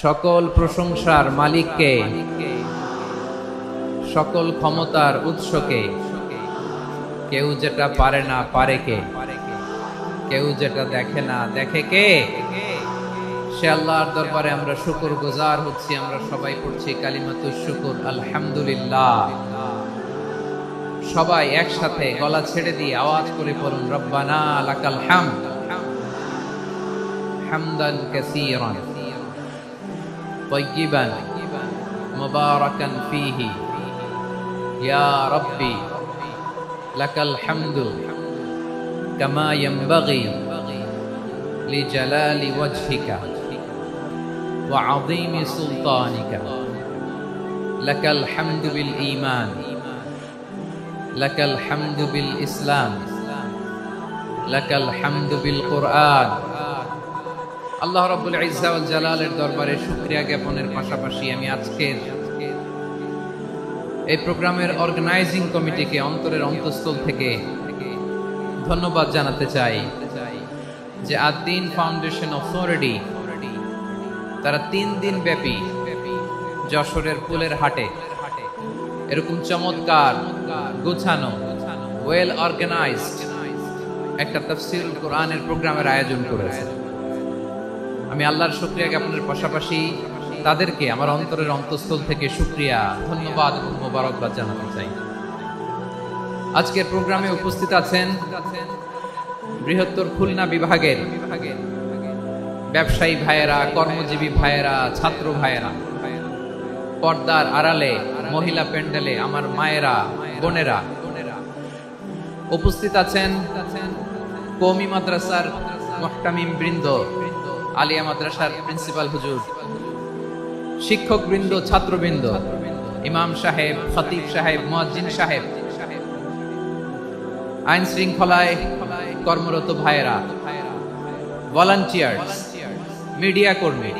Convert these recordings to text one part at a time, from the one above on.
সকল প্রশংসার মালিককে, সকল ক্ষমতার উৎসকে। কেউ যেটা পারে না পারে কে, কেউ যেটা দেখে না দেখে কে? সে আল্লাহর দরবারে আমরা শুকরগুজার হচ্ছি। আমরা সবাই পড়ছি কালিমাতুশ শুকর, আলহামদুলিল্লাহ। সবাই একসাথে গলা ছেড়ে দিয়ে আওয়াজ করে পড়ুন, রব্বানা লাকাল হামদ হামদান কাসীরান তাইয়িবান মুবারাকান ফীহি ইয়া রাব্বি লাকাল হামদু কামা ইয়ানবাগি লিজালালি ওয়াজহিকা ওয়া আযীমি সুলতানিকা। লাকাল হামদু বিল ঈমান, লাকাল হামদু বিল ইসলাম, লাকাল হামদু বিল কুরআন। আল্লাহ রাব্বুল ইজ্জা ওয়াল জালালের দরবারে শুকরিয়া জ্ঞাপনের পাশাপাশি আমি আজকের এই প্রোগ্রামের অর্গানাইজিং কমিটিকে অন্তরের অন্তঃস্থল থেকে ধন্যবাদ জানাতে চাই যে আদ-দ্বীন ফাউন্ডেশন অথরিটি তারা 3 দিন ব্যাপী যশোরের ফুলের হাটে এরকম চমৎকার গোছানো ওয়েল অর্গানাইজড একটা তাফসীরুল কোরআনের প্রোগ্রামের আয়োজন করেছে। আমি আল্লাহর শুকরিয়া জ্ঞাপনের পাশাপাশি তাদেরকে আমার অন্তরের অন্তঃস্থল থেকে শুকরিয়া, ধন্যবাদ এবং মোবারকবাদ জানাতে চাই। আজকের প্রোগ্রামে উপস্থিত আছেন বৃহত্তর খুলনা বিভাগের ব্যবসায়ী ভাইয়েরা, কর্মজীবী ভাইয়েরা, ছাত্র ভাইয়েরা, পর্দার আড়ালে মহিলা প্যান্ডেলে আমার মায়েরা, বোনেরা উপস্থিত আছেন। কওমি মাদ্রাসার মুহতামিম বৃন্দ, আলিয়া মাদ্রাসার প্রিন্সিপাল হুজুর, শিক্ষক বৃন্দ, ছাত্রবৃন্দ, ইমাম সাহেব, খতিব সাহেব, মুয়াজ্জিন সাহেব, আইন শৃঙ্খলায় কর্মরত ভাইয়েরা, ভলান্টিয়ার্স, মিডিয়া কর্মী,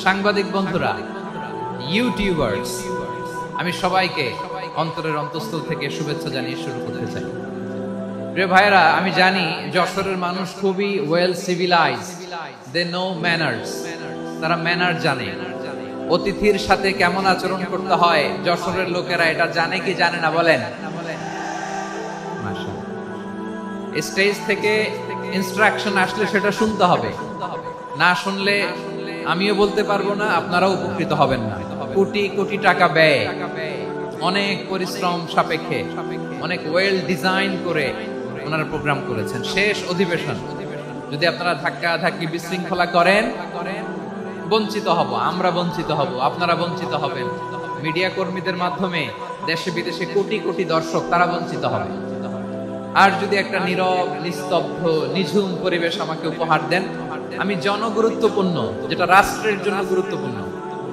সাংবাদিক বন্ধুরা, ইউটিউবার্স, আমি সবাইকে অন্তরের অন্তঃস্থল থেকে শুভেচ্ছা জানিয়ে শুরু করতে চাই। প্রিয় ভাইয়েরা, আমি জানি যশোরের মানুষ খুবই well civilised, they know manners, তারা ম্যানার জানে। অতিথির সাথে কেমন আচরণ করতে হয় যশোরের লোকেরা এটা জানে কি জানে না বলেন? মাশাআল্লাহ। স্টেজ থেকে ইনস্ট্রাকশন আসলে সেটা শুনতে হবে, না শুনলে আমিও বলতে পারবো না, আপনারাও উপকৃত হবেন না। কোটি কোটি টাকা ব্যয়, অনেক পরিশ্রম সাপেক্ষে, অনেক ওয়েল ডিজাইন করে ওনারা প্রোগ্রাম করেছেন। শেষ অধিবেশন যদি আপনারা ধাক্কা ধাক্কি বিশৃঙ্খলা করেন, বঞ্চিত হব, আমরা বঞ্চিত হব, আপনারা বঞ্চিত হবেন। মিডিয়া কর্মীদের মাধ্যমে দেশে বিদেশে কোটি কোটি দর্শক তারা বঞ্চিত হবে। আর যদি একটা নীরব, নিস্তব্ধ, নিঝুম পরিবেশ আমাকে উপহার দেন, আমি জনগুরুত্বপূর্ণ, যেটা রাষ্ট্রের জন্য গুরুত্বপূর্ণ,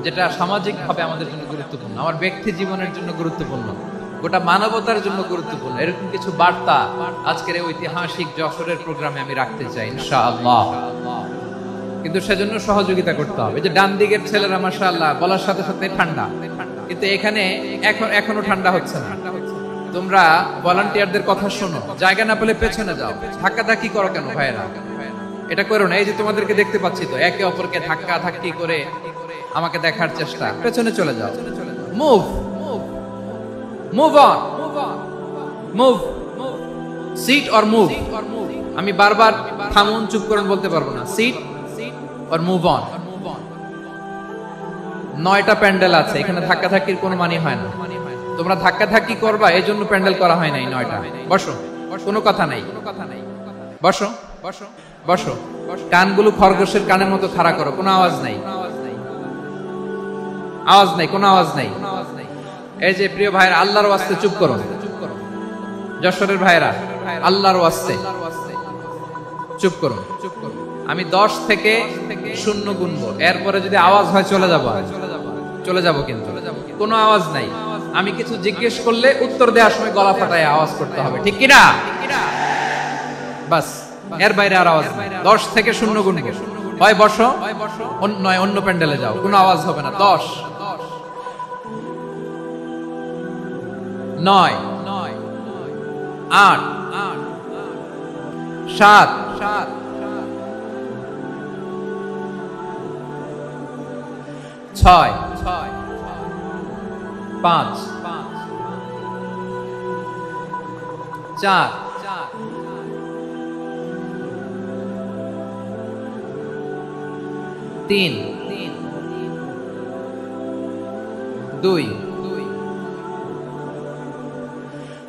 যেটা সামাজিকভাবে আমাদের জন্য গুরুত্বপূর্ণ, আমার ব্যক্তি জীবনের জন্য গুরুত্বপূর্ণ, গোটা মানবতার জন্য গুরুত্বপূর্ণ, এরকম কিছু বার্তা আজকের এই ঐতিহাসিক যশোরের প্রোগ্রামে আমি রাখতে চাই ইনশাআল্লাহ। কিন্তু সেজন্য সহযোগিতা করতে হবে। যে ডান দিকের ছেলেরা মাশাআল্লাহ বলার সাথে সাথে ঠান্ডা, কিন্তু এখানে এখনো ঠান্ডা হচ্ছে না। তোমরা ভলান্টিয়ারদের কথা শোনো, জায়গা না পেলে পেছনে যাও। ধাক্কা ধাক্কি করো কেন ভাইয়েরা? এটা করো না। এই যে তোমাদেরকে দেখতে পাচ্ছি তো, একে অপরকে ধাক্কা ধাক্কি করে আমাকে দেখার চেষ্টা, পেছনে চলে যাও। Move move on, move, sit or move. আমি বারবার থামুন, চুপ করুন বলতে পারবো না। Sit or move on. 9টা প্যান্ডেল আছে, এখানে ধাক্কা ধাক্কির কোনো মানে হয় না। তোমরা ধাক্কা ধাক্কি করবা, এই জন্য প্যান্ডেল করা হয় নাই 9টা। বসো, কোনো কথা নাই, বসো বসো বসো। কানগুলো খরগোশের কানের মতো খাড়া করো, কোনো আওয়াজ নাই, আওয়াজ নাই, কোনো আওয়াজ নাই। এই যে প্রিয় ভাইয়েরা, আল্লাহর ওয়াস্তে চুপ করুন। যশোরের ভাইয়েরা, আল্লাহর ওয়াস্তে চুপ করুন। আমি 10 থেকে 0 গুনবো, এরপরে যদি আওয়াজ হয় চলে যাব, চলে যাব, কিন্তু কোনো আওয়াজ নাই। আমি কিছু জিজ্ঞেস করলে উত্তর দেওয়ার সময় গলা ফাটায় আওয়াজ করতে হবে, ঠিক কিনা? বাস, এর বাইরে আর আওয়াজ নাই। 10 থেকে 0 গুনবো, হয় বসো, নয় অন্য প্যান্ডেলে যাও, কোনো আওয়াজ হবে না। 10, 9, 8, 7, 6 5 4 3 2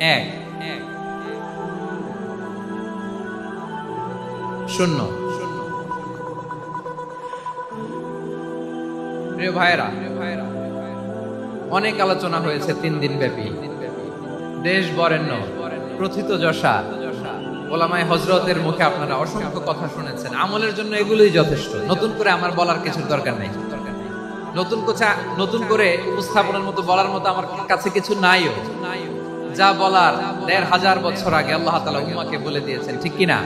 1 0। প্রিয় ভাইরা, অনেক আলোচনা হয়েছে 3 দিন ব্যাপী। দেশ বরেণ্য প্রথিতযশা ওলামায়ে হযরতের মুখে আপনারা অসংখ্য কথা শুনেছেন। আমলের জন্য এগুলোই যথেষ্ট, নতুন করে আমার বলার কিছু দরকার নেই। নতুন করে উপস্থাপনের মতো বলার মতো আমার কাছে কিছু নাইও। যা বলার 1500 বছর আগে আল্লাহ তাআলা উম্মাহকে বলে দিয়েছেন, ঠিক কিনা?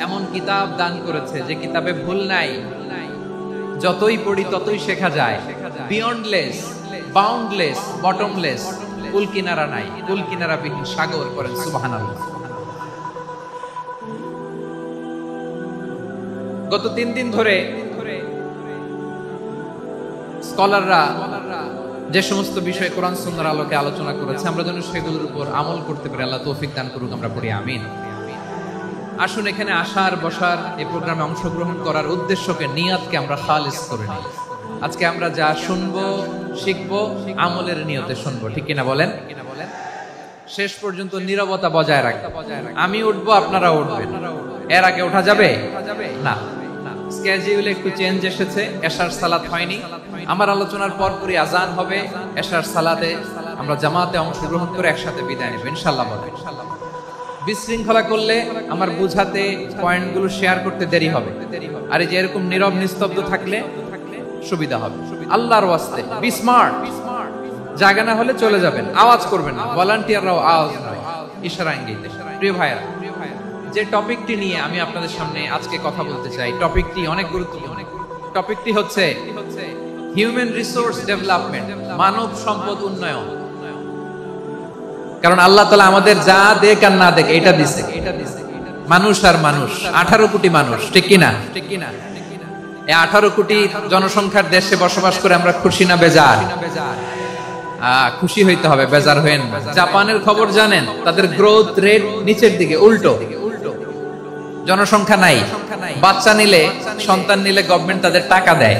এমন কিতাব দান করেছে যে কিতাবে ভুল নাই, যতই পড়ি ততই শেখা যায়। বিয়ন্ডলেস, বাউন্ডলেস, বটমলেস, কুল কিনারা নাই, কুল কিনারা বিহীন সাগর। করেন সুবহানাল্লাহ। গত 3 দিন ধরে স্কলাররা যে সমস্ত বিষয়ে কোরআন সুন্নাহর আলোকে আলোচনা করেছে, আমরা যেন সেগুলোর উপর আমল করতে পারি। আল্লাহ তৌফিক দান করুক, আমরা পড়ি আমিন। আসুন এখানে আসার বসার এই প্রোগ্রামে অংশগ্রহণ করার উদ্দেশ্যকে, নিয়তকে আমরা খালিস করে নিই। আজকে আমরা যা শুনবো শিখবো আমলের নিয়তে শুনবো, ঠিক কিনা বলেন? শেষ পর্যন্ত নীরবতা বজায় রাখবো। আমি উঠবো, আপনারা উঠবেন। এর আগে ওঠা যাবে না। স্কেডিউলে একটু চেঞ্জ এসেছে, এশার সালাত হয়নি। আমার আলোচনার পরপরই আজান হবে। এশার সালাতে আমরা জামাতে অংশগ্রহণ করে একসাথে বিদায় নেব ইনশাআল্লাহ। বিশৃঙ্খলা করলে আমার বুঝাতে, পয়েন্টগুলো শেয়ার করতে দেরি হবে। আর এই যে এরকম নীরব নিস্তব্ধ থাকলে সুবিধা হবে। আল্লাহর ওয়াস্তে বি স্মার্ট। জায়গা না হলে চলে যাবেন, আওয়াজ করবেন না। ভলান্টিয়াররাও আওয়াজ নয়, ইশারা ইঙ্গিত। প্রিয় ভাইরা, যে টপিকটি নিয়ে আমি আপনাদের সামনে আজকে কথা বলতে চাই, টপিকটি অনেক গুরুত্বপূর্ণ। টপিকটি হচ্ছে হিউম্যান রিসোর্স ডেভেলপমেন্ট, মানব সম্পদ উন্নয়ন। কারণ আল্লাহ তাআলা আমাদের যা দেখ আর না দেখ এটা দিছে। মানুষ আর মানুষ, 18 কোটি মানুষ, ঠিক কিনা? এই 18 কোটি জনসংখ্যার দেশে বসবাস করে আমরা খুশি না বেজার? খুশি হইতে হবে, বেজার হইেন না। জাপানের খবর জানেন? তাদের গ্রোথ রেট নিচের দিকে, উল্টো। জনসংখ্যা নাই, বাচ্চা নিলে, সন্তান নিলে গভর্নমেন্ট তাদের টাকা দেয়।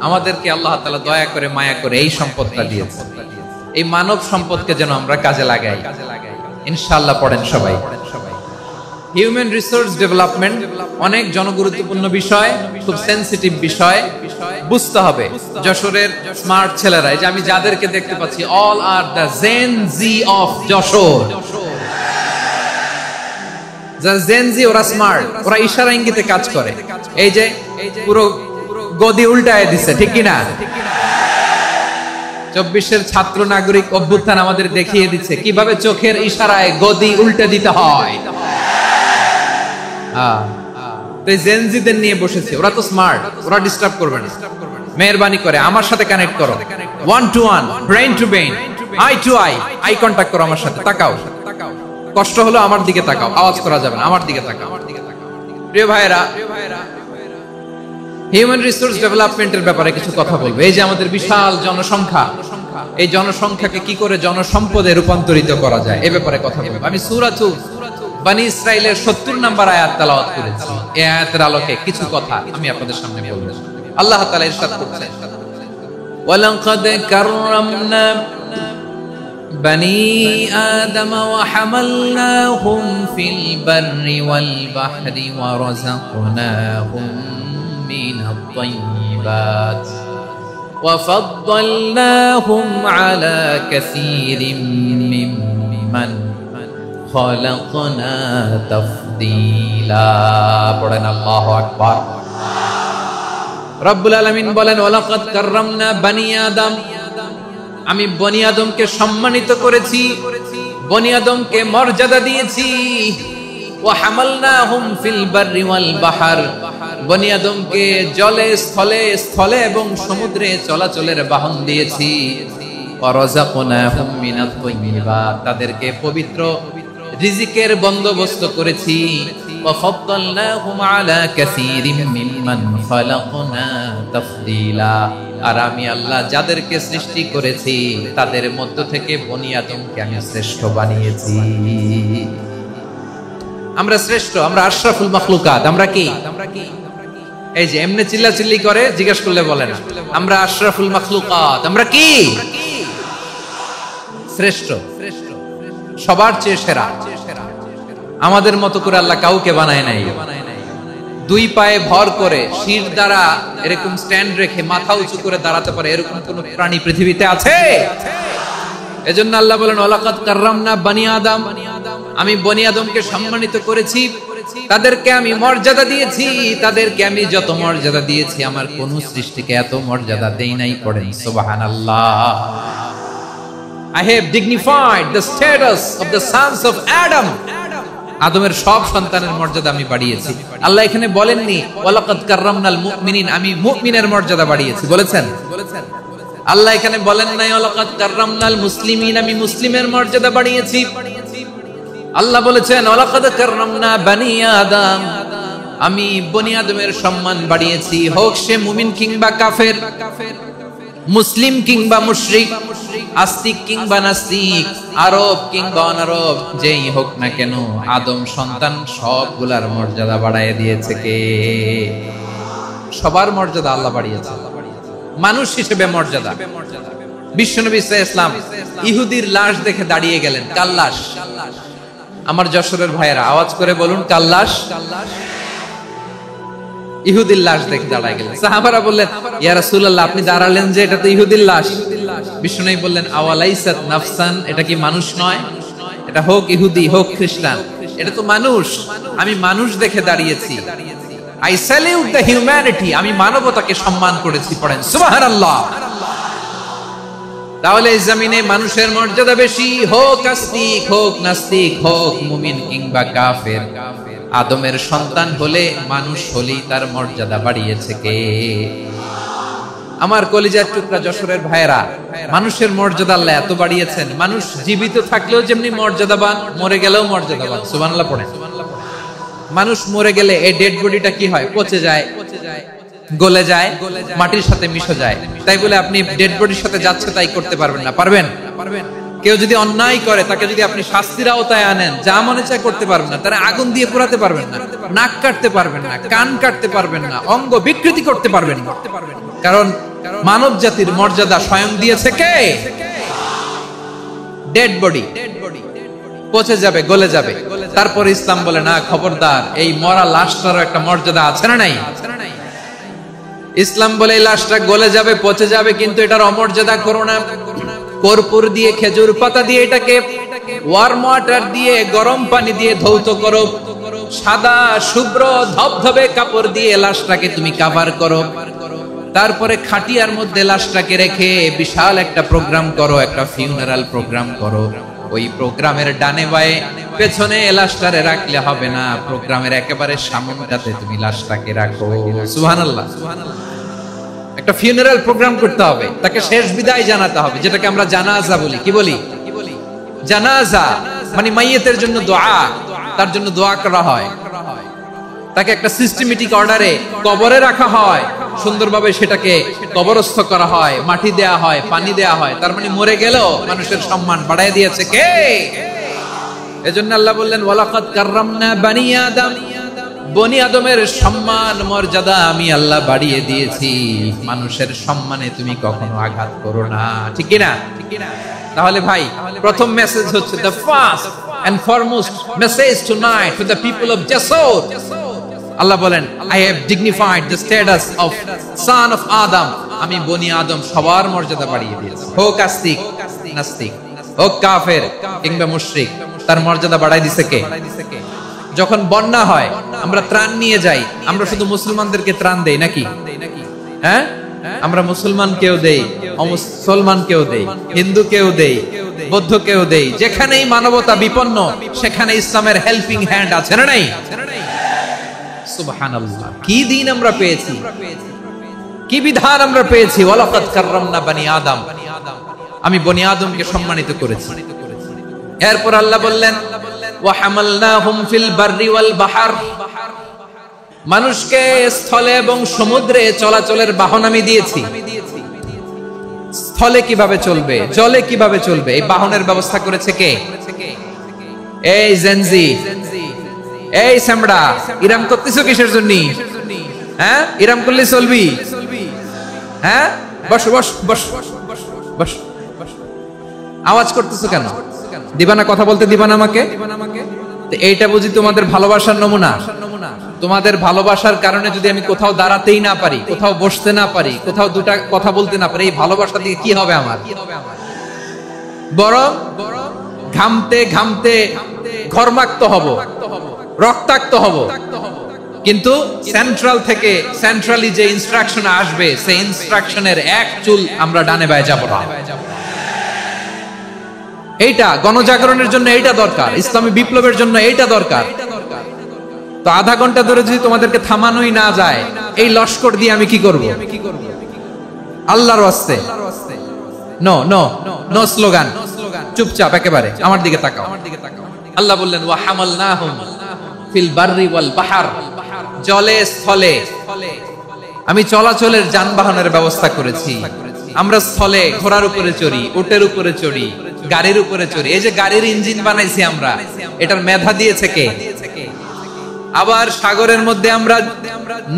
আমাদেরকে আল্লাহ তাআলা দয়া করে, মায়া করে এই সম্পদটা দিয়েছে। এই মানব সম্পদকে যেন আমরা কাজে লাগাই ইনশাআল্লাহ। পড়েন সবাই। হিউম্যান রিসোর্স ডেভেলপমেন্ট অনেক জনগুরুত্বপূর্ণ বিষয়, খুব সেনসিটিভ বিষয়, বুঝতে হবে। যশোরের স্মার্ট ছেলেরা, এই যে আমি যাদেরকে দেখতে পাচ্ছি, all are the Gen Z of Jashore. যারা জেন জি, ওরা স্মার্ট, ওরা ইশারা ইঙ্গিতে কাজ করে। এই যে পুরো গদি উল্টায় দিছে, ঠিক কিনা? 24-এর ছাত্র নাগরিক অভ্যুত্থান আমাদের দেখিয়ে দিচ্ছে কিভাবে চোখের ইশারায় গদি উল্টে দিতে হয়। জেনজিদের নিয়ে বসেছে, ওরা তো স্মার্ট, ওরা ডিস্টার্ব করবে না। মেহেরবানি করে আমার সাথে কানেক্ট করো, 1 to 1, brain to brain, eye to eye, eye contact করো আমার সাথে। তাকাও, কষ্ট হলো আমার দিকে তাকাও, আওয়াজ করা যাবে না, আমার দিকে তাকাও। প্রিয় ভাইরা, হিউম্যান রিসোর্স ডেভেলপমেন্টের ব্যাপারে কিছু কথা বলবো। এই যে আমাদের বিশাল জনসংখ্যা, এই জনসংখ্যাকে কি করে জনসম্পদে রূপান্তরিত করা যায় এ ব্যাপারে কথা বলবো। আমি সূরাতু বনী ইসরাইলের 70 নম্বর আয়াত তেলাওয়াত করেছি। এই আয়াতের আলোকে কিছু কথা আমি আপনাদের সামনে বলবো। আল্লাহ তাআলা ইরশাদ করছেন, ওয়ালাকাদ কাররামনা বনী আদম ওয়া হামালনাহুম ফিল বাররি ওয়াল বাহরি ওয়া রাযাকনাহুম মিনাত তাইয়্যিবাত ওয়া ফাদ্দালনাহুম আলা কাসীরিম মিম্মান খালাকনা তাফদীলা। পড়েন আল্লাহু আকবার। রব্বুল আলামিন বলেন, ওয়ালাকাদ কাররামনা বনী আদম, আমি বনী আদমকে সম্মানিত করেছি, বনী আদমকে মর্যাদা দিয়েছি। ওয়া হামালনাহুম ফিল বাররি ওয়াল বাহর, বনী আদমকে জলে, স্থলে, স্থলে এবং সমুদ্রে চলাচলের বাহন দিয়েছি। ওয়া রাযাকনাহুম মিনাত তাইয়্যিবাত, তাদেরকে পবিত্র রিজিকের বন্দোবস্ত করেছি। وفضلناهم على كثير ممن خلقنا تفضيلا। আর আমি আল্লাহ যাদেরকে সৃষ্টি করেছি তাদের মধ্য থেকে বনি আদমকে আমি শ্রেষ্ঠ বানিয়েছি। আমরা শ্রেষ্ঠ, আমরা আশরাফুল মাখলুকাত। আমরা কি? এই যে এমনি চিল্লাচিল্লি করে জিজ্ঞেস করলে বলে না, আমরা আশরাফুল মাখলুকাত। আমরা কি? শ্রেষ্ঠ, সবার চেয়ে সেরা। আমাদের মতো করে আল্লাহ কাউকে বানায় নাই। দুই পায়ে ভর করে শির দ্বারা এরকম স্ট্যান্ড রেখে মাথা উঁচু করে দাঁড়াতে পারে এরকম কোন প্রাণী পৃথিবীতে আছে? এজন্য আল্লাহ বলেন ওয়ালাকাদ কাররামনা বানি আদম, আমি বনি আদমকে সম্মানিত করেছি, তাদেরকে আমি মর্যাদা দিয়েছি। তাদেরকে আমি যত মর্যাদা দিয়েছি আমার কোন সৃষ্টিকে এত মর্যাদা দেই নাই। পড়েন সুবহানাল্লাহ। I have dignified the status of the sons of Adam. আদমের সব সন্তানের মর্যাদা আমি বাড়িয়েছি। আল্লাহ এখানে বলেননি ওয়ালাকাদ কাররামনাল মুমিনিন, আমি মুমিনের মর্যাদা বাড়িয়েছি, বলেছেন? আল্লাহ এখানে বলেন নাই ওয়ালাকাদ কাররামনাল মুসলিমিন, আমি মুসলিমের মর্যাদা বাড়িয়েছি। আল্লাহ বলেছেন ওয়ালাকাদ কাররামনা বানি আদম, আমি বনি আদমের সম্মান বাড়িয়েছি। হোক সে মুমিন কিংবা কাফের, মুসলিম কিংবা মুশরিক, আস্তিক কিংবা নাস্তিক, আরব কিংবা অনারব, যেই হোক না কেন আদম সন্তান সবগুলার মর্যাদা বাড়ায় দিয়েছে কে? সবার মর্যাদা আল্লাহ বাড়িয়েছে। মানুষ হিসেবে মর্যাদা। বিশ্বনবী ইসলাম ইহুদির লাশ দেখে দাঁড়িয়ে গেলেন। কাল্লাশ। আমার যশোরের ভাইয়েরা আওয়াজ করে বলুন কাল্লাশ। ইহুদির লাশ দেখে দাঁড়ায় গেলেন। সাহাবারা বললেন ইয়া রাসূলুল্লাহ, আপনি দাঁড়ালেন যে, এটা তো ইহুদির লাশ। বিশ্বনবী বললেন আওয়ালাইসাত নাফসান, এটা কি মানুষ নয়? এটা হোক ইহুদি হোক খ্রিস্টান, এটা তো মানুষ। আমি মানুষ দেখে দাঁড়িয়েছি। আই স্যালিউট দ্য হিউম্যানিটি, আমি মানবতাকে সম্মান করেছি। পড়েন সুবহানাল্লাহ। তাহলে এই জমিনে মানুষের মর্যাদা বেশি, হোক আস্তিক হোক নাস্তিক, হোক মুমিন কিংবা কাফের। আদমের সন্তান হলে, মানুষ হলেই তার মর্যাদা বাড়িয়েছে কে? আমার কলিজার টুকরা যশোরের ভাইয়েরা, মানুষের মর্যাদা আল্লাহ এত বাড়িয়েছেন। মানুষ জীবিত থাকলেও যেমনি মর্যাদাবান, মরে গেলেও মর্যাদাবান। সুবহানাল্লাহ পড়েন। মানুষ মরে গেলে এই ডেড বডিটা কি হয়? পচে যায়, গলে যায়, মাটির সাথে মিশে যায়। তাই বলে আপনি ডেড বডির সাথে যাচ্ছে তাই করতে পারবেন না। পারবেন? কেউ যদি অন্যায় করে তাকে যদি আপনি শাস্তির আওতায় আনেন, যা মনে চায় করতে পারবেন না। তারা আগুন দিয়ে পোড়াতে পারবেন না, নাক কাটতে পারবেন না, কান কাটতে পারবেন না, অঙ্গ বিকৃতি করতে পারবেন না। কারণ মানব জাতির মর্যাদা স্বয়ং দিয়েছে কে? ডেড বডি পচে যাবে, গলে যাবে। তারপর ইসলাম বলে না, খবরদার, এই মরা লাশটারও একটা মর্যাদা আছে না নাই? ইসলাম বলে এই লাশটা গলে যাবে, পচে যাবে, কিন্তু এটার অমর্যাদা করো না। কর্পূর দিয়ে, খেজুর পাতা দিয়ে, এটাকে ওয়ার্ম ওয়াটার দিয়ে, গরম পানি দিয়ে ধৌত করো। সাদা শুভ্র ধবধবে কাপড় দিয়ে লাশটাকে তুমি কভার করো। তারপরে খাটিয়ার মধ্যে লাশটাকে রেখে বিশাল একটা প্রোগ্রাম করো, একটা ফিউনারাল প্রোগ্রাম করো। ওই প্রোগ্রামের ডানে বায়ে পেছনে লাশটারে রাখলে হবে না, প্রোগ্রামের একেবারে সামনেটাতে তুমি লাশটাকে রাখো। সুবহানাল্লাহ। একটা ফিউনারাল প্রোগ্রাম করতে হবে, তাকে শেষ বিদায় জানাতে হবে, যেটাকে আমরা জানাজা বলি। কি বলি? জানাজা মানে মাইয়িতের জন্য দোয়া, তার জন্য দোয়া করা হয়। তাকে একটা সিস্টেমেটিক অর্ডারে কবরে রাখা হয়, সুন্দরভাবে সেটাকে কবরস্থ করা হয়, মাটি দেয়া হয়, পানি দেয়া হয়। তার মানে মরে গেলেও মানুষের সম্মান বাড়ায় দিয়েছে কে? এজন্য আল্লাহ বললেন ওয়ালাকাদ কাররামনা বানি আদম, বনি আদমের সম্মান মর্যাদা আমি আল্লাহ বাড়িয়ে দিয়েছি। মানুষের সম্মানে তুমি কখনো আঘাত করো না, ঠিক কি না? তাহলে ভাই, প্রথম মেসেজ হচ্ছে the first and foremost message tonight to the people of Jasor. আল্লাহ বলেন I have dignified the status of son of Adam, আমি বনি আদম সবার মর্যাদা বাড়িয়ে দিয়েছি। হোক আস্তিক নাস্তিক, হোক কাফের কিংবা মুশরিক, তার মর্যাদা বাড়াই দিছে কে? যখন বন্যা হয় আমরা ত্রাণ নিয়ে যাই, আমরা শুধু মুসলমানদেরকে ত্রাণ দেই নাকি? হ্যাঁ, আমরা মুসলমানকেও দেই, অমুসলমানকেও দেই, হিন্দুকেও দেই, বৌদ্ধকেও দেই। যেখানেই মানবতা বিপন্ন সেখানে ইসলামের হেল্পিং হ্যান্ড আছে না নাই? সুবহানাল্লাহ। কি দিন আমরা পেয়েছি, কি বিধান আমরা পেয়েছি। ওয়ালাকাদ কাররামনা বানি আদম, আমি বনি আদমকে সম্মানিত করেছি। এরপর আল্লাহ বললেন ওয়া হামালনাহুম ফিল বাররি ওয়াল বাহর, মানুষকে স্থলে এবং সমুদ্রে চলাচলের বাহন আমি দিয়েছি। স্থলে কিভাবে চলবে, জলে কিভাবে চলবে, এই বাহনের ব্যবস্থা করেছে কে? এই জেনজি, এই সামড়া, ইরাম করতেছো কিসের জন্য? হ্যাঁ, ইরাম করলে চলবি? হ্যাঁ, বস বস বস বস, আওয়াজ করতেছো কেন? দিবানা, কথা বলতে দিবানা আমাকে? এইটা বুঝি তোমাদের ভালোবাসার নমুনা? তোমাদের ভালোবাসার কারণে যদি আমি কোথাও দাঁড়াতেই না পারি, কোথাও বসতে না পারি, কোথাও দুটা কথা বলতে না পারি, এই ভালোবাসা দিয়ে কি হবে আমার? বরং ঘামতে ঘামতে ঘর্মাক্ত হব, রক্তাক্ত হব। কিন্তু সেন্ট্রাল থেকে, সেন্ট্রালি যে ইনস্ট্রাকশন আসবে, সেই ইনস্ট্রাকশনের এক চুল আমরা ডানে বায়ে যাব না। এইটা গণজাগরণের জন্য এইটা দরকার, ইসলামী বিপ্লবের জন্য এইটা দরকার। তো আধা ঘন্টা ধরে যদি তোমাদেরকে থামানোই না যায়, এই লস্কর দিয়ে আমি কি করব? আল্লাহর ওয়াস্তে নো নো নো স্লোগান, চুপচাপ একেবারে আমার দিকে তাকাও। আল্লাহ বললেন ওয়া হামালনাহুম ফিল বাররি ওয়াল বাহর, জলে স্থলে আমি চলাচলের যানবাহনের ব্যবস্থা করেছি। আমরা স্থলে ঘোড়ার উপরে চড়ি, উটের উপরে চড়ি, গাড়ির উপরে চড়ি। এই যে গাড়ির ইঞ্জিন বানাইছি আমরা, এটার মেধা দিয়েছে কে? আবার সাগরের মধ্যে আমরা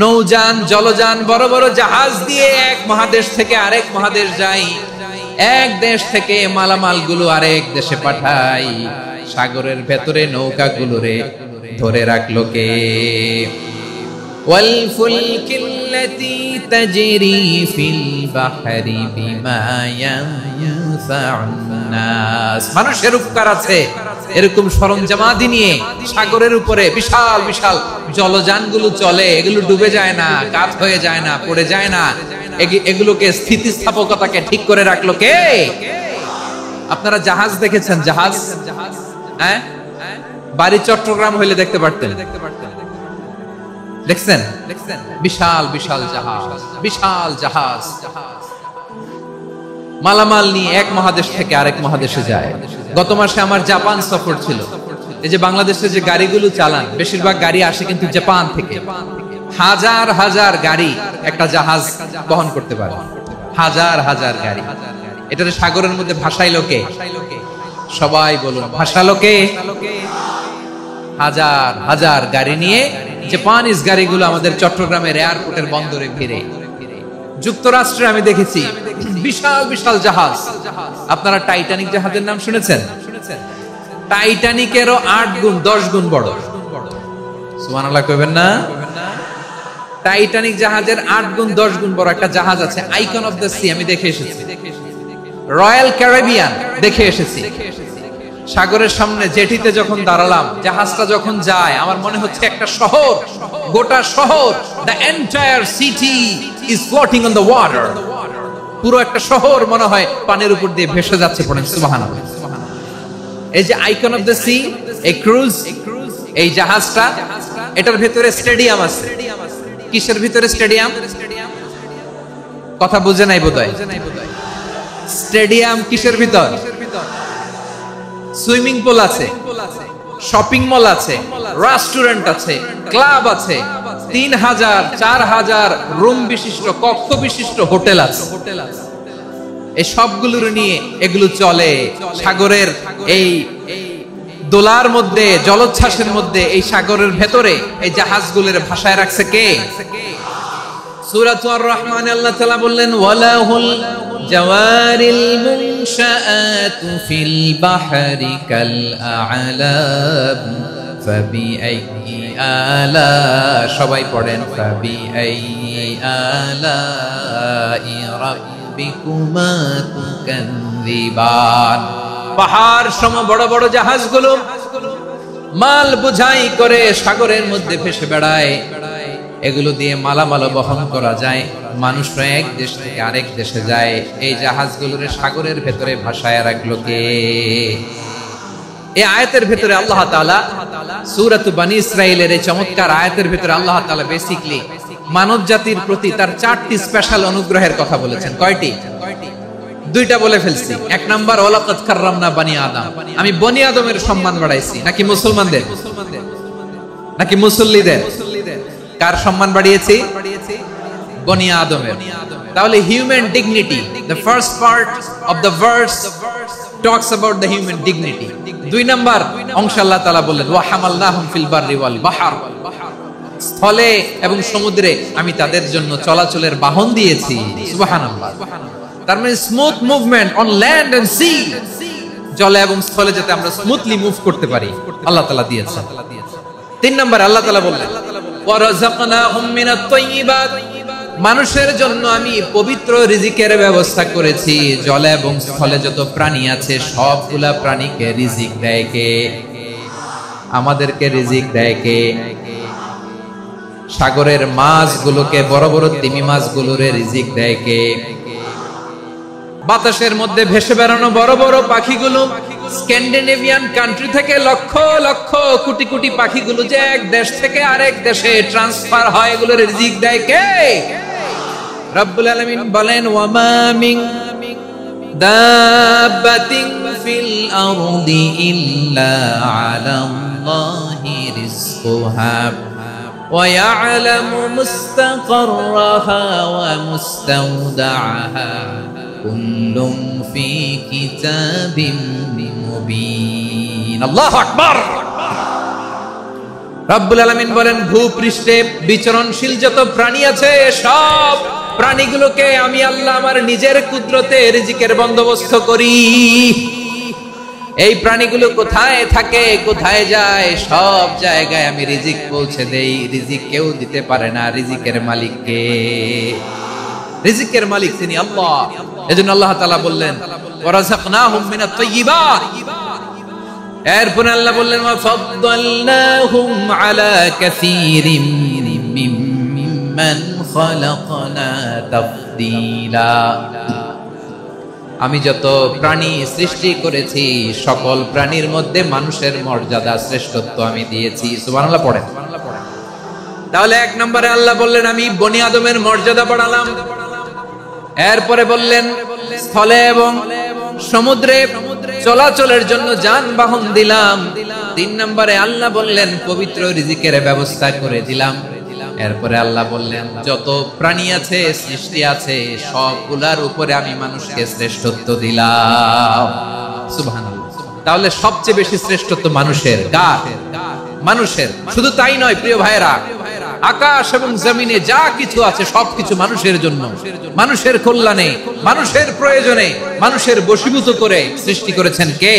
নৌযান, জলযান, বড় বড় জাহাজ দিয়ে এক মহাদেশ থেকে আরেক মহাদেশ যাই, এক দেশ থেকে মালামাল গুলো আরেক দেশে পাঠাই। সাগরের ভেতরে নৌকাগুলোরে ধরে রাখলো কে? والفلك التي تجري في البحر بما ينفع الناس, মানুষের উপকার আছে এরকম সরঞ্জামাদি নিয়ে সাগরের উপরে বিশাল বিশাল জলযানগুলো চলে। এগুলো ডুবে যায় না, কাত হয়ে যায় না, পড়ে যায় না। এগুলোকে স্থিতিস্থাপকতাকে ঠিক করে রাখলো কে? আপনারা জাহাজ দেখেছেন? জাহাজ, হ্যাঁ, বাড়ি চট্টগ্রাম হইলে দেখতে পারতেন। দেখছেন? বিশাল বিশাল জাহাজ, বিশাল জাহাজ মালামাল নিয়ে এক মহাদেশ থেকে আরেক মহাদেশে যায়। গত মাসে আমার জাপান সফর ছিল। এই যে বাংলাদেশে যে গাড়িগুলো চালান, বেশিরভাগ গাড়ি আসে কিন্তু জাপান থেকে। হাজার হাজার গাড়ি একটা জাহাজ বহন করতে পারে, হাজার হাজার গাড়ি। এটাতে সাগরের মধ্যে ভাসাইলো কে? সবাই বলুন, ভাসালো কে? হাজার হাজার গাড়ি নিয়ে জাপানিজ গাড়িগুলো আমাদের চট্টগ্রামের এয়ারপোর্টের বন্দরে ভিড়ে। যুক্তরাষ্ট্রে আমি দেখেছি বিশাল বিশাল জাহাজ। আপনারা টাইটানিক জাহাজের নাম শুনেছেন? টাইটানিকেরও 8 গুণ 10 গুণ বড়। সুবহানাল্লাহ কইবেন না? টাইটানিক জাহাজের 8 গুণ 10 গুণ বড় একটা জাহাজ আছে, আইকন অফ দ্য সি, আমি দেখে এসেছি। রয়্যাল ক্যারিবিয়ান দেখে এসেছি। সাগরের সামনে জেটিতে যখন দাঁড়ালাম, জাহাজটা যখন যায়, আমার মনে হচ্ছে একটা শহর, গোটা শহর, the entire city is floating on the water, পুরো একটা শহর মনে হয় পানির উপর দিয়ে ভেসে যাচ্ছে। পড়েন সুবহানাল্লাহ। এই যে আইকন অফ দ্য সি, এই ক্রুজ, এই জাহাজটা, এটার ভিতরে স্টেডিয়াম আছে। কিসের ভিতরে স্টেডিয়াম? কথা বুঝে নাই বোধহয়। স্টেডিয়াম কিসের ভিতর? সুইমিং পুল আছে, শপিং মল আছে, রেস্টুরেন্ট আছে, ক্লাব আছে, 3000 4000 রুম বিশিষ্ট, কক্ষ বিশিষ্ট হোটেল আছে। এই সবগুলোর নিয়ে এগুলো চলে সাগরের এই দোলার মধ্যে, জলোচ্ছ্বাসের মধ্যে। এই সাগরের ভেতরে এই জাহাজগুলোর ভাষায় রাখছে কে? সূরাতুর আর-রহমানে আল্লাহ তাআলা বললেন ওয়ালাহুল জাওয়ারিল মুনশাআতু ফিল বাহরি কাল আ'লাম ফাবিআইয়ি আলা, সবাই পড়েন ফাবিআইয়ি আলাই রাব্বিকুমা তুকাযযিবান। পাহাড় সম বড় বড় জাহাজগুলো মাল বোঝাই করে সাগরের মধ্যে ভেসে বেড়ায়। এগুলো দিয়ে মালামাল বহন করা যায়, মানুষরা এক দেশ থেকে আরেক দেশে যায়। এই জাহাজগুলোর সাগরের ভেতরে ভাসায় রাখলো কে? এই আয়াতের ভেতরে আল্লাহ তাআলা সূরাত বনী ইসরাঈলের এই চমৎকার আয়াতের ভেতরে আল্লাহ তাআলা বেসিক্যালি মানব জাতির প্রতি তার 4টি স্পেশাল অনুগ্রহের কথা বলেছেন। কয়টি? দুইটা বলে ফেলছি। এক নাম্বার ওয়ালাকাদ কাররামনা বানি আদম, আমি বনি আদমের সম্মান বাড়াইছি। নাকি মুসলমানদের, নাকি মুসল্লিদের? কার সম্মান বাড়িয়েছি? বনি আদমের। তাহলে human dignity, the first part of the verse talks about the human dignity. দুই নাম্বার অংশ আল্লাহ তাআলা বললেন ওয়া হামালনাহুম ফিল বাররি ওয়াল বাহর, স্থলে এবং সমুদ্রে আমি তাদের জন্য চলাচলের বাহন দিয়েছি। সুবহানাল্লাহ। তার মানে smooth movement on land and sea, জলে এবং স্থলে যাতে আমরা স্মুথলি মুভ করতে পারি আল্লাহ তাআলা দিয়েছেন। তিন নাম্বার আল্লাহ তাআলা বললেন ওয়া রাযাকনাহুম মিনাত তাইয়্যিবাত, মানুষের জন্য আমি পবিত্র রিজিকের ব্যবস্থা করেছি। জলে এবং স্থলে যত প্রাণী আছে সবগুলা প্রাণীকে রিজিক দেয় কে? আমাদেরকে রিজিক দেয় কে? সাগরের মাছগুলোকে, বড় বড় তিমি মাছগুলোরে রিজিক দেয় কে? বাতাসের মধ্যে ভেসে বেড়ানো বড় বড় পাখিগুলো, স্ক্যান্ডিনেভিয়ান কান্ট্রি থেকে লক্ষ লক্ষ কোটি কোটি পাখিগুলো যে এক দেশ থেকে আরেক দেশে ট্রান্সফার হয়, এগুলোর রিজিক দেয় কে? রব্বুল আলামিন বলেন ওয়ামা মিন দাব্বাতিন ফিল আরদি ইল্লা আলাল্লাহি রিজকুহা ওয়া ইয়ালামু মুস্তাকাররাহা ওয়া মুস্তাওদাআহা কুল্লুম ফি কিতাবিম মুবিন। আল্লাহু আকবার। রব্বুল আলামিন বলেন ভূপৃষ্ঠে বিচরণশীল যত প্রাণী আছে সব প্রাণীগুলোকে আমি আল্লাহ আমার নিজের কুদরতে রিজিকের বন্দোবস্ত করি। এই প্রাণীগুলো কোথায় থাকে, কোথায় যায়, সব জায়গায় আমি রিজিক পৌঁছে দেই। রিজিক কেউ দিতে পারে না, রিজিকের মালিক কে? রিজিকের মালিক তিনি আল্লাহ। এজন্য আল্লাহ তাআলা বললেন ওয়ারাযাকনাহুম মিনাত তাইয়্যিবাত। এরপর আল্লাহ বললেন ওয়া ফাদ্দালনাহুম আলা কাসীরিম মিম্মান খালাকনা তাফদীলা। আমি যত প্রাণী সৃষ্টি করেছি সকল প্রাণীর মধ্যে মানুষের মর্যাদা শ্রেষ্ঠত্ব আমি দিয়েছি। সুবহানাল্লাহ পড়েন। তাহলে এক নম্বরে আল্লাহ বললেন আমি বনি আদমের মর্যাদা বাড়ালাম। এরপরে বললেন স্থলে এবং সমুদ্রে চলাচলের জন্য যানবাহন দিলাম। তিন নম্বরে আল্লাহ বললেন পবিত্র রিজিকের ব্যবস্থা করে দিলাম। এরপরে আল্লাহ বললেন যত প্রাণী আছে, সৃষ্টি আছে, সবগুলার উপরে আমি মানুষকে শ্রেষ্ঠত্ব দিলাম। সুবহানাল্লাহ। তাহলে সবচেয়ে বেশি শ্রেষ্ঠত্ব মানুষের। কার? মানুষের। শুধু তাই নয় প্রিয় ভাইরা, আকাশ এবং জমিনে যা কিছু আছে সবকিছু মানুষের জন্য, মানুষের কল্যাণে, মানুষের প্রয়োজনে, মানুষের বশীভূত করে সৃষ্টি করেছেন কে?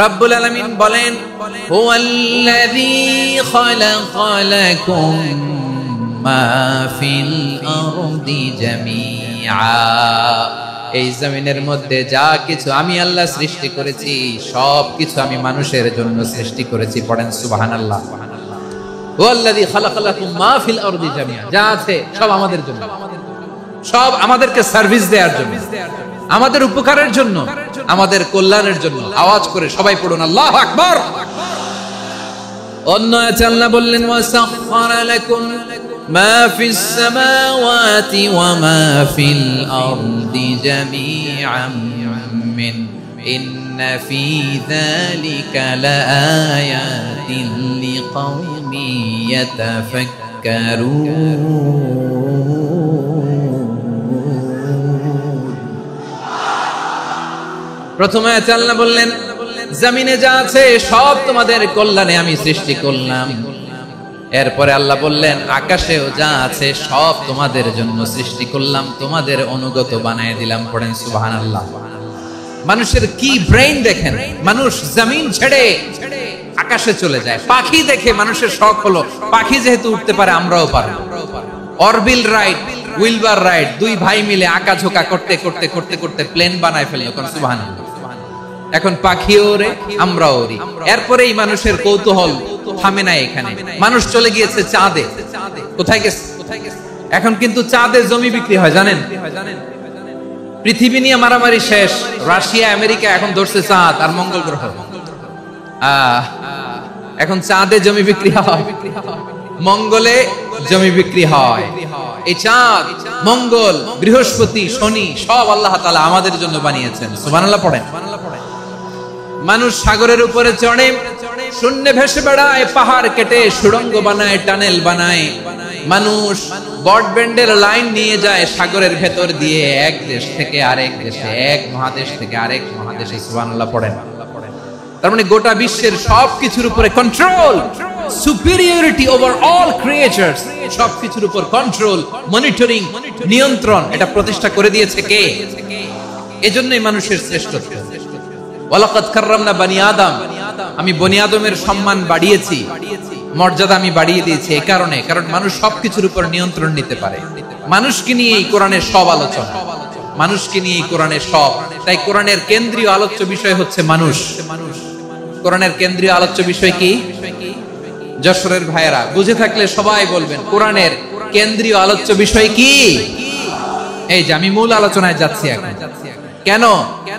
রব্বুল আলামিন বলেন হুয়াল্লাযী খালাকা লাকুম মা ফিল আরদি জামিআ। এই জমিনের মধ্যে যা কিছু আমি আল্লাহ সৃষ্টি করেছি সবকিছু আমি মানুষের জন্য সৃষ্টি করেছি। পড়েন সুবহানাল্লাহ। ওয়াল্লাযী খালাকা লাকুম মা ফিল আরদি জামিআ, যা আছে সব আমাদের জন্য, সব আমাদেরকে সার্ভিস দেওয়ার জন্য, আমাদের উপকারের জন্য, আমাদের কল্যাণের জন্য। আওয়াজ করে সবাই পড়ুন আল্লাহু আকবার। অন্য আয়াতে আল্লাহ বললেন ওয়াসাখখারা লাকুম মা ফিস সামাওয়াতি ওয়া মা ফিল আরদি জামিআন মিন ইন্না ফি যালিকা লাআয়াতিন লিকাওমিন ইয়াতাফাক্কারুন। প্রথমে আল্লাহ বললেন জমিনে যা আছে সব তোমাদের কল্যাণে আমি সৃষ্টি করলাম। এরপরে আল্লাহ বললেন আকাশেও যা আছে সব তোমাদের জন্য সৃষ্টি করলাম, তোমাদের অনুগত বানিয়ে দিলাম। পড়েন সুবহানাল্লাহ। মানুষের কি ব্রেইন দেখেন, মানুষ জমিন ছেড়ে আকাশে চলে যায়। পাখি দেখে মানুষের শখ হলো পাখি যেহেতু উঠতে পারে আমরাও পারবো। অরবিল রাইড, উইলবার রাইড, দুই ভাই মিলে আঁকাঝোঁকা করতে করতে করতে করতে প্লেন বানায় ফেললো। কোন সুবহানাল্লাহ। এখন পাখিও ওরে, আমরাও ওরি। এরপরেই মানুষের কৌতূহল থামে না এখানে। মানুষ চলে গিয়েছে চাঁদে। কোথায় গেছে? এখন কিন্তু চাঁদে জমি বিক্রি হয় জানেন? পৃথিবী নিয়ে মারামারি শেষ। রাশিয়া আমেরিকা এখন ধরছে চাঁদ আর মঙ্গল গ্রহ। এখন চাঁদে জমি বিক্রি হয়। মঙ্গলে জমি বিক্রি হয়। এই চাঁদ, মঙ্গল, বৃহস্পতি, শনি সব আল্লাহ তাআলা আমাদের জন্য বানিয়েছেন। সুবহানাল্লাহ পড়েন। মানুষ সাগরের উপরে চড়ে, শূন্যে ভেসে বেড়ায়, পাহাড় কেটে সুড়ঙ্গ বানায়, টানেল বানায়। মানুষ ব্রডব্যান্ডের লাইন নিয়ে যায় সাগরের ভেতর দিয়ে, এক দেশ থেকে আরেক দেশে, এক মহাদেশ থেকে আরেক মহাদেশে। সুবহানাল্লাহ পড়েন। তার মানে গোটা বিশ্বের সবকিছুর উপরে control, superiority over all creatures, সবকিছুর উপর কন্ট্রোল, মনিটরিং, নিয়ন্ত্রণ, এটা প্রতিষ্ঠা করে দিয়েছে কে? এজন্যই মানুষের শ্রেষ্ঠত্ব। ওয়ালাকাদ কাররামনা বানি আদম, আমি বনি আদমের সম্মান বাড়িয়েছি, মর্যাদা আমি বাড়িয়ে দিয়েছি এই কারণে, কারণ মানুষ সবকিছুর উপর নিয়ন্ত্রণ নিতে পারে। মানুষকে নিয়ে এই কোরআনের সব আলোচনা, মানুষকে নিয়ে এই কোরআনের সব। তাই কোরআনের কেন্দ্রীয় আলোচ্য বিষয় হচ্ছে মানুষ। কোরআনের কেন্দ্রীয় আলোচ্য বিষয় কি? যশোরের ভাইয়েরা বুঝে থাকলে সবাই বলবেন কোরআনের কেন্দ্রীয় আলোচ্য বিষয় কি? এই যে আমি মূল আলোচনায় যাচ্ছি এখন। কেন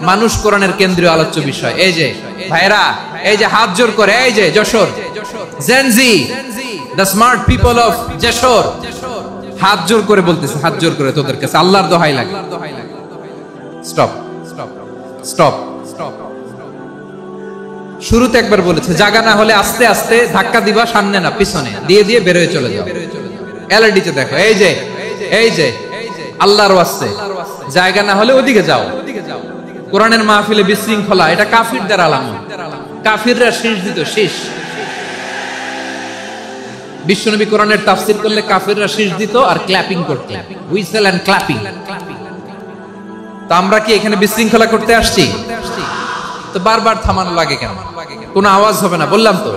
মানুষ কোরআনের কেন্দ্রীয় আলোচ্য বিষয়? এই যে ভাইয়েরা, এই যে হাত জোর করে, এই যে Jessore Gen Z, the smart people of Jessore, হাত জোর করে বলতেছে, হাত জোর করে তোদের কাছে আল্লাহর দোহাই লাগে। Stop, stop, stop. শুরুতে একবার বলেছে জায়গা না হলে আস্তে আস্তে ধাক্কা দিবা, সামনে না পিছনে, দিয়ে দিয়ে বের হয়ে চলে যাও। এলইডিতে দেখো, এই যে, এই যে আল্লাহর ওয়াস্তে জায়গা না হলে ওদিকে যাও। কোরআনের মাহফিলে বিশৃঙ্খলা, এটা কাফিরদের আলামত। কাফিররা শীষ দিত, শীষ। বিশ্বনবী কোরআনের তাফসীর করলে কাফিররা শীষ দিত আর ক্ল্যাপিং করত, হুইসেল এন্ড ক্ল্যাপিং। তো আমরা কি এখানে বিশৃঙ্খলা করতে আসছি? তো বারবার থামানো লাগে কেন? কোনো আওয়াজ হবে না, বললাম তো।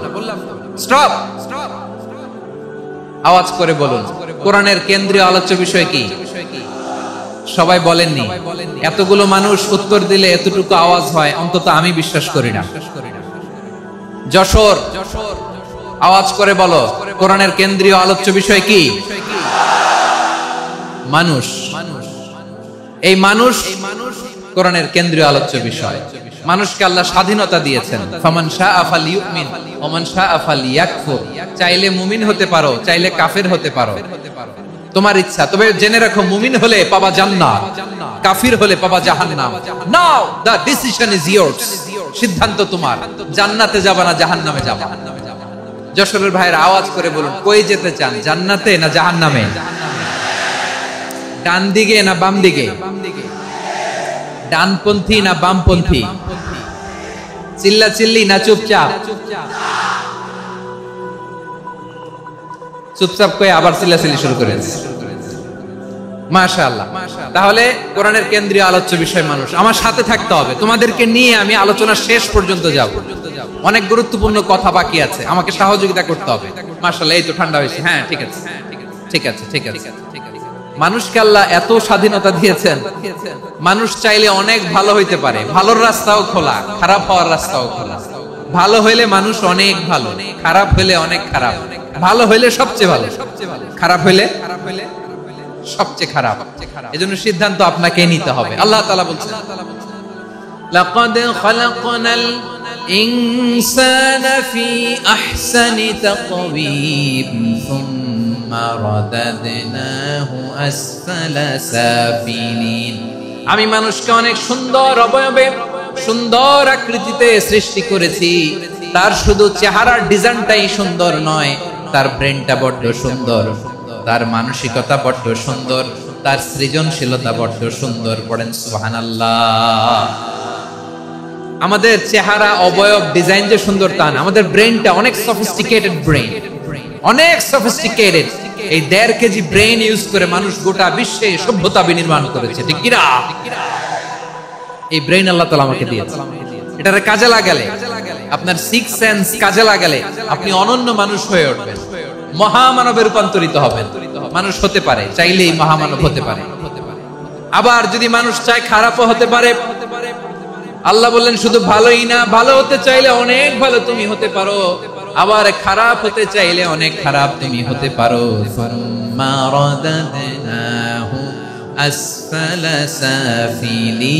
স্টপ, আওয়াজ করে বলুন কোরআনের কেন্দ্রীয় আলোচ্য বিষয় কি? সবাই বলেননি। এতগুলো মানুষ উত্তর দিলে এতটুকু আওয়াজ হয়, অন্তত আমি বিশ্বাস করি না। যশোর, আওয়াজ করে বলো কোরআনের কেন্দ্রীয় আলোচ্য বিষয় কি? মানুষ। এই মানুষ কোরআনের কেন্দ্রীয় আলোচ্য বিষয়। মানুষকে আল্লাহ স্বাধীনতা দিয়েছেন। ফামান শাআ ফালিউমিন ওয়া মান শাআ ফালিয়াকফুর। চাইলে মুমিন হতে পারো, চাইলে কাফের হতে পারো, তোমার ইচ্ছা। তবে জেনে রাখো, মুমিন হলে পাবা জান্নাত, কাফির হলে পাবা জাহান্নাম। নাও দ্য ডিসিশন ইজ ইয়ার্স। সিদ্ধান্ত তোমার, জান্নাতে যাবা না জাহান্নামে যাবা। যশোরের ভাইয়ের আওয়াজ করে বলুন কই যেতে চান, জান্নাতে না জাহান্নামে? ডান দিকে না বাম দিকে? ডানপন্থী না বামপন্থী? চিল্লা চিল্লি না চুপচাপ? চুপচাপ কয়ে আবার চিল্লাচিল্লি শুরু করেছে। মাশাআল্লাহ। তাহলে কোরআনের কেন্দ্রীয় আলোচ্য বিষয় মানুষ। আমার সাথে থাকতে হবে, তোমাদেরকে নিয়ে আমি আলোচনা শেষ পর্যন্ত যাব। অনেক গুরুত্বপূর্ণ কথা বাকি আছে, আমাকে সহযোগিতা করতে হবে। মাশাআল্লাহ, এই তো ঠান্ডা হয়েছে। হ্যাঁ ঠিক আছে, ঠিক আছে, ঠিক আছে। মানুষকে আল্লাহ এত স্বাধীনতা দিয়েছেন, মানুষ চাইলে অনেক ভালো হইতে পারে। ভালোর রাস্তাও খোলা, খারাপ হওয়ার রাস্তাও খোলা। ভালো হইলে মানুষ অনেক ভালো, খারাপ হইলে অনেক খারাপ। ভালো হইলে সবচেয়ে ভালো, খারাপ হইলে সবচেয়ে খারাপ। এজন্য সিদ্ধান্ত আপনাকে নিতে হবে। আল্লাহ তাআলা বলছেন লাকাদ খালাকনাল ইনসানা ফি আহসানি তাকওয়িম সুম্মা রাদাদনাহু আসফালা সাফিলিন। আমি মানুষকে অনেক সুন্দর অবয়বে, সুন্দর আকৃতিতে সৃষ্টি করেছি। তার শুধু চেহারার ডিজাইনটাই সুন্দর নয়, তার ব্রেনটা বড্ড সুন্দর, তার মানসিকতা বড্ড সুন্দর, তার সৃজনশীলতা বড্ড সুন্দর। পড়েন সুবহানাল্লাহ। আমাদের চেহারা, অবয়ব, ডিজাইন যে সুন্দর তা না, আমাদের ব্রেনটা অনেক সফিস্টিকেটেড ব্রেন, অনেক সফিস্টিকেটেড। এই 1.5 কেজি ব্রেন ইউজ করে মানুষ গোটা বিশ্বে সভ্যতা বিনির্মাণ করেছে, ঠিক কি না? এই ব্রেন আল্লাহ তাআলা আমাকে দিয়েছে। এটারে কাজে লাগালে, আপনার সিক্স সেন্স কাজে লাগালে আপনি অনন্য মানুষ হয়ে উঠবেন, মহামানবে রূপান্তরিত হবেন। মানুষ হতে পারে, চাইলেই মহামানব হতে পারে। আবার যদি মানুষ চায় খারাপও হতে পারে। আল্লাহ বললেন শুধু ভালোই না, ভালো হতে চাইলে অনেক ভালো তুমি হতে পারো, আবার খারাপ হতে চাইলে অনেক খারাপ তুমি হতে পারো। সুম্মা রাদাদনাহু আসফালা সাফিলিন।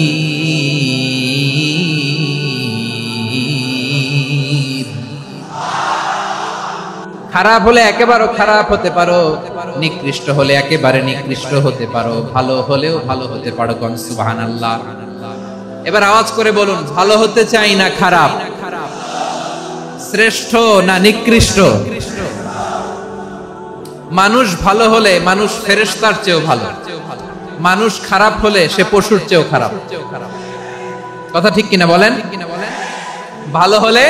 খারাপ হলে একেবারে খারাপ হতে পারো, নিকৃষ্ট হলে একেবারে নিকৃষ্ট হতে পারো, ভালো হলেও ভালো হতে পারো। কোন সুবহানাল্লাহ। এবার আওয়াজ করে বলুন, ভালো হতে চাই না খারাপ? শ্রেষ্ঠ না নিকৃষ্ট? মানুষ ভালো হলে মানুষ ফেরেশতার চেয়েও ভালো, মানুষ খারাপ হলে সে পশুর চেয়েও খারাপ। কথা ঠিক কিনা বলেন? ভালো হলে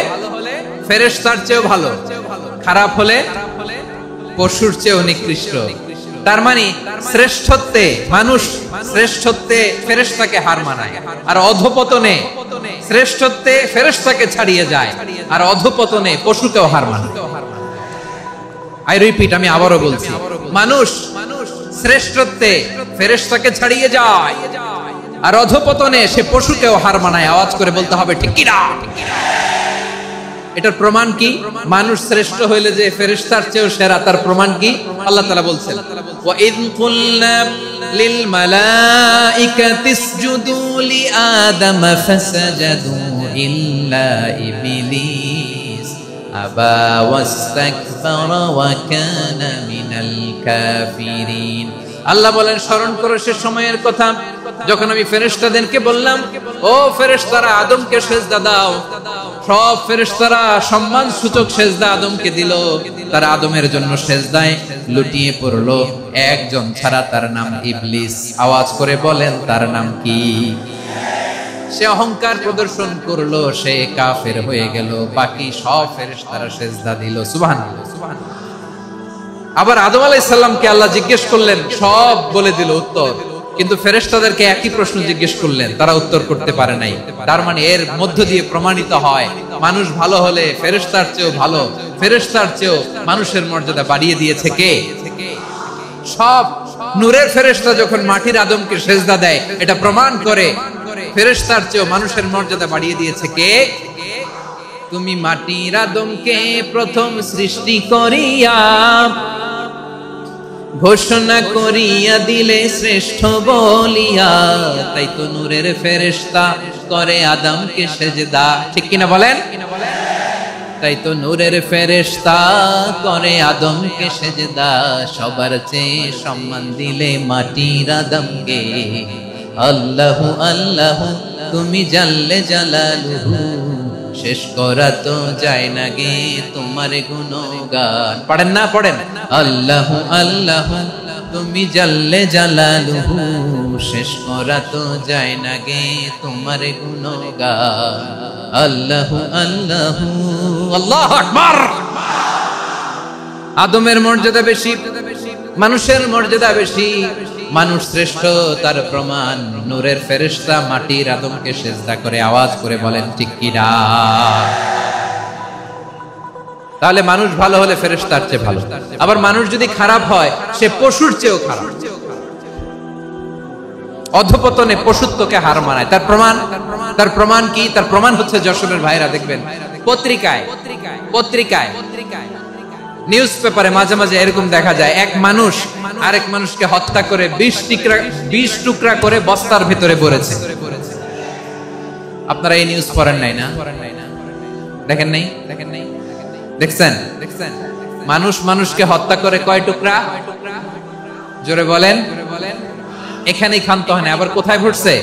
ফেরেশতার চেয়েও ভালো, খারাপ হলে পশুর চেয়েও নিকৃষ্ট। তার মানে শ্রেষ্ঠত্বে মানুষ শ্রেষ্ঠত্বে ফেরেশতাকে হার মানায়, আর অধপতনে শ্রেষ্ঠত্বে ফেরেশতাকে ছাড়িয়ে যায়, আর অধপতনে পশুকেও হার মানায়। আই রিপিট, আমি আবারও বলছি, মানুষ শ্রেষ্ঠত্বে ফেরেশতাকে ছাড়িয়ে যায়, আর অধপতনে সে পশুকেও হার মানায়। আওয়াজ করে বলতে হবে ঠিক কি না? এটার প্রমাণ কি? মানুষ শ্রেষ্ঠ হইলে যে ফেরেশতার চেয়েও সেরা, তার প্রমাণ কি? আল্লাহ তাআলা বলছেন, ওয়া ইয কুলনা লিল মালাইকাতি ইসজুদু লি আদম ফাসাজাদু ইল্লা ইবলিস আবা ওয়াস্তাকবারা ওয়া কানা মিনাল কাফিরিন। আল্লাহ বলেন, স্মরণ করো সে সময়ের কথা যখন আমি ফেরেশতাদেরকে বললাম, ও ফেরেশতারা আদমকে সিজদা দাও। সব ফেরেশতারা সম্মান সূচক সিজদা আদমকে দিল, তারা আদমের জন্য সিজদায় লুটিয়ে পড়লো, একজন ছাড়া, তার নাম ইবলিস। আওয়াজ করে বলেন, তার নাম কি? সে অহংকার প্রদর্শন করলো, সে কাফের হয়ে গেল, বাকি সব ফেরেশতারা সিজদা দিল। সুবহানাল্লাহ। আবার আদম আলাইহিস সালামকে আল্লাহ জিজ্ঞেস করলেন, সব বলে দিল উত্তর, কিন্তু ফেরেশতাদেরকে একই প্রশ্ন জিজ্ঞেস করলেন, তারা উত্তর করতে পারে নাই। তার মানে এর মধ্য দিয়ে প্রমাণিত হয়, মানুষ ভালো হলে ফেরেশতার চেয়েও ভালো, ফেরেশতার চেয়েও মানুষের মর্যাদা বাড়িয়ে দিয়েছে কে? সব নূরের ফেরেশতা যখন মাটির আদমকে সিজদা দেয়, এটা প্রমাণ করে ফেরেশতার চেয়েও মানুষের মর্যাদা বাড়িয়ে দিয়েছে কে? তুমি মাটির আদমকে প্রথম সৃষ্টি করিয়া ঘোষণা করিয়া দিলে শ্রেষ্ঠ বলিয়া, তাই তো নূরের ফেরেশতা করে আদমকে সিজদা। ঠিক কিনা বলেন? তাই তো নূরের ফেরেশতা করে আদমকে সিজদা, সবার চেয়ে সম্মান দিলে মাটির আদমকে। আল্লাহু আল্লাহু তুমি জাল্লে জালালুহু, শেষ করা তো যায় না গে তোমার গুণগান। পড়েন না? পড়েন। আল্লাহু আল্লাহু তুমি জাল্লে জালালুহু, শেষ করা তো যায় না গে তোমার গুণগান। আল্লাহু আল্লাহু। আল্লাহু আকবার। আদমের মর্যাদা বেশি, মানুষের মর্যাদা বেশি, মানুষ শ্রেষ্ঠ, তার প্রমাণ নূরের ফেরেশতা মাটির আদমকে সিজদা করে। আওয়াজ করে বলেন ঠিক কি না? তাহলে মানুষ ভালো হলে ফেরেশতার চেয়ে ভালো, আবার মানুষ যদি খারাপ হয় সে পশুর চেয়েও খারাপ, অধপতনে পশুত্বকে হার মানায়। তার প্রমাণ কি? তার প্রমাণ হচ্ছে যশোরের ভাইরা দেখবেন পত্রিকায় নিউজ পেপারে মাঝে মাঝে এরকম দেখা যায়, এক মানুষ আরেক মানুষকে হত্যা করে 20 টুকরা করে বস্তার ভিতরে ভরেছে। আপনারা এই নিউজ পড়েন নাই না? দেখেন নাই? দেখছেন? মানুষ মানুষকে হত্যা করে কয় টুকরা? জোরে বলেন। এখানেই ক্ষান্ত হয় না, আবার কোথায় ভরছে?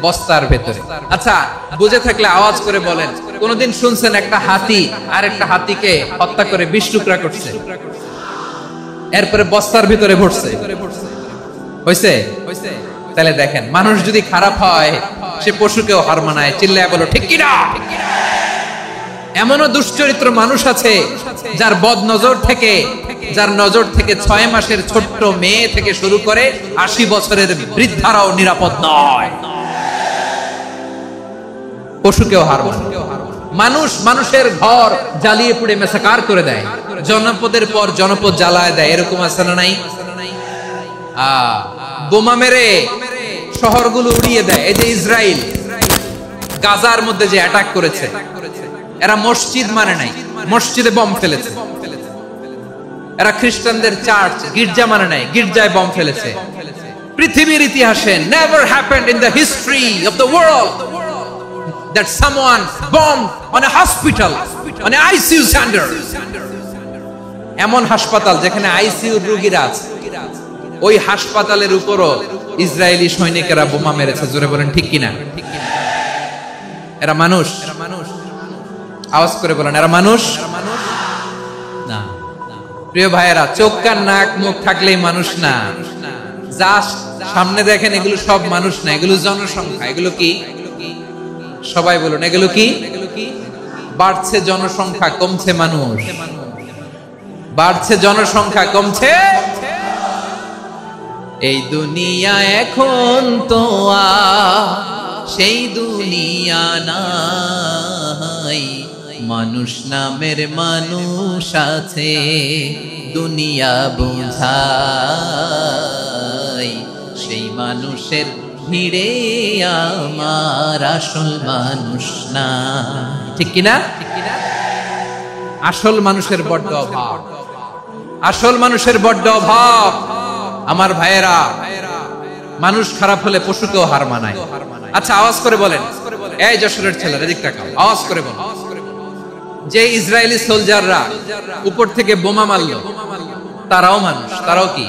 বস্তার ভেতরে। আচ্ছা, বুঝে থাকলে আওয়াজ করে বলেন, কোনদিন শুনছেন একটা হাতি আর একটা হাতিকে হত্যা করে 20 টুকরা করছে, এরপরে বস্তার ভিতরে ভরছে? হইছে? তাহলে দেখেন, মানুষ যদি খারাপ হয় সে পশুকেও হার মানায়। চিল্লায় বলো ঠিক কি না? এমনও দুশ্চরিত্র মানুষ আছে যার যার নজর থেকে 6 মাসের ছোট্ট মেয়ে থেকে শুরু করে 80 বছরের বৃদ্ধারাও নিরাপদ নয়। পশুকেও হার মানায়। মানুষ মানুষের ঘর জ্বালিয়ে পুড়ে মেসাকার করে দেয়, জনপদের পর জনপদ জ্বালায় দেয়, এরকম আছে না নাই? বোমা মেরে শহরগুলো উড়িয়ে দেয়। এই যে ইসরায়েল গাজার মধ্যে যে অ্যাটাক করেছে, এরা মসজিদ মানে নাই, মসজিদে বম ফেলেছে। এরা খ্রিস্টানদের চার্চ গির্জা মানে নাই, গির্জায় বম ফেলেছে। পৃথিবীর ইতিহাসে never happened in the history of the world that someone bombed on a hospital, on an ICU center. এমন হাসপাতাল যেখানে আইসিইউ রোগীরা আছে, ওই হাসপাতালের উপরও ইসরায়েলি সৈনিকেরা বোমা মেরেছে। জোরে বলেন ঠিক কিনা? এরা মানুষ? আওয়াজ করে বলেন, এরা মানুষ না। প্রিয় ভাইয়েরা, চোখ কান নাক মুখ থাকলেই মানুষ না। জাস্ট সামনে দেখেন, এগুলো সব মানুষ না, এগুলো জনসংখ্যা। এগুলো কি? সবাই বলুন, এগুলো কি? বাড়ছে জনসংখ্যা, কমছে মানুষ। বাড়ছে জনসংখ্যা, কমছে। এই দুনিয়া এখন তো সেই দুনিয়া নাই, মানুষ নামের মানুষ আছে, দুনিয়া বোঝাই, সেই মানুষের ভিড়ে আমার আসল মানুষ না। ঠিক কিনা? আসল মানুষের বড্ড অভাব, আসল মানুষের বড্ড অভাব। আমার ভাইয়েরা, মানুষ খারাপ হলে পশুকেও হার মানায়। আচ্ছা, আওয়াজ করে বলেন, এই যশোরের ছেলেরা এদিক তাকাও, আওয়াজ করে বলেন, যে ইসরায়েলি সোলজাররা উপর থেকে বোমা মারলো, তারাও মানুষ? তারাও কি?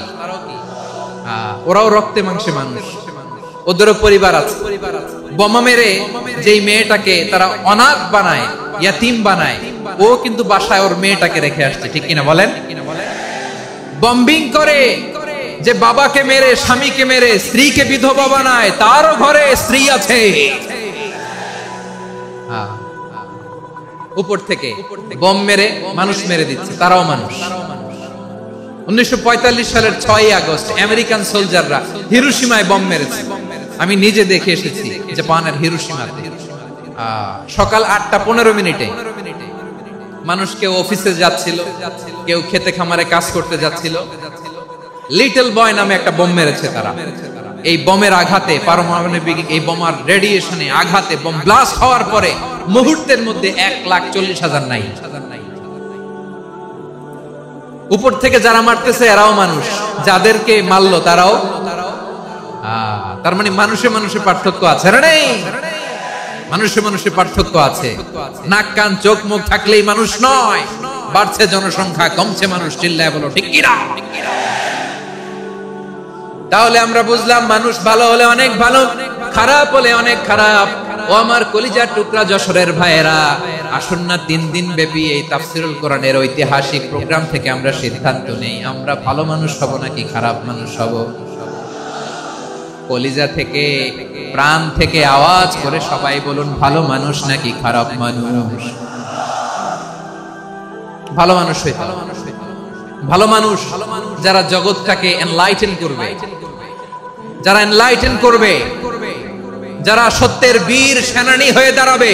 ওরাও রক্তে মাংসে মানুষ, ওদেরও পরিবার আছে। বোমা মেরে যেই মেয়েটাকে তারা অনাথ বানায়, ইয়াতিম বানায়, ও কিন্তু বাসায় ওর মেয়েটাকে রেখে আসছে। ঠিক কিনা বলেন? বম্বিং করে যে বাবাকে মেরে, স্বামীকে মেরে স্ত্রীকে বিধবা বানায়, তারও ঘরে স্ত্রী আছে। উপর থেকে বম মেরে মানুষ মেরে দিচ্ছে, তারাও মানুষ। 1945 সালের 6ই আগস্ট আমেরিকান সোলজাররা হিরোশিমায় বম মেরেছে। আমি নিজে দেখে এসেছি জাপানের হিরোশিমাতে। সকাল 8:15 মানুষ কেউ অফিসে যাচ্ছিল, কেউ খেতে খামারে কাজ করতে যাচ্ছিল। লিটল বয় নামে একটা বম মেরেছে তারা। এই বমের আঘাতে, পারমাণবিক এই বোমার রেডিয়েশনে আঘাতে বম ব্লাস্ট হওয়ার পরে মুহূর্তের মধ্যে 1,40,000 নাই। উপর থেকে যারা মারতেছে এরাও মানুষ, যাদেরকে মারলো তারাও। তার মানে মানুষে মানুষে পার্থক্য আছে না? নেই? মানুষে মানুষে পার্থক্য আছে। নাক কান চোখ মুখ থাকলেই মানুষ নয়। বাড়ছে জনসংখ্যা, কমছে মানুষ। চিল্লায় বলো ঠিক কিনা? তাহলে আমরা বুঝলাম, মানুষ ভালো হলে অনেক ভালো, খারাপ হলে অনেক খারাপ। ও আমার কলিজার টুকরা যশোরের ভাইয়েরা, আসুন না 3 দিন ব্যাপী এই তাফসীরুল কোরআনের ঐতিহাসিক প্রোগ্রাম থেকে আমরা সিদ্ধান্ত নেই, আমরা ভালো মানুষ হব নাকি খারাপ মানুষ হব। কলিজা থেকে, প্রাণ থেকে আওয়াজ করে সবাই বলুন, ভালো মানুষ নাকি খারাপ মানুষ? ভালো মানুষ হইতে হবে। ভালো মানুষ যারা জগৎটাকে এনলাইটেন করবে, যারা এনলাইটেন করবে, যারা সত্যের বীর সেনানী হয়ে দাঁড়াবে,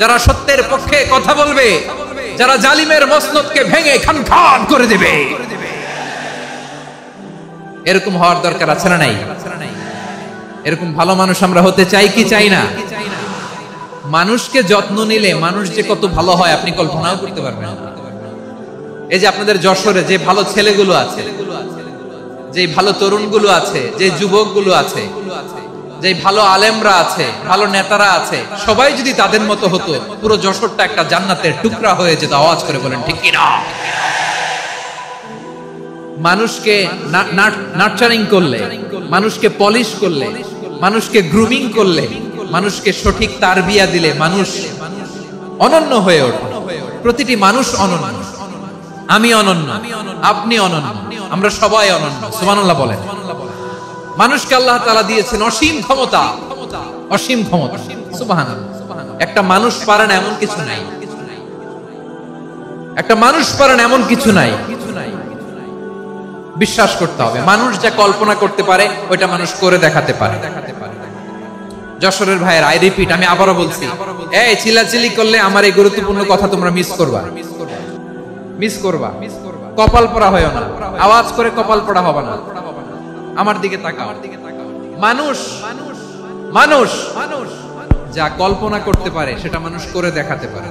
যারা সত্যের পক্ষে কথা বলবে, যারা জালিমের মসনদকে ভেঙে খান করে দেবে। এরকম হওয়ার দরকার আছে না নাই? এরকম ভালো মানুষ আমরা হতে চাই কি চাই না? মানুষকে যত্ন নিলে মানুষ যে কত ভালো হয় আপনি কল্পনাও করতে পারবেন না। এই যে আপনাদের যশোরে যে ভালো ছেলেগুলো আছে, যে ভালো তরুণগুলো আছে, যে যুবকগুলো আছে, যে ভালো আলেমরা আছে, ভালো নেতারা আছে, সবাই যদি তাদের মতো হতো, পুরো যশোরটা একটা জান্নাতের টুকরা হয়ে যেত। আওয়াজ করে বলেন ঠিক কিনা? মানুষকে নার্চারিং করলে, মানুষকে পলিশ করলে, মানুষকে গ্রুমিং করলে, মানুষকে সঠিক তারবিয়া দিলে মানুষ অনন্য হয়ে ওঠে। প্রতিটি মানুষ অনন্য। আমি অনন্য, আপনি অনন্য, আমরা সবাই অনন্য। সুবহানাল্লাহ বলেন। মানুষকে আল্লাহ তাআলা দিয়েছেন অসীম ক্ষমতা, অসীম ক্ষমতা। সুবহানাল্লাহ। একটা মানুষ পারে না এমন কিছু নাই, একটা মানুষ পারে না এমন কিছু নাই। বিশ্বাস করতে হবে, মানুষ যা কল্পনা করতে পারে ওইটা মানুষ করে দেখাতে পারে। যশোরের ভাইয়ের, আই রিপিট, আমি আবারও বলছি, এই চিল্লাচিল্লি করলে আমার এই গুরুত্বপূর্ণ কথা তোমরা মিস করবা, মিস করবা। কপাল পড়া হয় না, আওয়াজ করে কপাল পড়া হবে না। আমার দিকে তাকাও। মানুষ, মানুষ যা কল্পনা করতে পারে সেটা মানুষ করে দেখাতে পারে।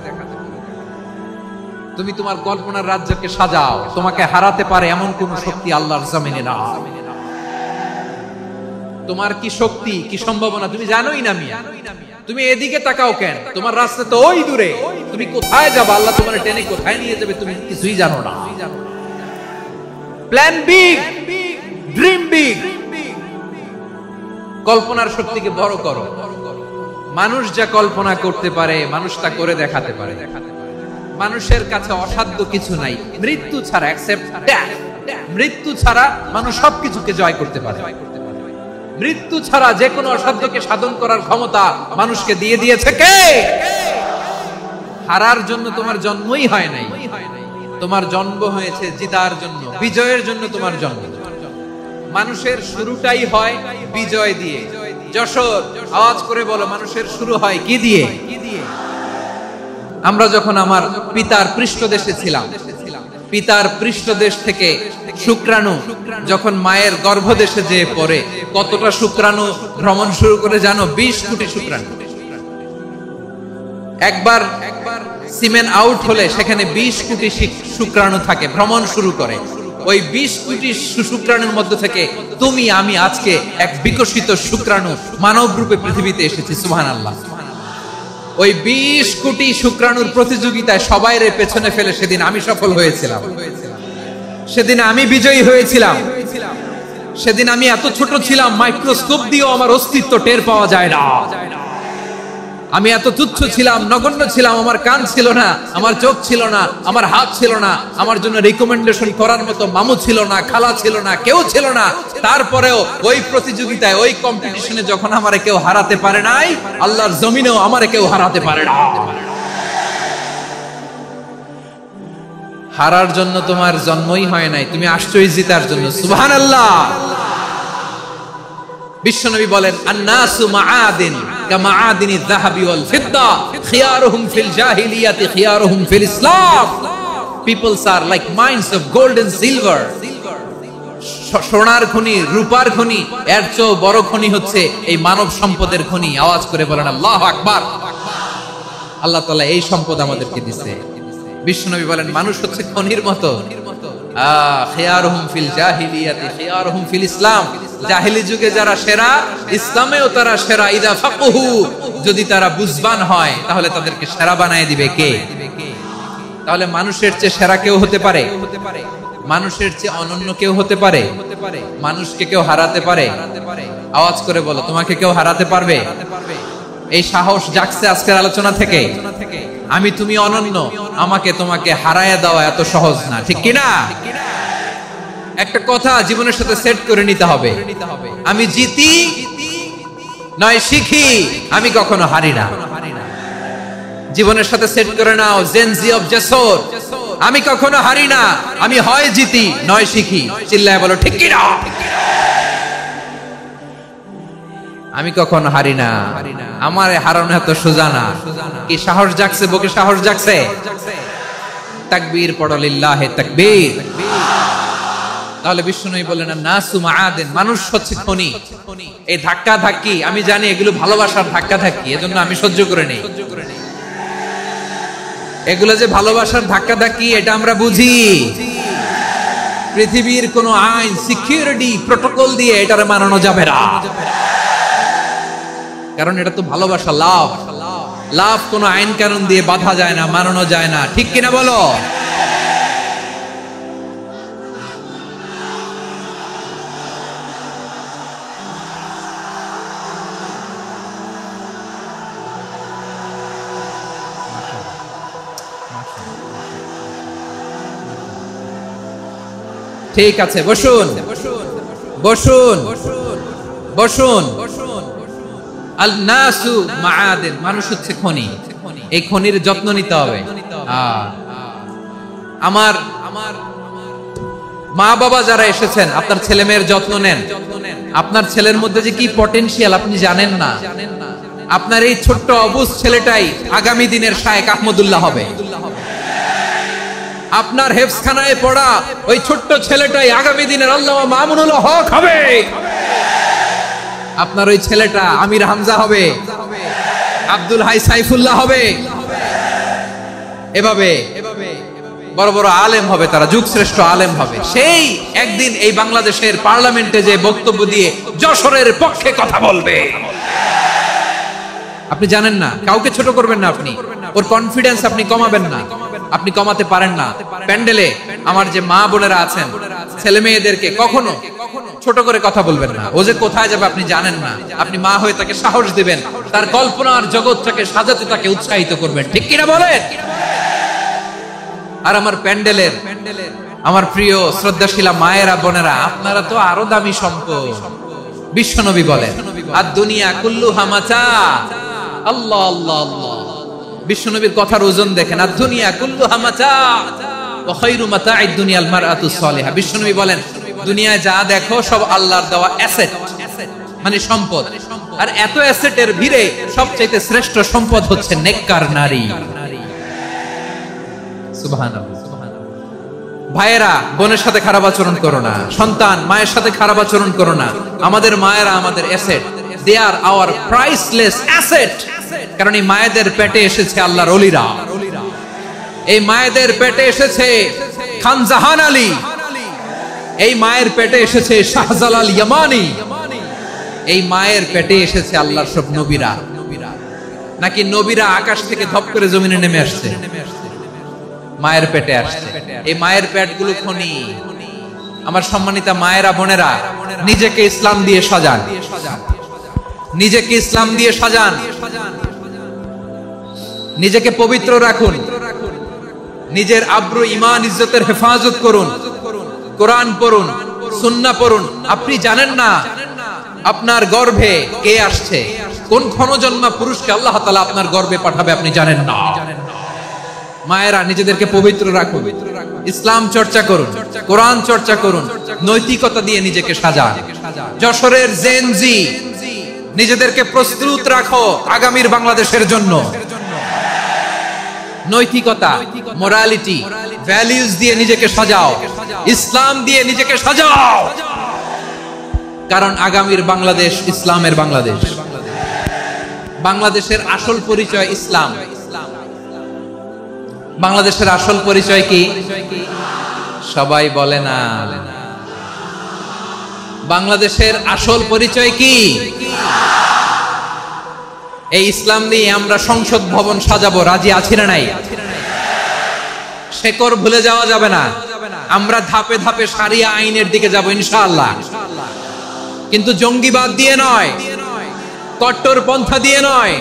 তুমি তোমার কল্পনার রাজ্যকে সাজাও, তোমাকে হারাতে পারে এমন কোন শক্তি আল্লাহর জমিনে না। তোমার কি শক্তি, কি সম্ভাবনা তুমি জানোই না মিয়া। তুমি এদিকে তাকাও কেন? তোমার রাস্তা তো ওই দূরে। তুমি কোথায় যাবে, আল্লাহ তোমার টেনে কোথায় নিয়ে যাবে তুমি কিছুই জানো না। প্ল্যান বিগ, ড্রিম বিগ, কল্পনার শক্তিকে বড় করো। মানুষ যা কল্পনা করতে পারে মানুষ তা করে দেখাতে পারে। মানুষের কাছে অসাধ্য কিছু নাই মৃত্যু ছাড়া, অ্যাকসেপ্ট ডেথ। মৃত্যু ছাড়া মানুষ সবকিছুকে জয় করতে পারে। মৃত্যু ছাড়া যে কোনো অসাধ্যকে সাধন করার ক্ষমতা মানুষকে দিয়ে দিয়েছে কে? হারার জন্য তোমার জন্মই হয় নাই, তোমার জন্ম হয়েছে জিতার জন্য, বিজয়ের জন্য তোমার জন্ম। মানুষের শুরুটাই হয় বিজয় দিয়ে। যশোর আওয়াজ করে বলো, মানুষের শুরু হয় কি দিয়ে? আমরা যখন আমার পিতার পৃষ্ঠদেশে ছিলাম, পিতার পৃষ্ঠদেশ থেকে শুক্রাণু যখন মায়ের গর্ভদেশে যেয়ে পড়ে, কতটা শুক্রাণু ভ্রমণ শুরু করে জানো? 20 কোটি শুক্রাণু। একবার সিমেন আউট হলে সেখানে 20 কোটি শুক্রাণু থাকে, ভ্রমণ শুরু করে। ওই 20 কোটি শুক্রাণুর মধ্যে থেকে তুমি আমি আজকে এক বিকশিত শুক্রাণু মানব রূপে পৃথিবীতে এসেছি। সুবহানাল্লাহ। ওই 20 কোটি শুক্রাণুর প্রতিযোগিতায় সবাই রে পেছনে ফেলে সেদিন আমি সফল হয়েছিলাম, সেদিন আমি বিজয়ী হয়েছিলাম। সেদিন আমি এত ছোট ছিলাম মাইক্রোস্কোপ দিয়েও আমার অস্তিত্ব টের পাওয়া যায় না। আমি এত তুচ্ছ ছিলাম, নগণ্য ছিলাম। আমার কান ছিল না, আমার চোখ ছিল না, আমার হাত ছিল না, আমার জন্য রিকমেন্ডেশন করার মতো মামু ছিল না, খালা ছিল না, কেউ ছিল না। তারপরেও ওই প্রতিযোগিতায়, ওই কম্পিটিশনে যখন আমারে কেউ হারাতে পারে নাই, আল্লাহর জমিনেও আমারে কেউ হারাতে পারে না। হারার জন্য তোমার জন্মই হয় নাই, তুমি আসছোই জিতার জন্য। সুবহানাল্লাহ। বিশ্বনবী বলেন, আন-নাসু মাআদিন কামাআদিনিয যাহাবি ওয়াল ফিদ্দা খিয়ারুহুম ফিল জাহিলিয়াতি খিয়ারুহুম ফিল ইসলাম। Peoples are like mines of gold and silver. সোনার খনি, রূপার খনি, এর চেয়েও বড় খনি হচ্ছে এই মানব সম্পদের খনি। আওয়াজ করে বলেন আল্লাহু আকবার। আল্লাহ তাআলা এই সম্পদ আমাদেরকে দিয়েছে। বিশ্বনবী বলেন, মানুষ হচ্ছে খনির মতো। খিয়ারুহুম ফিল জাহিলিয়াতি খিয়ারুহুম ফিল ইসলাম। জাহেলি যুগে যারা সেরা, ইসলামেও তারা সেরা। ইদা ফাকহু, যদি তারা বুঝবান হয় তাহলে তাদেরকে সেরা বানায় দিবে কে? তাহলে মানুষের চেয়ে সেরা কেউ হতে পারে? মানুষের চেয়ে অনন্য কেউ হতে পারে? মানুষকে কেউ হারাতে পারে? আওয়াজ করে বলো, তোমাকে কেউ হারাতে পারবে? এই সাহস জাগছে আজকের আলোচনা থেকে। আমি তুমি অনন্য, আমাকে তোমাকে হারায়া দেওয়া এত সহজ না, ঠিক কিনা? একটা কথা জীবনের সাথে সেট করে নিতে হবে, আমি জিতি নয় শিখি, আমি কখনো হারি না। জীবনের সাথে সেট করে নাও, জেনজি অফ যশোর, আমি কখনো হারি না, আমি হয় জিতি নয় শিখি। চিল্লায় বলো ঠিক কিনা? আমি কখনো হারি না, আমার হারানো এত সোজা না। কি সাহস জাগছে? বুকে সাহস জাগছে? তাকবীর পড়ো, লিল্লাহে তাকবীর। তাহলে বিষ্ণুই বলেন, নাসু মাআদিন, মানুষ হচ্ছে খনি। এই ধাক্কা ধাক্কি আমি জানি এগুলো ভালোবাসার ধাক্কা ধাক্কি, এজন্য আমি সহ্য করে নেই। এগুলো যে ভালোবাসার ধাক্কা ধাক্কি এটা আমরা বুঝি। পৃথিবীর কোন আইন, সিকিউরিটি প্রটোকল দিয়ে এটারে মানানো যাবে না, কারণ এটা তো ভালোবাসা, লাভ। লাভ কোন আইন কানুন দিয়ে বাধা যায় না, মানানো যায় না, ঠিক কিনা বলো? ঠিক আছে, বসুন বসুন বসুন। আল নাসু মাআদিন, মানুষ হচ্ছে খনি। এই খনির যত্ন নিতে হবে। আমার মা বাবা যারা এসেছেন, আপনার ছেলে মেয়ের যত্ন নেন। আপনার ছেলের মধ্যে যে কি পটেনশিয়াল আপনি জানেন না। আপনার এই ছোট্ট অবুঝ ছেলেটাই আগামী দিনের শায়েখ আহমদুল্লাহ হবে। আপনার হেফজখানায় পড়া ওই ছোট্ট ছেলেটাই আগামী দিনের আল্লামা মামুনুল হক হবে। আপনার ওই ছেলেটা আমির হামজা হবে, আব্দুল হাই সাইফুল্লাহ হবে। এভাবে বড় বড় আলেম হবে, তারা যুগশ্রেষ্ঠ আলেম হবে। সেই একদিন এই বাংলাদেশের পার্লামেন্টে যে বক্তব্য দিয়ে যশোরের পক্ষে কথা বলবে। আপনি জানেন না, কাউকে ছোট করবেন না, আপনি ওর কনফিডেন্স আপনি কমাবেন না, আপনি কমাতে পারেন না। প্যান্ডেলে আমার যে মা বোনেরা আছেন, ছেলে মেয়েদেরকে কখনো ছোট করে কথা বলবেন না। ও যে কোথায় যাবে আপনি জানেন না, আপনি মা হয়ে তাকে সাহস দিবেন, তার কল্পনার জগৎটাকে সাজাতে তাকে উৎসাহিত করবেন, ঠিক কিনা বলেন? আর আমার প্যান্ডেলের আমার প্রিয় শ্রদ্ধাশীলা মায়েরা বোনেরা, আপনারা তো আরো দামি সম্পদ। বিশ্বনবী বলেন, আর দুনিয়া কুল্লুহা মাতা। আল্লাহ আল্লাহ আল্লাহ, বিশ্বনবীর কথার ওজন দেখেন। আর দুনিয়া কুল্লুহা মাতা ওয়া খায়রু মাতা'আদ দুনিয়াল মারআতুস সালিহা। বিশ্বনবী বলেন, দুনিয়ায় যা দেখো সব আল্লাহর দেওয়া অ্যাসেট, মানে সম্পদ। আর এত অ্যাসেটের ভিড়ে সবচেয়ে শ্রেষ্ঠ সম্পদ হচ্ছে নেককার নারী। সুবহানাল্লাহ। ভাইয়েরা বোনের সাথে খারাপ আচরণ করো না, সন্তান মায়ের সাথে খারাপ আচরণ করো না। আমাদের মায়েরা আমাদের asset, they are our priceless asset. কারণ এই মায়েদের পেটে এসেছে আল্লাহর ওলিরা, এই মায়েদের পেটে এসেছে খান জাহান আলী, এই মায়ের পেটে এসেছে শাহজালাল ইয়ামানি, এই মায়ের পেটে এসেছে আল্লাহর সব নবীরা। নাকি নবীরা আকাশ থেকে ধপ করে জমিনে নেমে আসছে? মায়ের পেটে আসছে। এই মায়ের পেটগুলো খনি। আমার সম্মানিতা মায়েরা বোনেরা, নিজেকে ইসলাম দিয়ে সাজান, নিজেকে ইসলাম দিয়ে সাজান, নিজেকে পবিত্র রাখুন, নিজের আব্রু ইমান ইজ্জতের হেফাজত করুন, কোরআন পড়ুন, সুন্নাহ পড়ুন। আপনি জানেন না আপনার গর্ভে কে আসছে, কোন ক্ষণজন্মা পুরুষকে আল্লাহ তাআলা আপনার গর্ভে পাঠাবে আপনি জানেন না। মায়েরা নিজেদেরকে পবিত্র রাখুন, ইসলাম চর্চা করুন, কোরআন চর্চা করুন, নৈতিকতা দিয়ে নিজেকে সাজান। যশোরের জেনজি, নিজেদেরকে প্রস্তুত রাখো আগামীর বাংলাদেশের জন্য। নৈতিকতা, মোরালিটি, ভ্যালিউজ দিয়ে নিজেকে সাজাও, ইসলাম দিয়ে নিজেকে সাজাও। কারণ আগামীর বাংলাদেশ ইসলামের বাংলাদেশ। বাংলাদেশের আসল পরিচয় ইসলাম। বাংলাদেশের আসল পরিচয় কি? সবাই বলে না। বাংলাদেশের আসল পরিচয় কি? এই ইসলাম নিয়ে আমরা সংসদ ভবন সাজাবো, রাজি আছি না নাই? শেকড় ভুলে যাওয়া যাবে না। আমরা ধাপে ধাপে শারিয়া আইনের দিকে যাব ইনশাআল্লাহ, কিন্তু জঙ্গিবাদ দিয়ে নয়, কট্টর পন্থা দিয়ে নয়।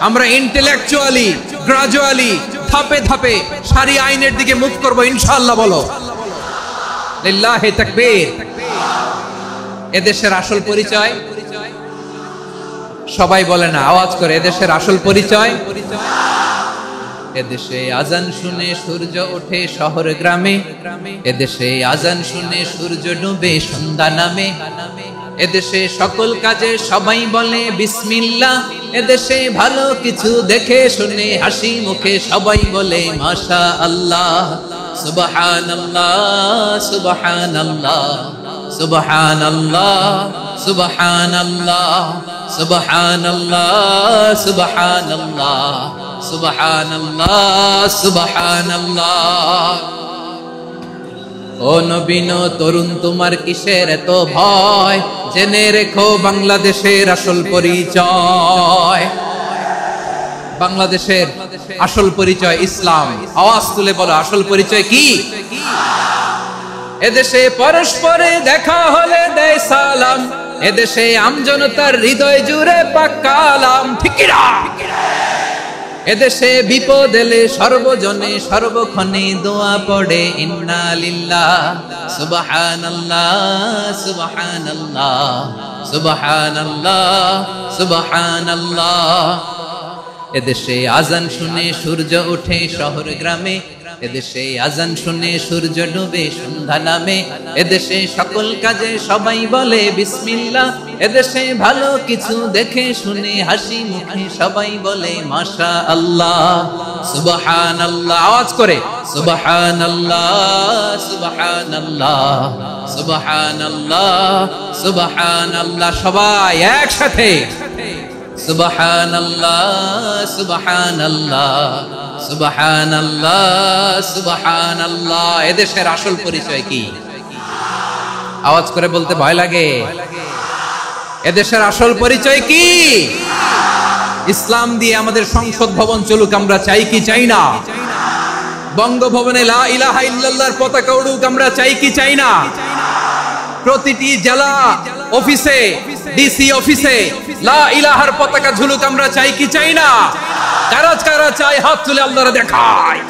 আমরা ইন্টেলেকচুয়ালি, গ্রাজুয়ালি, ধাপে ধাপে শারিয়া আইনের দিকে মুভ করব ইনশাআল্লাহ। বলো লিল্লাহি তাকবীর। এদেশের আসল পরিচয় সবাই বলে না, আওয়াজ করে, এদেশের আসল পরিচয়। এদেশে আজান শুনে সূর্য ওঠে শহর গ্রামে, এদেশে আজান শুনে সূর্য ডুবে সন্ধ্যা নামে, এদেশে সকল কাজে সবাই বলে বিসমিল্লাহ, এদেশে ভালো কিছু দেখে শুনে হাসি মুখে সবাই বলে মাশা আল্লাহ। সুবহানাল্লাহ সুবহানাল্লাহ সুবহানাল্লাহ সুবহানাল্লাহ সুবহানাল্লাহ সুবহানাল্লাহ সুবহানাল্লাহ সুবহানাল্লাহ। ও নবীন তরুণ, তোমার কিসের এত ভয়? জেনে রেখো বাংলাদেশের আসল পরিচয়। বাংলাদেশের আসল পরিচয় ইসলাম। আওয়াজ তুলে বলো, আসল পরিচয় কি? এদেশে পরস্পরে দেখা হলে দেয় সালাম, এদেশে আমজনতার হৃদয় জুড়ে পাক্কালাম, ঠিক না? এদেশে বিপদ এলে সর্বজনে সর্বক্ষণে দোয়া পড়ে ইন্না লিল্লাহ সুবহানাল্লাহ সুবহানাল্লাহ সুবহানাল্লাহ সুবহানাল্লাহ। এদেশে আজান শুনে সূর্য ওঠে শহর গ্রামে, এদেশে আজান শুনে সূর্য ডুবে সন্ধ্যা নামে, এদেশে সকল কাজে সবাই বলে বিসমিল্লাহ, এদেশে ভালো কিছু দেখে শুনে হাসি মুখে সবাই বলে মাশা আল্লাহ। সুবহানাল্লাহ, আওয়াজ করে সুবহানাল্লাহ সুবহানাল্লাহ সুবহানাল্লাহ সুবহানাল্লাহ। সবাই একসাথে সুবহানাল্লাহ সুবহানাল্লাহ সুবহানাল্লাহ সুবহানাল্লাহ। এদেশের আসল পরিচয় কি? আওয়াজ করে বলতে ভয় লাগে। এদেশের আসল পরিচয় কি? ইসলাম দিয়ে আমাদের সংসদ ভবন চলুক, আমরা চাই কি চাই না? বঙ্গভবনে লা ইলাহা ইল্লাল্লাহর পতাকা উড়ুক, আমরা চাই কি চাই না? প্রতিটি জেলা অফিসে, ডিসি অফিসে লা ইলাহার পতাকা ঝুলুক, আমরা চাই কি চাই না? কারা কারা চাই হাত তুলে আল্লাহরে দেখায়।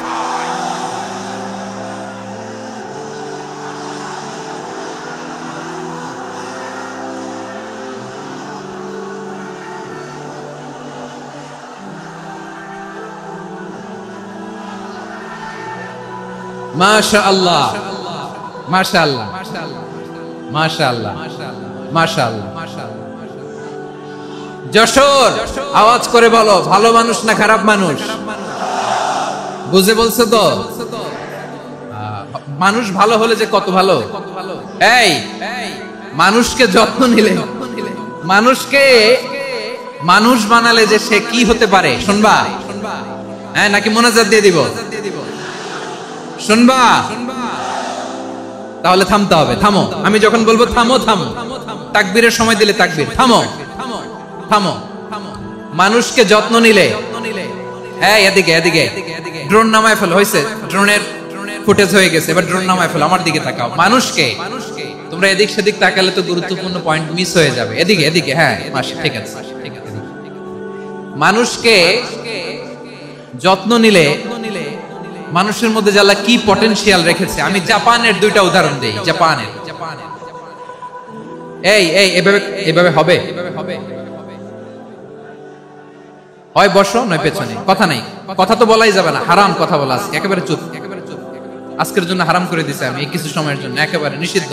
মাশাআল্লাহ মাশাআল্লাহ মাশাআল্লাহ মাশাআল্লাহ। যশোর, আওয়াজ করে বলো, ভালো মানুষ না খারাপ মানুষ? বুঝে বলছো তো? মানুষ ভালো হলে যে কত ভালো। এই মানুষকে যত্ন নিলে, মানুষকে মানুষ বানালে যে সে কি হতে পারে শুনবা? হ্যাঁ, নাকি মোনাজাত দিয়ে দিব? শুনবা? তাহলে থামতে হবে। থামো, আমি যখন বলবো থামো থামো। তাকবীরের সময় দিলে তাকবীর। থামো থামো। মানুষকে যত্ন নিলে, হ্যাঁ এদিকে এদিকে, ড্রোন নামায় ফেলো। হয়েছে, ড্রোনের ফুটেজ হয়ে গেছে, এবার ড্রোন নামায় ফেলো। আমার দিকে তাকাও। মানুষকে, তোমরা এদিক সেদিক তাকালে তো গুরুত্বপূর্ণ পয়েন্ট মিস হয়ে যাবে। এদিকে এদিকে, হ্যাঁ ঠিক আছে। মানুষকে যত্ন নিলে মানুষের মধ্যে যে আল্লাহ কি পটেনশিয়াল রেখেছে। আমি জাপানের দুইটা উদাহরণ দেই। জাপানের, এই এভাবে হবে, হয় বসো নয় পেছনে, কথা নাই, কথা তো বলাই যাবে না, হারাম কথা বলা আছে। একেবারে চুপ, আজকের জন্য হারাম করে দিছে আমি এই কিছু সময়ের জন্য, একেবারে নিষিদ্ধ।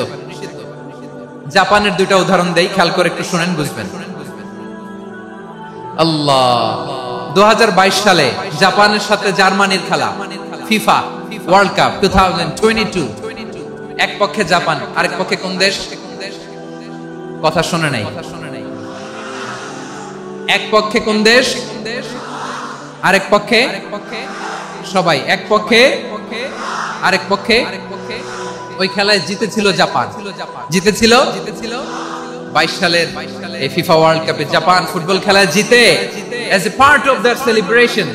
জাপানের দুইটা উদাহরণ দেই, খেয়াল করে একটু শুনেন, বুঝবেন। আল্লাহ, 2022 সালে জাপানের সাথে জার্মানির খেলা, ফিফা ওয়ার্ল্ড কাপ 2022। এক পক্ষে জাপান, আরেক পক্ষে কোন দেশ? কথা শুনে নাই। এক পক্ষে কোন দেশ, আরেক পক্ষে সবাই। এক পক্ষে আরেক পক্ষে। ওই খেলায় জিতেছিল জাপান, জিতেছিল 22 সালের এই ফিফা ওয়ার্ল্ড কাপে জাপান ফুটবল খেলায় জিতে। as a part of their celebration,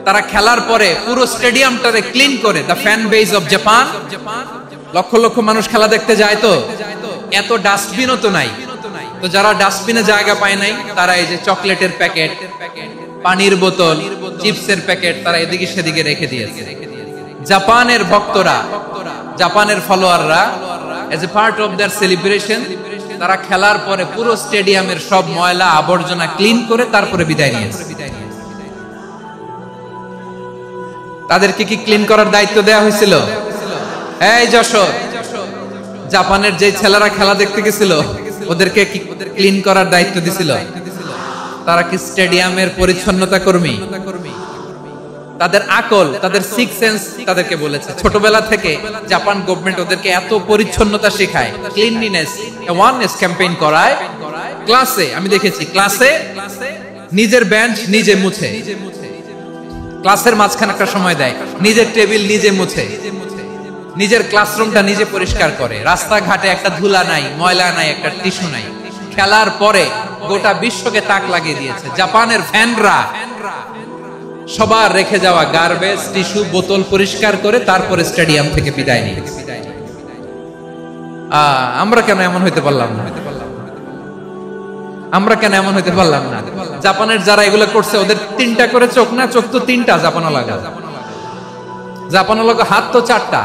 তারা খেলার পরে পুরো স্টেডিয়ামটারে ক্লিন করে, the fan base of Japan, lakh lakh মানুষ খেলা দেখতে যায়, তো এত ডাস্টবিনও তো নাই। তো যারা ডাস্টবিনে জায়গা পায় নাই, তারা এই যে চকলেটের প্যাকেট, পানির বোতল, চিপসের প্যাকেট তারা এদিকে সেদিকে রেখে দিয়েছে। জাপানের ভক্তরা, জাপানের ফলোয়াররা as a part of their celebration, তারা খেলার পরে পুরো স্টেডিয়ামের সব ময়লা আবর্জনা ক্লিন করে তারপরে বিদায় নিয়েছে। তাদেরকে কি ক্লিন করার দায়িত্ব দেওয়া হয়েছিল? এই যশোর, জাপানের যে ছেলেরা খেলা দেখতে গেছিল ওদেরকে কি ক্লিন করার দায়িত্ব দিছিল? তারা কি স্টেডিয়ামের পরিচ্ছন্নতা কর্মী? তাদের আকল, তাদের সিক্স সেন্স তাদেরকে বলেছে। ছোটবেলা থেকে জাপান গভর্নমেন্ট ওদেরকে এত পরিচ্ছন্নতা শেখায়, ক্লিনলিনেস অ্যাওয়ারনেস ক্যাম্পেইন করায়। ক্লাসে আমি দেখেছি, ক্লাসে নিজের বেঞ্চ নিজে মুছে, ক্লাসের মাঝখানে একটা সময় দেয়, নিজের টেবিল নিজে মুছে, নিজের ক্লাসরুমটা নিজে পরিষ্কার করে। রাস্তাঘাটে একটা ধুলা নাই, ময়লা নাই, একটা টিস্যু নাই। খেলার পরে গোটা বিশ্বকে তাক লাগিয়ে দিয়েছে। জাপানের ফ্যানরা সবার রেখে যাওয়া গার্বেজ, টিস্যু, বোতল পরিষ্কার করে তারপরে স্টেডিয়াম থেকে বিদায় নিয়েছে। আমরা কেন এমন হইতে পারলাম না? আমরা কেন এমন হইতে পারলাম না? জাপানের যারা এগুলো করছে ওদের 3টা করে চোখ না? চোখ তো 3টা জাপানো লাগা, জাপানো লাগা। হাত তো 4টা,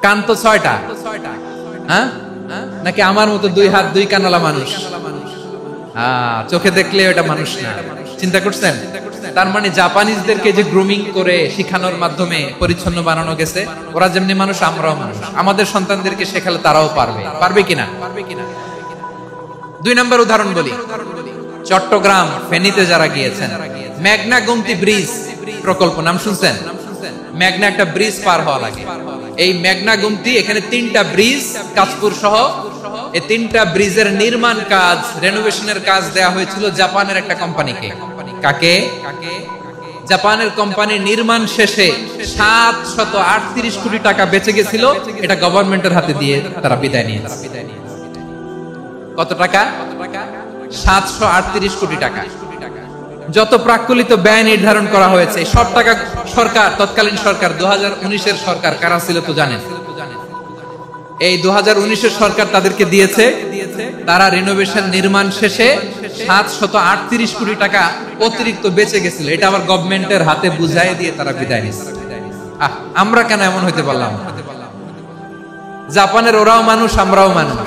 কান তো 6টা। হ্যাঁ, নাকি আমার মতো 2 হাত 2 কানওয়ালা মানুষ? চোখে দেখলে ওটা মানুষ না। চিন্তা করছেন? তার মানে জাপানিজদেরকে যে গ্রুমিং করে শিখানোর মাধ্যমে পরিচ্ছন্ন বানানো গেছে। ওরা যেমনি মানুষ, আমরাও মানুষ। আমাদের সন্তানদেরকে শেখালে তারাও পারবে। পারবে কিনা? 2 নম্বর উদাহরণ বলি। চট্টগ্রাম ফেনীতে যারা গিয়েছেন, মেঘনা গুমতি ব্রিজ প্রকল্প নাম শুনছেন? মেঘনা একটা ব্রিজ পার হওয়া লাগে। এই মেঘনা গুমতি, এখানে 3টা ব্রিজ কাশপুর সহ এই তিনটা ব্রিজের নির্মাণ কাজ, রেনোভেশনের কাজ দেয়া হয়েছিল জাপানের একটা কোম্পানিকে। কাকে? জাপানের কোম্পানি নির্মাণ শেষে 738 কোটি টাকা বেঁচে গেছিল, এটা গভর্নমেন্টের হাতে দিয়ে তারা বিদায় নিয়েছে। কত টাকা? 738 কোটি টাকা। যত প্রাক্কলিত ব্যয় নির্ধারণ করা হয়েছে সব টাকা সরকার, তৎকালীন সরকার 2019-এর সরকার কারা ছিল তো জানেন? এই 2019-এর সরকার তাদেরকে দিয়েছে। তারা রিনোভেশন নির্মাণ শেষে 738 কোটি টাকা অতিরিক্ত বেঁচে গেছিল, এটা আবার গভর্নমেন্টের হাতে বুঝাই দিয়ে তারা বিদায় নিয়েছে। আমরা কেন এমন হইতে পারলাম? জাপানের ওরাও মানুষ, আমরাও মানুষ,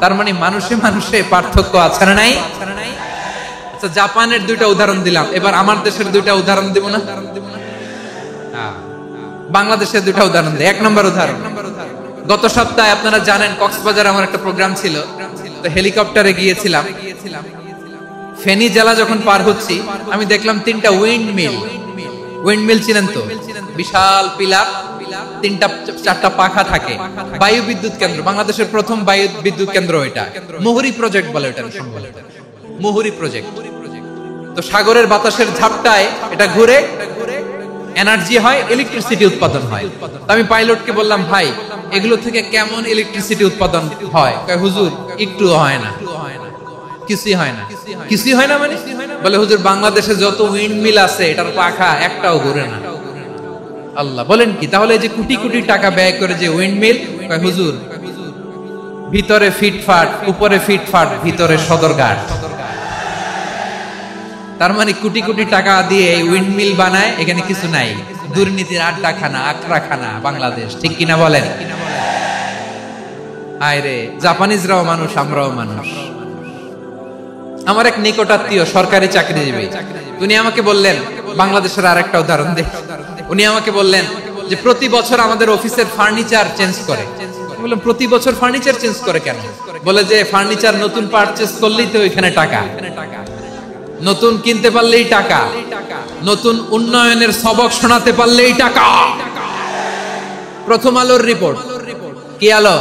তার মানে মানুষে মানুষে পার্থক্য আছে না নাই? আচ্ছা, জাপানের দুইটা উদাহরণ দিলাম, এবার আমার দেশের দুইটা উদাহরণ দিব না? বাংলাদেশের দুইটা উদাহরণ দিই। 1 নম্বর উদাহরণ, গত সপ্তাহে আপনারা জানেন কক্সবাজার আমার একটা প্রোগ্রাম ছিল, তো হেলিকপ্টারে গিয়েছিলাম। ফেনী জেলা যখন পার হচ্ছি আমি দেখলাম 3টা উইন্ডমিল চিনেন তো? বিশাল পিলার, 3টা-4টা পাখা থাকে, বায়ু বিদ্যুৎ কেন্দ্র, বাংলাদেশের প্রথম বায়ু বিদ্যুৎ কেন্দ্র এটা। মুহুরী প্রজেক্ট বলে এটা, মুহুরী প্রজেক্ট। তো সাগরের বাতাসের ঝাপটায় এটা ঘুরে এনার্জি হয়, ইলেকট্রিসিটি উৎপাদন হয়। তো আমি পাইলটকে বললাম, ভাই এগুলো থেকে কেমন ইলেকট্রিসিটি উৎপাদন হয়? কয় হুজুর একটুও হয় না, কিছুই হয় না। কিছুই হয় না মানে? বলে হুজুর বাংলাদেশে যত উইন্ডমিল আছে এটার পাখা একটাও ঘুরে না। আল্লাহ, বলেন কি? তাহলে যে কোটি কোটি টাকা ব্যয় করে যে উইন্ডমিল, কয় হুজুর ভিতরে ফিটফাট, উপরে ফিটফাট, ভিতরে সদরঘাট। তার মানে কোটি কোটি টাকা দিয়ে এই উইন্ডমিল বানায়, এখানে কিছু নাই। দুর্নীতির আড্ডাখানা, আখড়াখানা বাংলাদেশ, ঠিক কিনা বলেন? আয় রে, জাপানিজরাও মানুষ, আমরাও মানুষ। আমার এক নিকটাত্মীয় সরকারি চাকরিজীবী, উনি আমাকে বললেন, বাংলাদেশের আরেকটা উদাহরণ দেখ, উনি আমাকে বললেন যে প্রতি বছর আমাদের অফিসের ফার্নিচার চেঞ্জ করে। বললাম প্রতি বছর ফার্নিচার চেঞ্জ করে কেন? বলে যে ফার্নিচার নতুন পারচেজ করলেই তো এখানে টাকা, নতুন কিনতে পারলেই টাকা, নতুন উন্নয়নের সবক শোনাতে পারলেই টাকা। প্রথম আলোর রিপোর্ট, কি আলো?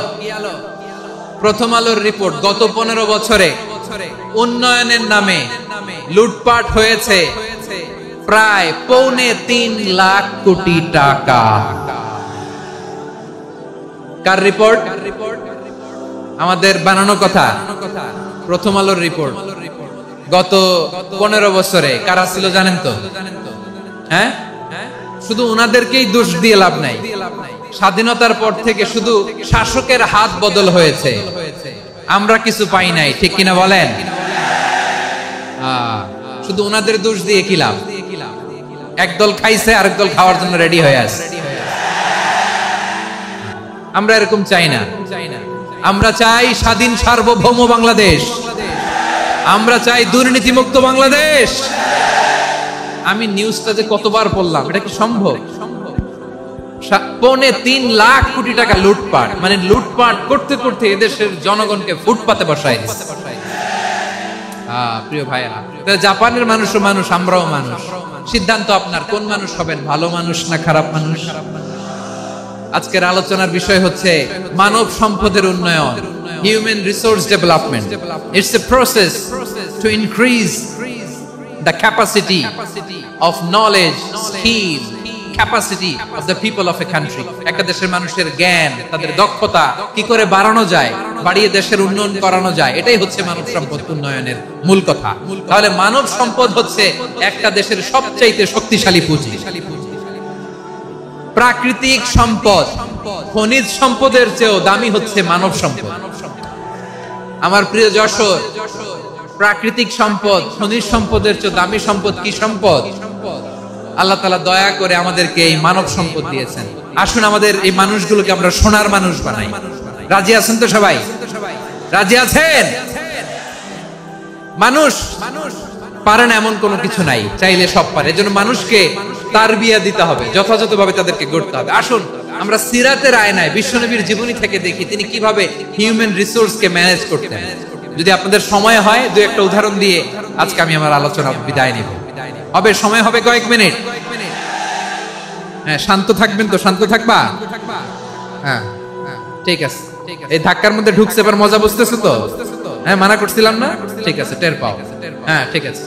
প্রথম আলোর রিপোর্ট, গত 15 বছরে উন্নয়নের নামে লুটপাট হয়েছে প্রায় 3.25 লাখ কোটি টাকা। কার রিপোর্ট? আমাদের বানানো কথা, প্রথম আলোর রিপোর্ট। গত 15 বছরে কারা ছিল জানেন তো? হ্যাঁ, শুধু ওনাদেরকেই দোষ দিয়ে লাভ নাই। স্বাধীনতার পর থেকে শুধু শাসকের হাত বদল হয়েছে, আমরা কিছু পাই নাই, ঠিক কিনা বলেন? শুধু ওনাদের দোষ দিয়ে কি লাভ? একদল খাইছে, আরেক দল খাওয়ার জন্য রেডি হয়ে আছে। আমরা এরকম চাই না। আমরা চাই স্বাধীন সার্বভৌম বাংলাদেশ, আমরা চাই দুর্নীতিমুক্ত বাংলাদেশ। আমি নিউজটা যে কতবার পড়লাম, এটা কি সম্ভব? 3.25 লাখ কোটি টাকা লুটপাট, মানে লুটপাট করতে করতে এদেশের জনগণকে ফুটপাতে বসায় দিচ্ছে। প্রিয় ভাইরা, জাপানের মানুষও মানুষ, আমরাও মানুষ। সিদ্ধান্ত আপনার, কোন মানুষ হবেন, ভালো মানুষ না খারাপ মানুষ? আজকের আলোচনার বিষয় হচ্ছে মানব সম্পদের উন্নয়ন, human resource development. It's a process to increase the capacity of knowledge, skill, capacity of the people of a country. একটা দেশের মানুষের জ্ঞান, তাদের দক্ষতা কি করে বাড়ানো যায়, বাড়িয়ে দেশের উন্নয়ন করানো যায়, এটাই হচ্ছে মানব সম্পদ উন্নয়নের মূল কথা। তাহলে মানব সম্পদ হচ্ছে একটা দেশের সবচাইতে শক্তিশালী পুঁজি। প্রাকৃতিক সম্পদ, খনিজ সম্পদের চেয়েও দামি হচ্ছে মানব সম্পদ। আমার প্রিয় যশোর, প্রাকৃতিক সম্পদ, খনিজ সম্পদের চেয়ে দামি সম্পদ কি সম্পদ? আল্লাহ তাআলা দয়া করে আমাদেরকে এই মানব সম্পদ দিয়েছেন। আসুন আমাদের এই মানুষগুলোকে আমরা সোনার মানুষ বানাই। রাজি আছেন তো সবাই? রাজি আছেন? মানুষ পারে না এমন কোনো কিছু নাই, চাইলে সব পারে। এজন্য মানুষকে তারবিয়া দিতে হবে, যথাযথভাবে তাদেরকে গড়তে হবে। আসুন আমরা সিরাতের আয়নায় বিশ্বনবীর জীবনী থেকে দেখি তিনি কিভাবে হিউম্যান রিসোর্সকে ম্যানেজ করতেন। যদি আপনাদের সময় হয়, দুই একটা উদাহরণ দিয়ে আজকে আমি আমার আলোচনা বিদায় নিব। হবে সময় হবে কয়েক মিনিট। হ্যাঁ, শান্ত থাকবেন তো? শান্ত থাকবা? হ্যাঁ, ঠিক আছে। এই ধাক্কার মধ্যে ঢুকছে, এবার মজা বুঝতেছো তো? হ্যাঁ, মানা করছিলাম না? ঠিক আছে, টের পাও। হ্যাঁ, ঠিক আছে।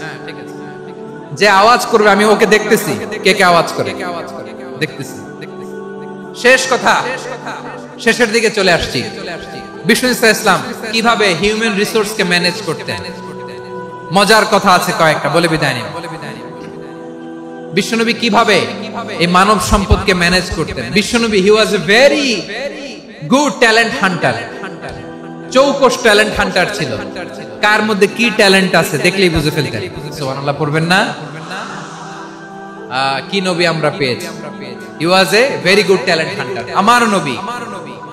যে আওয়াজ করবে আমি ওকে দেখতেছি, কে কে আওয়াজ করে দেখতেছি। শেষ কথা, শেষের দিকে চলে আসছি। বিষ্ণু ইসলাম কিভাবে হিউম্যান রিসোর্সকে ম্যানেজ করতেন, মজার কথা আছে কয়েকটা, বলে বিদায় নিন। বিশ্বনবী কিভাবে এই মানব সম্পদকে ম্যানেজ করতেন? বিশ্বনবী he was a very good talent hunter, চৌকস ট্যালেন্ট হান্টার ছিল। কার মধ্যে কি ট্যালেন্ট আছে দেখলেই বুঝে ফেলতেন। সুবহানাল্লাহ পড়বেন না? কি নবী আমরা পেয়েছি, he was a very good talent hunter. আমার নবী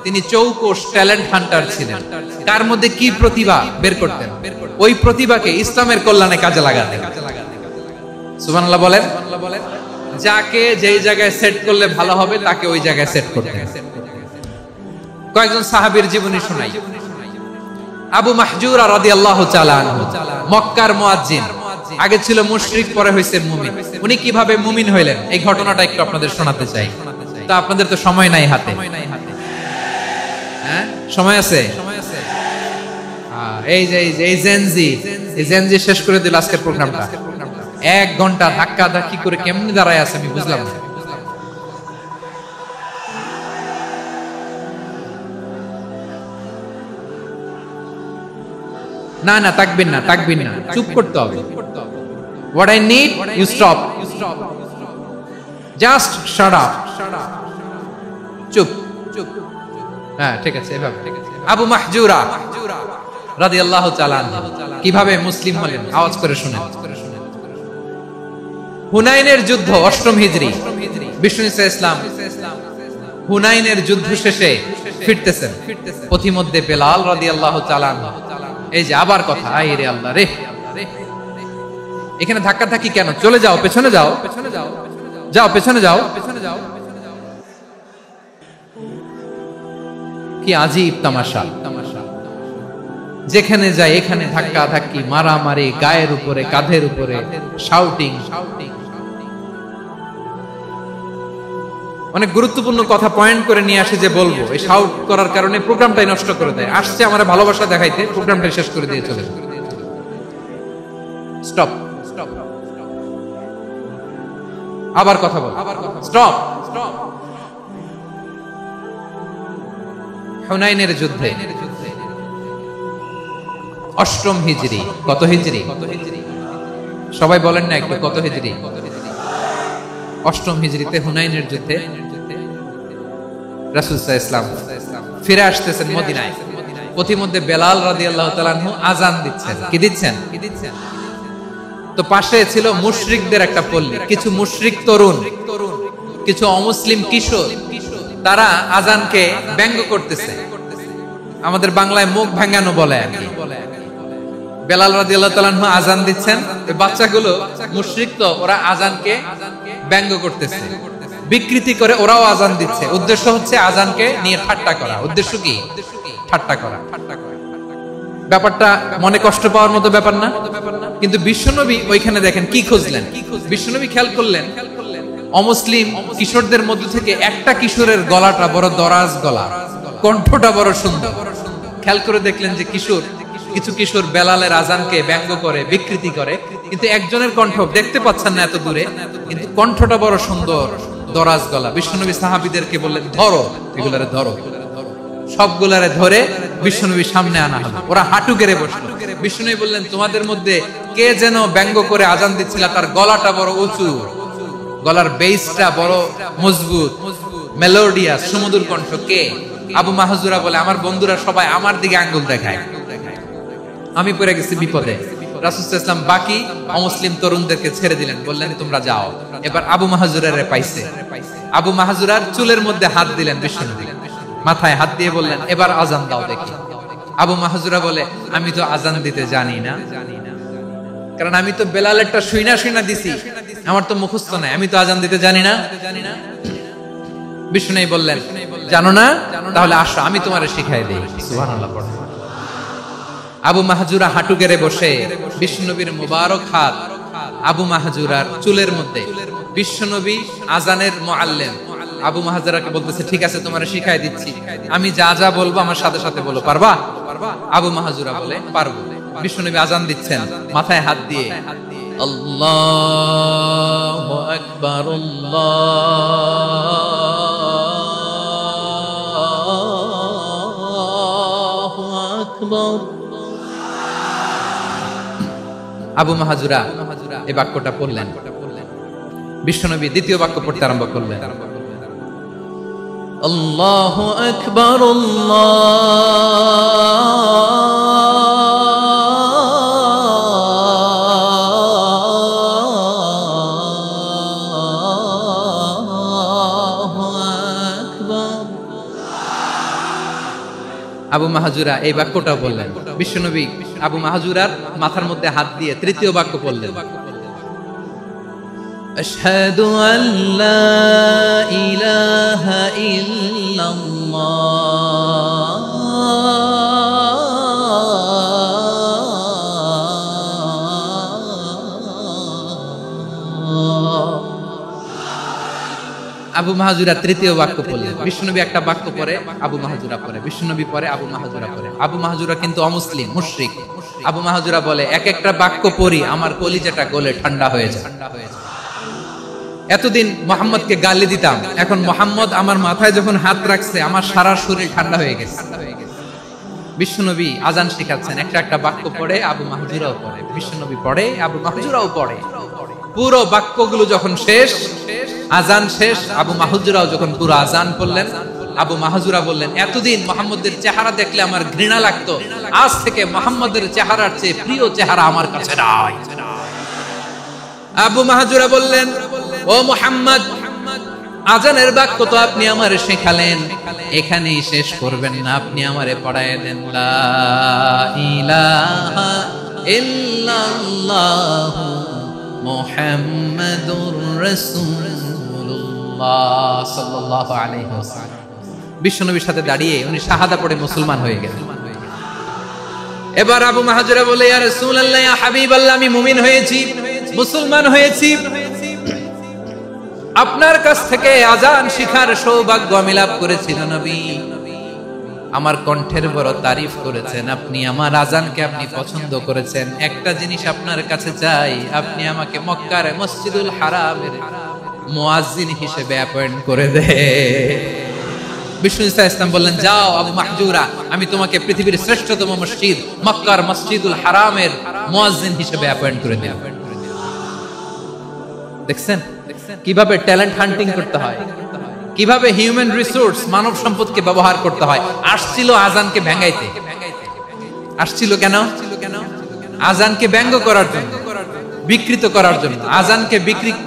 তিনি চৌকস ট্যালেন্ট হান্টার ছিলেন। কার মধ্যে কি প্রতিভা বের করতেন, ওই প্রতিভাকে ইসলামের কল্যাণে কাজে লাগাতেন। সুবহানাল্লাহ বলেন। যাকে যেই জায়গায় সেট করলে ভালো হবে তাকে ওই জায়গায় সেট করতেন। কয়েকজন সাহাবীর জীবনী শোনাই। আবু মাহজুরা রাদিয়াল্লাহু তাআলা আনহু, মক্কার মুয়াজ্জিন, আগে ছিল মুশরিক, পরে হইছে মুমিন। উনি কিভাবে মুমিন হইলেন এই ঘটনাটা একটু আপনাদের শোনাতে চাই। তা আপনাদের তো সময় নাই হাতে, হ্যাঁ সময় আছে? এই যে এই জেনজি শেষ করে দিল আজকের প্রোগ্রামটা। 1 ঘন্টা ধাক্কা ধাক্কি করে কেমনি দাঁড়ায় আছে আমি বুঝলাম না। না না, তাকবির না, তাকবির না, চুপ করতে হবে। What I need, you stop. Just shut up. চুপ। হ্যাঁ, ঠিক আছে, এভাবে। আবু মাহজুরা রাদিয়াল্লাহু তাআলা আনহু কিভাবে মুসলিম হলেন আওয়াজ করে শুনেন। হুনাইনের যুদ্ধ 8ম হিজরি, বিষ্ণু ইসলাম হুনাইনের যুদ্ধ শেষে ফিরতেছেন। পথিমধ্যে বেলাল রাদিয়াল্লাহু তাআলা আনহু, এই যে আবার কথা, আই রে আল্লাহ রে, এখানে ধাক্কা ধাক্কি কেন? চলে যাও, পেছনে যাও, যাও পেছনে যাও। কি আজীব তামাশা! যেখানে যায় এখানে ধাক্কা ধাক্কি, মারামারি, গায়ের উপরে কাঁধের উপরে শাউটিং। অনেক গুরুত্বপূর্ণ কথা পয়েন্ট করে নিয়ে আসে যে বলবো, এই শাউট করার কারণে প্রোগ্রামটাই নষ্ট করে দেয়। আসছে আমার ভালোবাসা দেখাইতে, প্রোগ্রামটাই শেষ করে দিয়ে চলে। স্টপ। আবার কথা বল, স্টপ। হুনাইনের যুদ্ধে 8ম হিজরি, কত হিজরি? সবাই বলেন না একটু, কত হিজরি? 8ম হিজরিতে হুনাইনের যুদ্ধে রাসূল সাল্লাল্লাহু আলাইহি ওয়াসাল্লাম ফিরে আসতেছেন মদিনায়। পথিমধ্যে বেলাল রাদিয়াল্লাহু তাআলা আনহু আযান দিচ্ছেন। কি দিচ্ছেন? তো পাশে ছিল মুশরিকদের একটা পল্লী, কিছু মুশরিক তরুণ, কিছু অমুসলিম কিশোর, তারা আযানকে ব্যঙ্গ করতেছে। আমাদের বাংলায় মুখ ভাঙানো বলে আর কি। বেলাল রাদিয়াল্লাহু তাআলা আনহু আযান দিচ্ছেন, এই বাচ্চাগুলো মুশরিক, তো ওরা আযানকে ব্যঙ্গ করতেছে, বিকৃতি করে ওরাও আযান দিচ্ছে। উদ্দেশ্য হচ্ছে আযানকে নিয়ে ঠাট্টা করা। উদ্দেশ্য কি? ঠাট্টা করা। ব্যাপারটা মনে কষ্ট পাওয়ার মতো ব্যাপার না? কিন্তু বিশ্বনবী ওইখানে দেখেন কি খুঁজলেন। বিশ্বনবী খেয়াল করলেন অমুসলিম কিশোরদের মধ্যে থেকে একটা কিশোরের গলাটা বড় দরাজ গলা, কণ্ঠটা বড় সুন্দর। খেয়াল করে দেখলেন যে কিছু কিশোর বেলালের আযানকে ব্যঙ্গ করে, বিকৃতি করে, কিন্তু একজনের কণ্ঠ দেখতে পাচ্ছেন না এত দূরে, কিন্তু কণ্ঠটা বড় সুন্দর, দরাজ গলা। বিশ্বনবী সাহাবীদেরকে বললেন, ধরো এগুলারে, ধরো। সবগুলারে ধরে বিশ্বনবীর সামনে আনা হলো। ওরা হাঁটু গেড়ে বসলো। বিশ্বনবী বললেন, তোমাদের মধ্যে কে যেন ব্যঙ্গ করে আযান দিচ্ছিল, তার গলাটা বড় উঁচু, গলার বেসটা বড় মজবুত, মেলোডিয়াস, সুমধুর কণ্ঠ। কে? আবু মাহজুরা বলে, আমার বন্ধুরা সবাই আমার দিকে আঙ্গুল দেখায়, আমি পড়ে গেছি বিপদে। রাসূল সাল্লাল্লাহু আলাইহি ওয়াসাল্লাম বাকি অমুসলিম তরুণদেরকে ছেড়ে দিলেন, বললেন তোমরা যাও। এবার আবু মাহজুরারে পাইছে। আবু মাহজুরার চুলের মধ্যে হাত দিলেন বিশ্বনবী, মাথায় হাত দিয়ে বললেন, এবার আযান দাও দেখি। আবু মাহজুরা বলে, আমি তো আযান দিতে জানি না, কারণ আমি তো বেলালেরটা শুইনা দিছি, আমার তো মুখস্থ নাই, আমি তো আযান দিতে জানি না। বিষ্ণু বললেন, জানো না? তাহলে আসো, আমি তোমারে শিখাই দেই। সুবহানাল্লাহ। আবু মাহজুরা হাঁটু গেড়ে বসে, বিশ্বনবীর মুবারক হাত আবু মাহজুরার চুলের মধ্যে। বিশ্বনবী আযানের মুআল্লিম, আবু মাহাজুরাকে বলতেছে ঠিক আছে তোমারে শিখাই দিচ্ছি, আমি যা যা বলবো আমার সাথে সাথে বলো, পারবা? আবু মাহাজুরা বলে পারবো। বিশ্বনবী আজান দিচ্ছেন, মাথায় হাত দিয়ে আল্লাহু আকবার আল্লাহু আকবার। আবু মাহাজুরা এই বাক্যটা পড়লেন। বিশ্বনবী দ্বিতীয় বাক্য পড়তে আরম্ভ করলেন, আল্লাহু আকবার আল্লাহু আকবার। আবু মাহাজুরা এই বাক্যটা বললেন। বিশ্বনবী আবু মাহাজুরার মাথার মধ্যে হাত দিয়ে তৃতীয় বাক্য বললেন, আশহাদু আল্লা ইলাহা ইল্লাল্লাহ আবু মাহাজুরা তৃতীয় বাক্য পড়লেন। বিশ্বনবী একটা বাক্য পরে আবু মাহাজুরা পড়ে, বিশ্বনবী পরে আবু মাহাজুরা পড়ে। আবু মাহাজুরা কিন্তু অমুসলিম, মুশরিক। আবু মাহাজুরা বলে এক একটা বাক্য পড়ি আমার কলিজাটা গলে ঠান্ডা হয়ে যায়। এতদিন মোহাম্মদকে গালি দিতাম, এখন মোহাম্মদ আমার মাথায় যখন হাত রাখছে আমার সারা শরীর ঠান্ডা হয়ে গেছে। বিশ্বনবী আজান শিখাচ্ছেন, একটা একটা বাক্য পড়ে আবু মাহাজুরাও পড়ে, বিশ্বনবী পড়ে আবু মাহাজুরাও পড়ে। পুরো বাক্যগুলো যখন শেষ, আজান শেষ, আবু মাহাজুরাও যখন পুরো আজান পড়লেন, আবু মাহাজুরা বললেন এতদিন মোহাম্মদের চেহারা দেখলে আমার ঘৃণা লাগতো, আজ থেকে মোহাম্মদের চেহারার চেয়ে প্রিয় চেহারা আমার কাছে নাই। আবু মাহাজুরা বললেন, ও মুহাম্মদ, আজানের বাক্য তো আপনি আমারে শেখালেন, এখানেই শেষ করবেন না, আপনি আমারে পড়ায় দেন লা ইলাহা ইল্লাল্লাহ মুহাম্মাদুর রাসূলুল্লাহ সাল্লাল্লাহু আলাইহি ওয়াসাল্লাম। বিশ্বনবীর সাথে দাঁড়িয়ে উনি শাহাদা পড়ে মুসলমান হয়ে গেলেন। এবার আবু মাহাজুরা বলে, ইয়া রাসূলুল্লাহ, ইয়া হাবিবাল্লাহ, আমি মুমিন হয়েছি, মুসলমান হয়েছি, আপনার কাছ থেকে আজান শিখার সৌভাগ্য আমি লাভ করেছি নবী। আমার কণ্ঠের বড় তারিফ করেছেন আপনি, আমার আজানকে আপনি পছন্দ করেছেন। একটা জিনিস আপনার কাছে চাই, আপনি আমাকে মক্কার মসজিদুল হারামের মুয়াজ্জিন হিসেবে অ্যাপয়েন্ট করে দে। বিষ্ণু ইসলাম বললেন, যাও আবু মাহজুরা, আমি তোমাকে পৃথিবীর শ্রেষ্ঠতম মসজিদ মক্কার মসজিদুল হারামের মুয়াজ্জিন হিসেবে অ্যাপয়েন্ট করে দিলাম। দেখছেন কিভাবে ট্যালেন্ট হান্টিং করতে হয়, কিভাবে হিউম্যান রিসোর্স মানব সম্পদকে ব্যবহার করতে হয়। আসছিল আজানকে ভেঙাইতে, আসছিল কেন? আজানকে ব্যঙ্গ করার জন্য, বিকৃত করার জন্য। আজানকে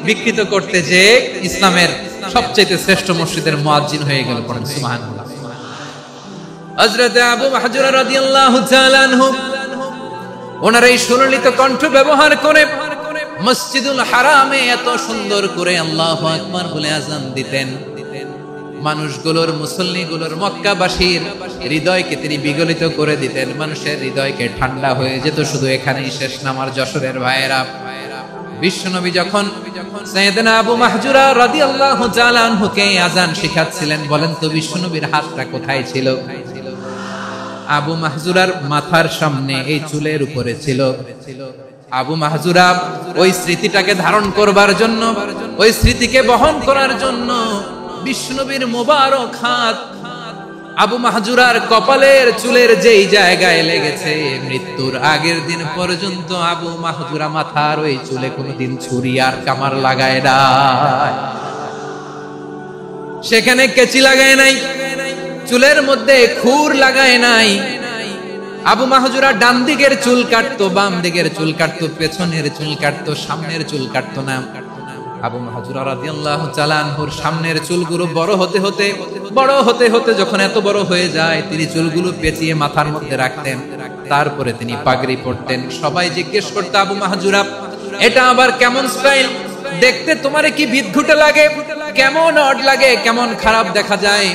বিকৃত করতে যে ইসলামের সবচেয়ে শ্রেষ্ঠ মসজিদের মুয়াজ্জিন হয়ে গেল। পড়েন সুবহানাল্লাহ। হযরত আবু মাহজুরা রাদিয়াল্লাহু তাআলা আনহু ওনার এই সুললিত কণ্ঠ ব্যবহার করে মসজিদুল হারামে এত সুন্দর করে আল্লাহু আকবার বলে আজান দিতেন। মানুষগুলোর, মুসল্লিগুলোর, মক্কাবাসীর হৃদয়কে তিনি বিগলিত করে দিতেন। মানুষের হৃদয়কে ঠান্ডা হয়ে যেত। শুধু এখানেই শেষ না আমার যশোরের ভাইয়েরা। বিশ্বনবী যখন সাইয়েদনা আবু মাহজুরা রাদিয়াল্লাহু তাআলা আনহুকে আজান শিখাচ্ছিলেন, বলেন তো বিশ্বনবীর হাতটা কোথায় ছিল? আবু মাহজুরার মাথার সামনে, এই চুলের উপরে ছিল। আবু মাহজুরা ওই স্মৃতিটাকে ধারণ করবার জন্য, ওই স্মৃতিকে বহন করার জন্য বিশ্বনবীর মোবারক হাত আবু মাহজুরার কপালের চুলের যেই জায়গায় লেগেছে, মৃত্যুর আগের দিন পর্যন্ত আবু মাহজুরা মাথার ওই চুলে কোনোদিন ছুরি আর কামার লাগায় নাই, সেখানে কেচি লাগায় নাই, চুলের মধ্যে খুর লাগায় নাই। আবু মাহজুরা ডান দিকের চুল কাটতো, বাম দিকের চুল কাটতো, পেছনের চুল কাটতো, সামনের চুল কাটতো না। আবু মাহজুরা রাদিয়াল্লাহু তাআলা আনহুর সামনের চুলগুলো বড় হতে হতে যখন এত বড় হয়ে যায়, তিনি চুলগুলো পেঁচিয়ে মাথার মধ্যে রাখতেন। তারপরে তিনি পাগড়ি পরতেন। সবাই জিজ্ঞেস করতো, আবু মাহজুরা, এটা আবার কেমন স্টাইল? দেখতে তোমারে কি বিদঘুটে লাগে, কেমন অড লাগে, কেমন খারাপ দেখা যায়।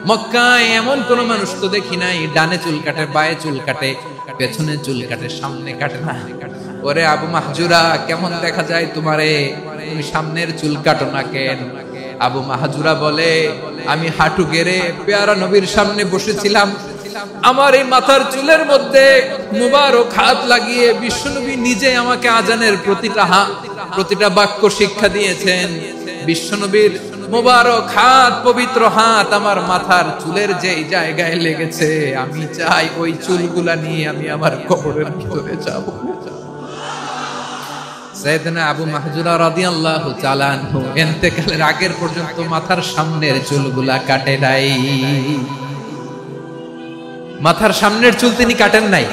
মক্কায় এমন কোন মানুষ তো দেখি নাই, ডানে চুল কাটে, বায়ে চুল কাটে, পেছনে চুল কাটে, সামনে কাটে না। ওরে আবু মাহজুরা, কেমন দেখা যায় তোমারে, তুমি সামনের চুল কাটো না কেন? আবু মাহজুরা বলে, আমি হাঁটু গেড়ে পেয়ারা নবীর সামনে বসেছিলাম, আমার এই মাথার চুলের মধ্যে মুবারক হাত লাগিয়ে বিশ্বনবী নিজে আমাকে আজানের প্রতিটা বাক্য শিক্ষা দিয়েছেন। বিশ্বনবীর মুবারক হাত, পবিত্র হাত আমার মাথার চুলের যেই জায়গায় লেগেছে, আমি চাই ওই চুলগুলা নিয়ে আমি আমার কবরের ভিতরে যাব। সাইয়েদনা আবু মাহজুরা রাদিয়াল্লাহু তাআলা আনহু ইন্তেকালের আগের পর্যন্ত মাথার সামনের চুলগুলা কাটে নাই। মাথার সামনের চুল তিনি কাটেন নাই।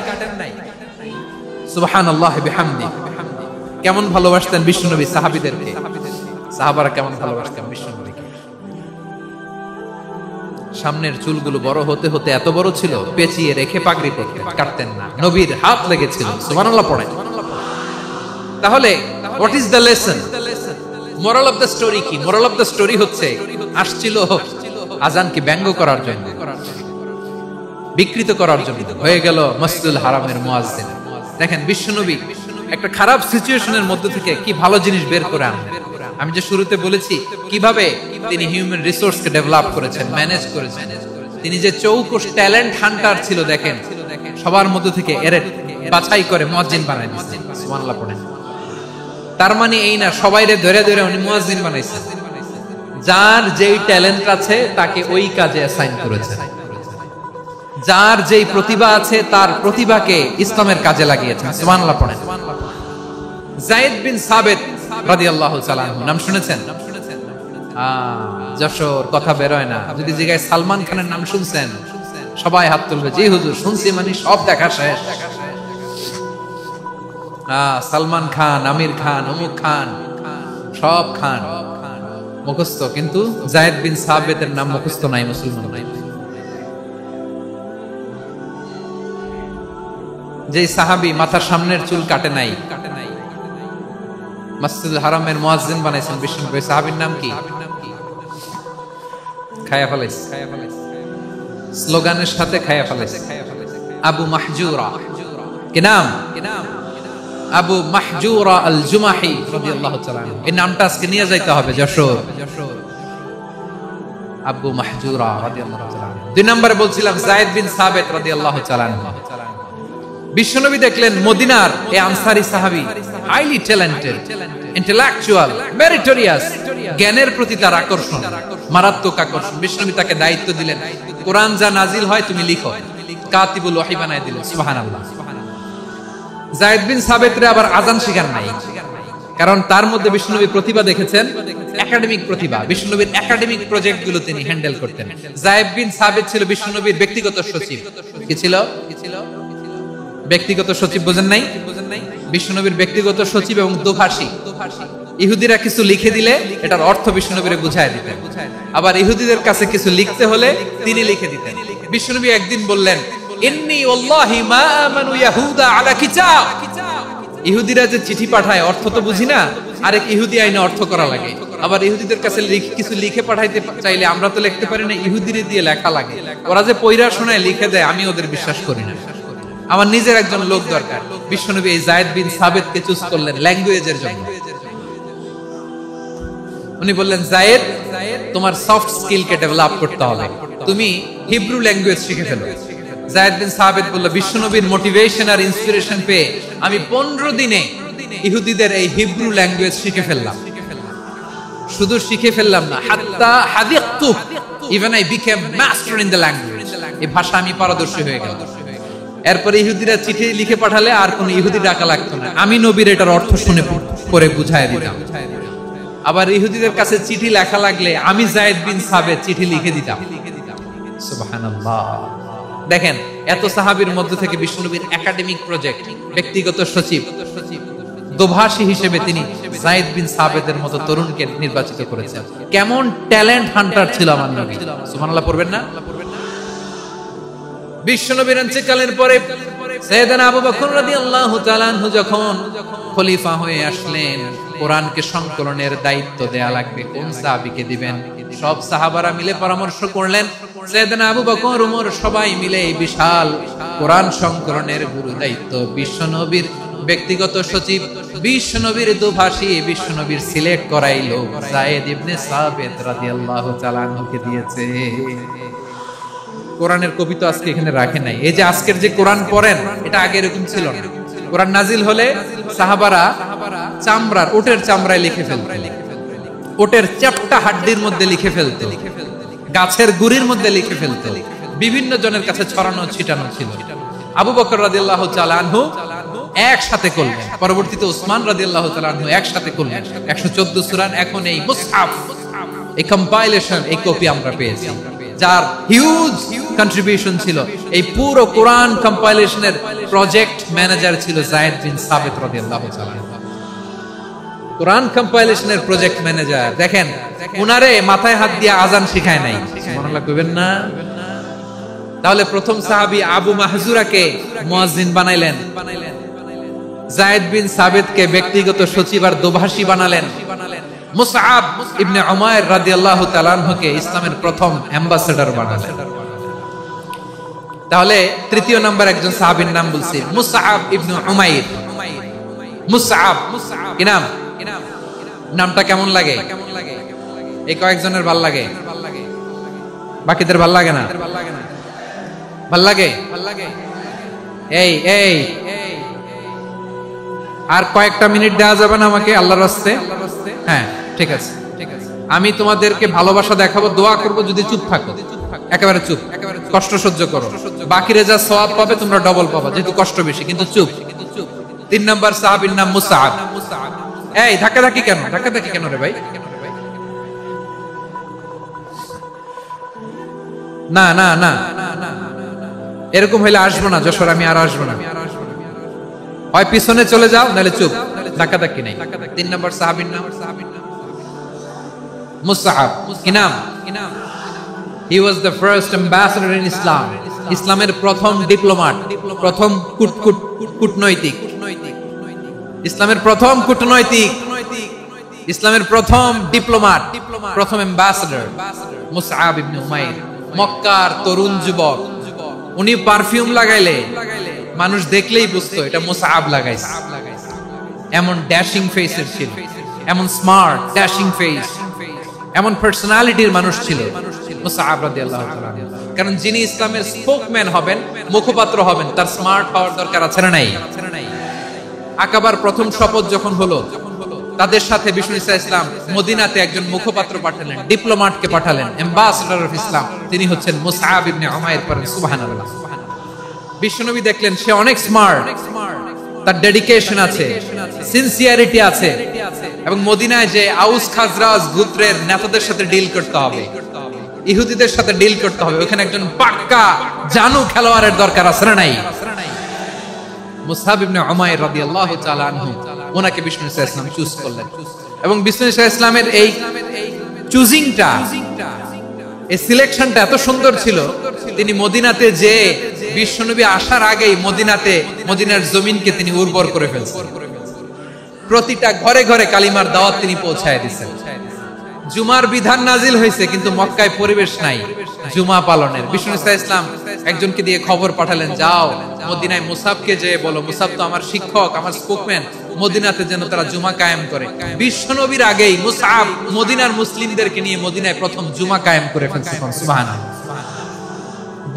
সুবহানাল্লাহি বিহামদি। কেমন ভালোবাসতেন বিশ্বনবী সাহাবীদেরকে, সাহাবারা কেমন ভালোবাসতেন বিশ্বনবীকে। সামনের চুলগুলো বড় হতে হতে এত বড় ছিল, পেঁচিয়ে রেখে পাগড়ি পরতেন, কাটতেন না। নবীর হাত লেগেছিল। সুবহানাল্লাহ পড়েন। তাহলে what is the lesson, moral of the story কি? মোরাল অফ দ্য স্টোরি হচ্ছে, আসছিল আজানকে ব্যঙ্গ করার জন্য, বিকৃত করার জন্য, হয়ে গেল মসজিদুল হারামের মুয়াজ্জিন। দেখেন বিশ্বনবী একটা খারাপ সিচুয়েশনের মধ্যে থেকে কি ভালো জিনিস বের করে আনলেন। আমি যে শুরুতে বলেছি কিভাবে তিনি হিউম্যান রিসোর্সকে ডেভেলপ করেছেন, ম্যানেজ করেছেন। তিনি যে চৌকস ট্যালেন্ট হান্টার ছিল, দেখেন সবার মধ্যে থেকে এর বাছাই করে মুয়াজ্জিন বানাই দিয়েছেন। সুবহানাল্লাহ পড়েন। তার মানে এই না সবাইরে ধরে ধরে উনি মুয়াজ্জিন বানাইছেন। যার যেই ট্যালেন্ট আছে তাকে ওই কাজে অ্যাসাইন করেছেন। যার যেই প্রতিভা আছে তার প্রতিভাকে ইসলামের কাজে লাগিয়েছেন। সুবহানাল্লাহ পড়েন। যায়েদ বিন সাবিত রাদিয়াল্লাহু তাআলা আনহু নাম শুনেছেন? যশোর কথা বের হয় না। যদি জিজ্ঞাসা সালমান খানের নাম শুনছেন, সবাই হাত তুলবে, জি হুজুর শুনছি, মানে সব দেখা শেষ। সালমান খান, আমির খান, অমুক খান, সব খান মুখস্থ, কিন্তু যায়েদ বিন সাবিতের নাম মুখস্থ নাই মুসলমান। যে সাহাবী মাথার সামনের চুল কাটে নাই, মসজিদুল হারামের মুয়াজ্জিন বানাইছেন বিশ্বনবী, সাহাবীর নাম কি? খায়া ফেলাইছে, স্লোগানের সাথে খায়া ফেলাইছে। আবু মাহজুরা। কি নাম? আবু মাহজুরা আল জুমাহি রাদিয়াল্লাহু তাআলা। এই নামটা আজকে নিয়ে যাইতে হবে যশোর। আবু মাহজুরা রাদিয়াল্লাহু তাআলা। দুই নম্বরে বলছিলাম যায়েদ বিন সাবিত রাদিয়াল্লাহু তাআলা। বিশ্বনবী দেখলেন মদিনার এই আনসারী সাহাবী হাইলি ট্যালেন্টেড, ইন্টেলেকচুয়াল, মেরিটোরিয়াস, জ্ঞানের প্রতি তার আকর্ষণ, মারাত্মক আকর্ষণ। বিশ্বনবী তাকে দায়িত্ব দিলেন, কোরআন যা নাজিল হয় তুমি লিখো, কাতিবুল ওহী বানায় দিলেন। সুবহানাল্লাহ। যায়েদ বিন সাবিতরে আবার আজান শিখান নাই, কারণ তার মধ্যে বিশ্বনবী প্রতিভা দেখেছেন, একাডেমিক প্রতিভা। বিশ্বনবীর একাডেমিক প্রজেক্ট গুলো তিনি হ্যান্ডেল করতেন। যায়েদ বিন সাবিত ছিল বিশ্বনবীর ব্যক্তিগত সচিব। কি ছিল? ব্যক্তিগত সচিব। বোঝেন নাই? বিশ্বনবীর ব্যক্তিগত সচিব এবং দোভাষী। ইহুদিরা কিছু লিখে দিলে এটার অর্থ বিশ্বনবীরে বুঝায় দিতেন, আবার ইহুদিদের কাছে কিছু লিখতে হলে তিনি লিখে দিতেন। বিশ্বনবী একদিন বললেন, ইন্নী ওয়াল্লাহি মা আমানু ইয়াহুদা আলা কিতাব। ইহুদিরা যে চিঠি পাঠায় অর্থ তো বুঝি না, আরেক ইহুদি আইনে অর্থ করা লাগে। আবার ইহুদিদের কাছে কিছু লিখে পাঠাইতে চাইলে আমরা তো লিখতে পারি না, ইহুদিরে দিয়ে লেখা লাগে। ওরা যে পয়রা শোনায় লিখে দেয়, আমি ওদের বিশ্বাস করি না। আমার নিজের একজন লোক দরকার। বিশ্বনবী এই যায়েদ বিন সাবিতকে চুজ করলেন ল্যাঙ্গুয়েজের জন্য। উনি বললেন, যায়েদ তোমার সফট স্কিলকে ডেভেলপ করতে হবে, তুমি হিব্রু ল্যাঙ্গুয়েজ শিখে ফেলো। যায়েদ বিন সাবিত বলল, বিশ্বনবীর মোটিভেশন আর ইন্সপিরেশন পেয়ে আমি 15 দিনে ইহুদিদের এই হিব্রু ল্যাঙ্গুয়েজ শিখে ফেললাম। শুধু শিখে ফেললাম না, হাত্তা হাদিকতু, even I became master in the language. এই ভাষা আমি পারদর্শী হয়ে গেলাম। এরপরে ইহুদিরা চিঠি লিখে পাঠালে আর কোন ইহুদি ডাকা লাগতো না, আমি নবীর এটার অর্থ শুনে পরে বুঝায় দিতাম। আবার ইহুদিদের কাছে চিঠি লেখা লাগলে আমি যায়েদ বিন সাবিত চিঠি লিখে দিতাম। সুবহানাল্লাহ। দেখেন, এত সাহাবীর মধ্যে থেকে বিশ্বনবীর একাডেমিক প্রজেক্ট, ব্যক্তিগত সচিব, দোভাষী হিসেবে তিনি যায়েদ বিন সাবিতের মতো তরুণকে নির্বাচিত করেছেন। কেমন ট্যালেন্ট হান্টার ছিল আমার নবী। সুবহানাল্লাহ পড়বেন না? বিশ্বনবীর ইন্তেকালের পরে সাইয়েদনা আবু বকর রাদিয়াল্লাহু তাআলা আনহু যখন খলিফা হয়ে আসলেন, কোরআনকে সংকলনের দায়িত্ব দেয়া লাগবে, কোন সাহাবীকে দিবেন? সব সাহাবারা মিলে পরামর্শ করলেন। সাইয়েদনা আবু বকর, ওমর সবাই মিলে এই বিশাল কোরআন সংকলনের গুরু দায়িত্ব বিশ্বনবীর ব্যক্তিগত সচিব বিশ্বনবীর দুভাষী বিশ্বনবীর সিলেক্ট করাইলো যায়েদ ইবনে সাবিত রাদিয়াল্লাহু তাআলা আনহুকে দিয়েছে। কোরআনের কবি তো আজকে এখানে রাখে নাই। এই যে আজকের যে কোরআন পড়েন এটা আগে এরকম ছিল না। কোরআন নাজিল হলে সাহাবারা চামড়ার ওটের চামড়ায় লিখে ফেলত, ওটের চ্যাপ্টা হাড্ডির মধ্যে লিখে ফেলত, গাছের গুড়ির মধ্যে লিখে ফেলত, বিভিন্ন জনের কাছে ছড়ানো ছিটানো ছিল। আবু বকর রাদিয়াল্লাহু তাআলা আনহু একসাথে করলেন, পরবর্তীতে উসমান রাদিয়াল্লাহু তাআলা আনহু একসাথে করলেন 114 সূরা। এখন এই মুসহাফ, এই কম্পাইলেশন, এই কপি আমরা পেয়েছি, যার হিউজ কন্ট্রিবিউশন ছিল। এই পুরো কোরআন কম্পাইলেশনের প্রজেক্ট ম্যানেজার ছিল যায়েদ বিন সাবিত রাদিয়াল্লাহু তাআলা। কোরআন কম্পাইলেশনের প্রজেক্ট ম্যানেজার, দেখেন উনারে মাথায় হাত দিয়ে আজান শিখায় নাই, সুবহানাল্লাহ কইবেন না? তাহলে প্রথম সাহাবী আবু মাহজুরাকে মুয়াজ্জিন বানাইলেন, যায়েদ বিন সাবিতকে ব্যক্তিগত সচিব আর দোভাষী বানালেন, মুসআব ইবনে উমাইর রাদিয়াল্লাহু তাআলা আনহুকে ইসলামের প্রথম অ্যাম্বাসেডর বানালেন। তাহলে তৃতীয় নাম্বার একজন সাহাবীর নাম বলছি, মুসআব ইবনে উমাইর। মুসআব কি নাম? নামটা কেমন লাগে? এই কয়েকজনের ভাল লাগে, বাকিদের ভাল লাগে না? ভাল লাগে? এই এই আর কয়েকটা মিনিট দেওয়া যাবে না আমাকে আল্লাহর রাস্তে? হ্যাঁ ঠিক আছে, আমি তোমাদেরকে ভালোবাসা দেখাবো, দোয়া করবো যদি চুপ থাকো, একেবারে চুপ, কষ্ট সহ্য করো, বাকিরে যা সওয়াব পাবে তোমরা ডবল পাবা, যেহেতু কষ্ট বেশি, কিন্তু চুপ। 3 নাম্বার সাহাবীর নাম মুসআব। এই ধাক্কাধাক্কি কেন? ধাক্কাধাক্কি কেন রে ভাই? না না না, এরকম হইলে আসবো না যশোর, আমি আর আসবো না। হয় পিছনে চলে যাও, নাহলে চুপ, ধাক্কাধাক্কি নাই। 3 নাম্বার সাহাবীর নাম মুসআব। কি নাম? He was the first ambassador in Islam. ইসলামের প্রথম ডিপ্লোম্যাট, প্রথম কূটনৈতিক, ইসলামের প্রথম কূটনৈতিক, ইসলামের প্রথম ডিপ্লোম্যাট, প্রথম অ্যাম্বাসেডর মুসআব ইবনে উমাইর। মক্কার তরুণ যুবক, উনি পারফিউম লাগাইলে মানুষ দেখলেই বুঝতো এটা মুসআব লাগাইছে। এমন ড্যাশিং ফেসের ছিল, এমন স্মার্ট ড্যাশিং ফেস, এমন পার্সোনালিটির মানুষ ছিল মুসআব রাদিয়াল্লাহু তাআলা। কারণ যিনি ইসলামের স্পোকম্যান হবেন, মুখপাত্র হবেন, তার স্মার্ট হওয়ার দরকার আছে না নাই? আকাবার প্রথম শপথ যখন হলো, তাদের সাথে বিষ্ণু ইসলাম মদিনাতে একজন মুখপাত্র পাঠালেন, ডিপ্লোম্যাটকে পাঠালেন, অ্যাম্বাসেডর অফ ইসলাম, তিনি হচ্ছেন মুসআব ইবনে উমাইর। পড়েন সুবহানাল্লাহ। বিশ্বনবী দেখলেন সে অনেক স্মার্ট, তার ডেডিকেশন আছে, সিনসিয়ারিটি আছে, এবং মদিনায় যে আউস খাজরাজ গোত্রের নেতাদের সাথে ডিল করতে হবে, ইহুদিদের সাথে ডিল করতে হবে, ওখানে একজন পাক্কা জানু খেলোয়াড়ের দরকার আছে না নাই? মুসআব ইবনে উমাইর রাদিয়াল্লাহু তাআলা আনহু, ওনাকে বিষ্ণু ইসলাম চুজ করলেন। এবং বিষ্ণু ইসলামের এই চুজিংটা, এই সিলেকশনটা এত সুন্দর ছিল, তিনি মদিনাতে যে বিশ্বনবী আসার আগেই মদিনার জমিনকে তিনি উর্বর করে ফেলছেন। প্রতিটা ঘরে ঘরে কালিমার দাওয়াত তিনি পৌঁছায় দিয়েছেন। জুমার বিধান নাজিল হয়েছে, কিন্তু মক্কায় পরিবেশ নাই জুমা পালনের। বিষ্ণু ইসলাম একজনকে দিয়ে খবর পাঠালেন, যাও মদিনায় মুসাবকে যে বলো, মুসাব তো আমার শিক্ষক, আমার স্পোকম্যান, মদিনাতে যেন তারা জুমা কায়েম করে। বিশ্বনবীর আগেই মুসাব মদিনার মুসলিমদেরকে নিয়ে মদিনায় প্রথম জুমা কায়েম করে ফেলছে। সুবহানাল্লাহ।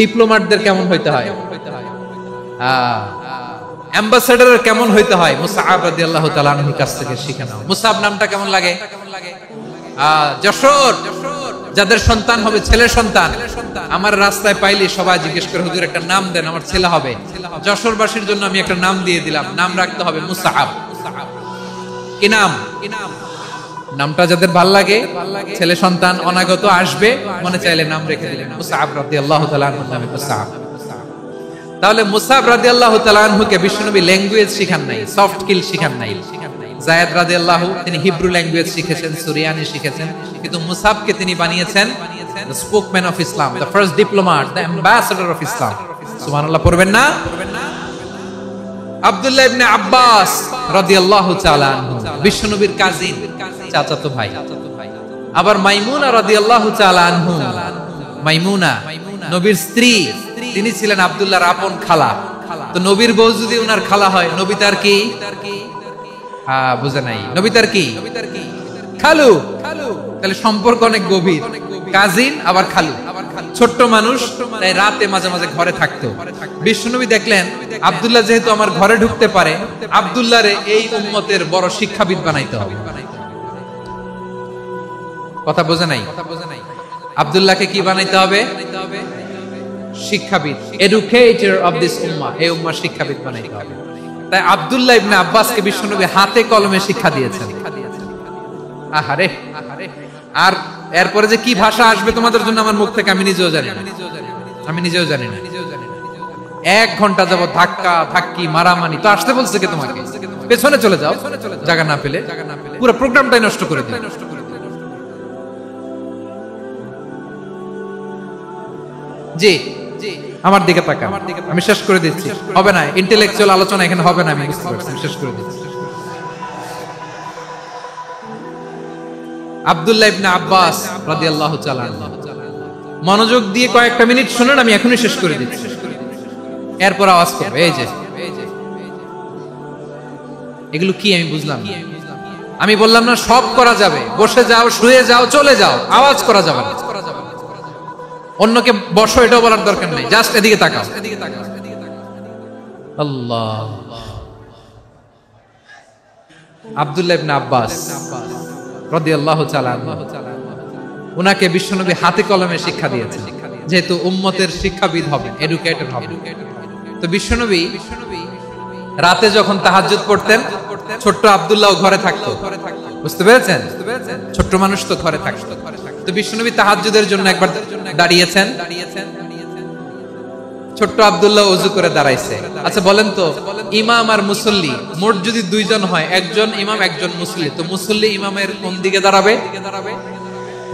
ডিপ্লোম্যাটদের কেমন হইতে হয়, অ্যাম্বাসেডরের কেমন হইতে হয়, মুসআব রাদিয়াল্লাহু তাআলা আনহুর কাছ থেকে শিখে নাও। মুসআব নামটা কেমন লাগে? যশোর যাদের সন্তান হবে, ছেলে সন্তান, আমার রাস্তায় পাইলে সবাই জিজ্ঞেস করে, হুজুর একটা নাম দেন, আমার ছেলে হবে। যশোরবাসীর জন্য আমি একটা নাম দিয়ে দিলাম, নাম রাখতে হবে মুসআব। কি নাম? নামটা যাদের ভাল লাগে, ছেলে সন্তান অনাগত আসবে, মনে চাইলে নাম রেখে দিলেন মুসআব রাদিয়াল্লাহু তাআলা আনহুর নামে মুসআব। তাহলে মুসআব রাদিয়াল্লাহু তাআলা আনহুকে বিশ্বনবী ল্যাঙ্গুয়েজ শিখান নাই, সফট স্কিল শিখান নাই। যায়েদ রাদিয়াল্লাহু তিনি হিব্রু ল্যাঙ্গুয়েজ শিখেছেন, সুরিয়ানি শিখেছেন, কিন্তু মুসআবকে তিনি বানিয়েছেন the spokesman of Islam, the first diplomat, the ambassador of Islam. সুবহানাল্লাহ পড়বেন না? আব্দুল্লাহ ইবনে আব্বাস রাদিয়াল্লাহু তাআলা আনহু বিশ্বনবীর কাজিন, চাচাতো ভাই। আবার মাইমুনা রাদিয়াল্লাহু তাআলা আনহু, মাইমুনা নবীর স্ত্রী, তিনি ছিলেন আব্দুল্লাহর আপন খালা। তো নবীর বউ যদি উনার খালা হয়, নবী তার কি? হ্যাঁ, বুঝে নাই, নবী তার কি? খালু। তাহলে সম্পর্ক অনেক গভীর, কাজিন আবার খালু। ছোট্ট মানুষ, তাই রাতে মাঝে মাঝে ঘরে থাকতো। বিশ্বনবী দেখলেন আব্দুল্লাহ যেহেতু আমার ঘরে ঢুকতে পারে, আব্দুল্লাহরে এই উম্মতের বড় শিক্ষাবিদ বানাইতে হবে। কথা বোঝে নাই? আব্দুল্লাহকে কি বানাইতে হবে? শিক্ষাবিদ, এডুকেটর অফ দিস উম্মাহ, এই উম্মাহর শিক্ষাবিদ বানাইতে হবে। তাই আব্দুল্লাহ ইবনে আব্বাসকে বিশ্বনবী হাতে কলমে শিক্ষা দিয়েছেন। আহারে, আর এরপরে যে কি ভাষা আসবে তোমাদের জন্য আমার মুখ থেকে আমি নিজেও জানি না। 1 ঘন্টা যাবত ধাক্কা ধাক্কি মারামারি। তো আসতে বলছে কে তোমাকে? পেছনে চলে যাও, জায়গা না পেলে। পুরো প্রোগ্রামটাই নষ্ট করে দিল। জি, আমার দিকে তাকা, আমি শেষ করে দিচ্ছি। হবে না, ইন্টেলেকচুয়াল আলোচনা এখানে হবে না, আমি বুঝতে পারছি, শেষ করে দিচ্ছি। আব্দুল্লাহ ইবনে আব্বাস রাদিয়াল্লাহু তাআলা মনোযোগ দিয়ে কয়েকটা মিনিট শুনুন, আমি এখনই শেষ করে দিচ্ছি। এরপর আওয়াজ করবে, এই যে এগুলো কি আমি বুঝলাম না। আমি বললাম না সব করা যাবে, বসে যাও, শুয়ে যাও, চলে যাও, আওয়াজ করা যাবে না। অন্যকে বসো এটাও বলার দরকার নেই, জাস্ট এদিকে তাকাও। আল্লাহ। আব্দুল্লাহ ইবনে আব্বাস রাদিয়াল্লাহু তাআলা উনাকে বিশ্বনবী হাতে কলমে শিক্ষা দিয়েছেন, যেহেতু উম্মতের শিক্ষাবিদ হবেন, এডুকেটর হবেন। তো বিশ্বনবী রাতে যখন তাহাজ্জুদ পড়তেন, ছোট্ট আব্দুল্লাহ ঘরে থাকতো। বুঝতে পেরেছেন? ছোট্ট মানুষ তো ঘরে থাকতো। তো বিশ্বনবী তাহাজ্জুদের জন্য একবার দাঁড়িয়েছেন, ছোট্ট আব্দুল্লাহ ওযু করে দাঁড়াইছে। আচ্ছা বলেন তো, ইমাম আর মুসল্লি মোট যদি 2 জন হয়, একজন ইমাম একজন মুসল্লি, তো মুসল্লি ইমামের কোন দিকে দাঁড়াবে?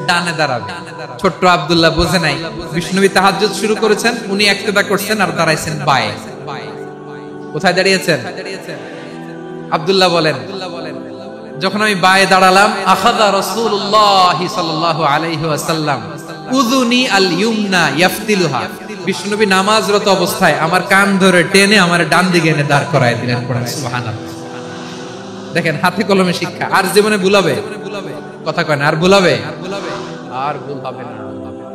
ডানে দাঁড়াবে। ছোট্ট আব্দুল্লাহ বোঝে নাই, বিশ্বনবী তাহাজ্জুদ শুরু করেছেন, উনি ইক্তেদা করছেন আর দাঁড়াইছেন বায়ে। কোথায় দাঁড়িয়েছেন? আব্দুল্লাহ বলেন, যখন আমি বায়ে দাঁড়ালাম, আখাযা রাসূলুল্লাহ সাল্লাল্লাহু আলাইহি ওয়াসাল্লাম উযুনি আল ইউমনা ইয়াফতিলুহা। বিশ্বনবী নামাজরত অবস্থায় আমার কান ধরে টেনে আমার ডান দিকে এনে দাঁড় করায় দিলেন। সুবহানাল্লাহ। দেখেন, হাতে কলমে শিক্ষা। আর জীবনে ভুলাবে? কথা কয় না, আর ভুলাবে? আর ভুল হবে না।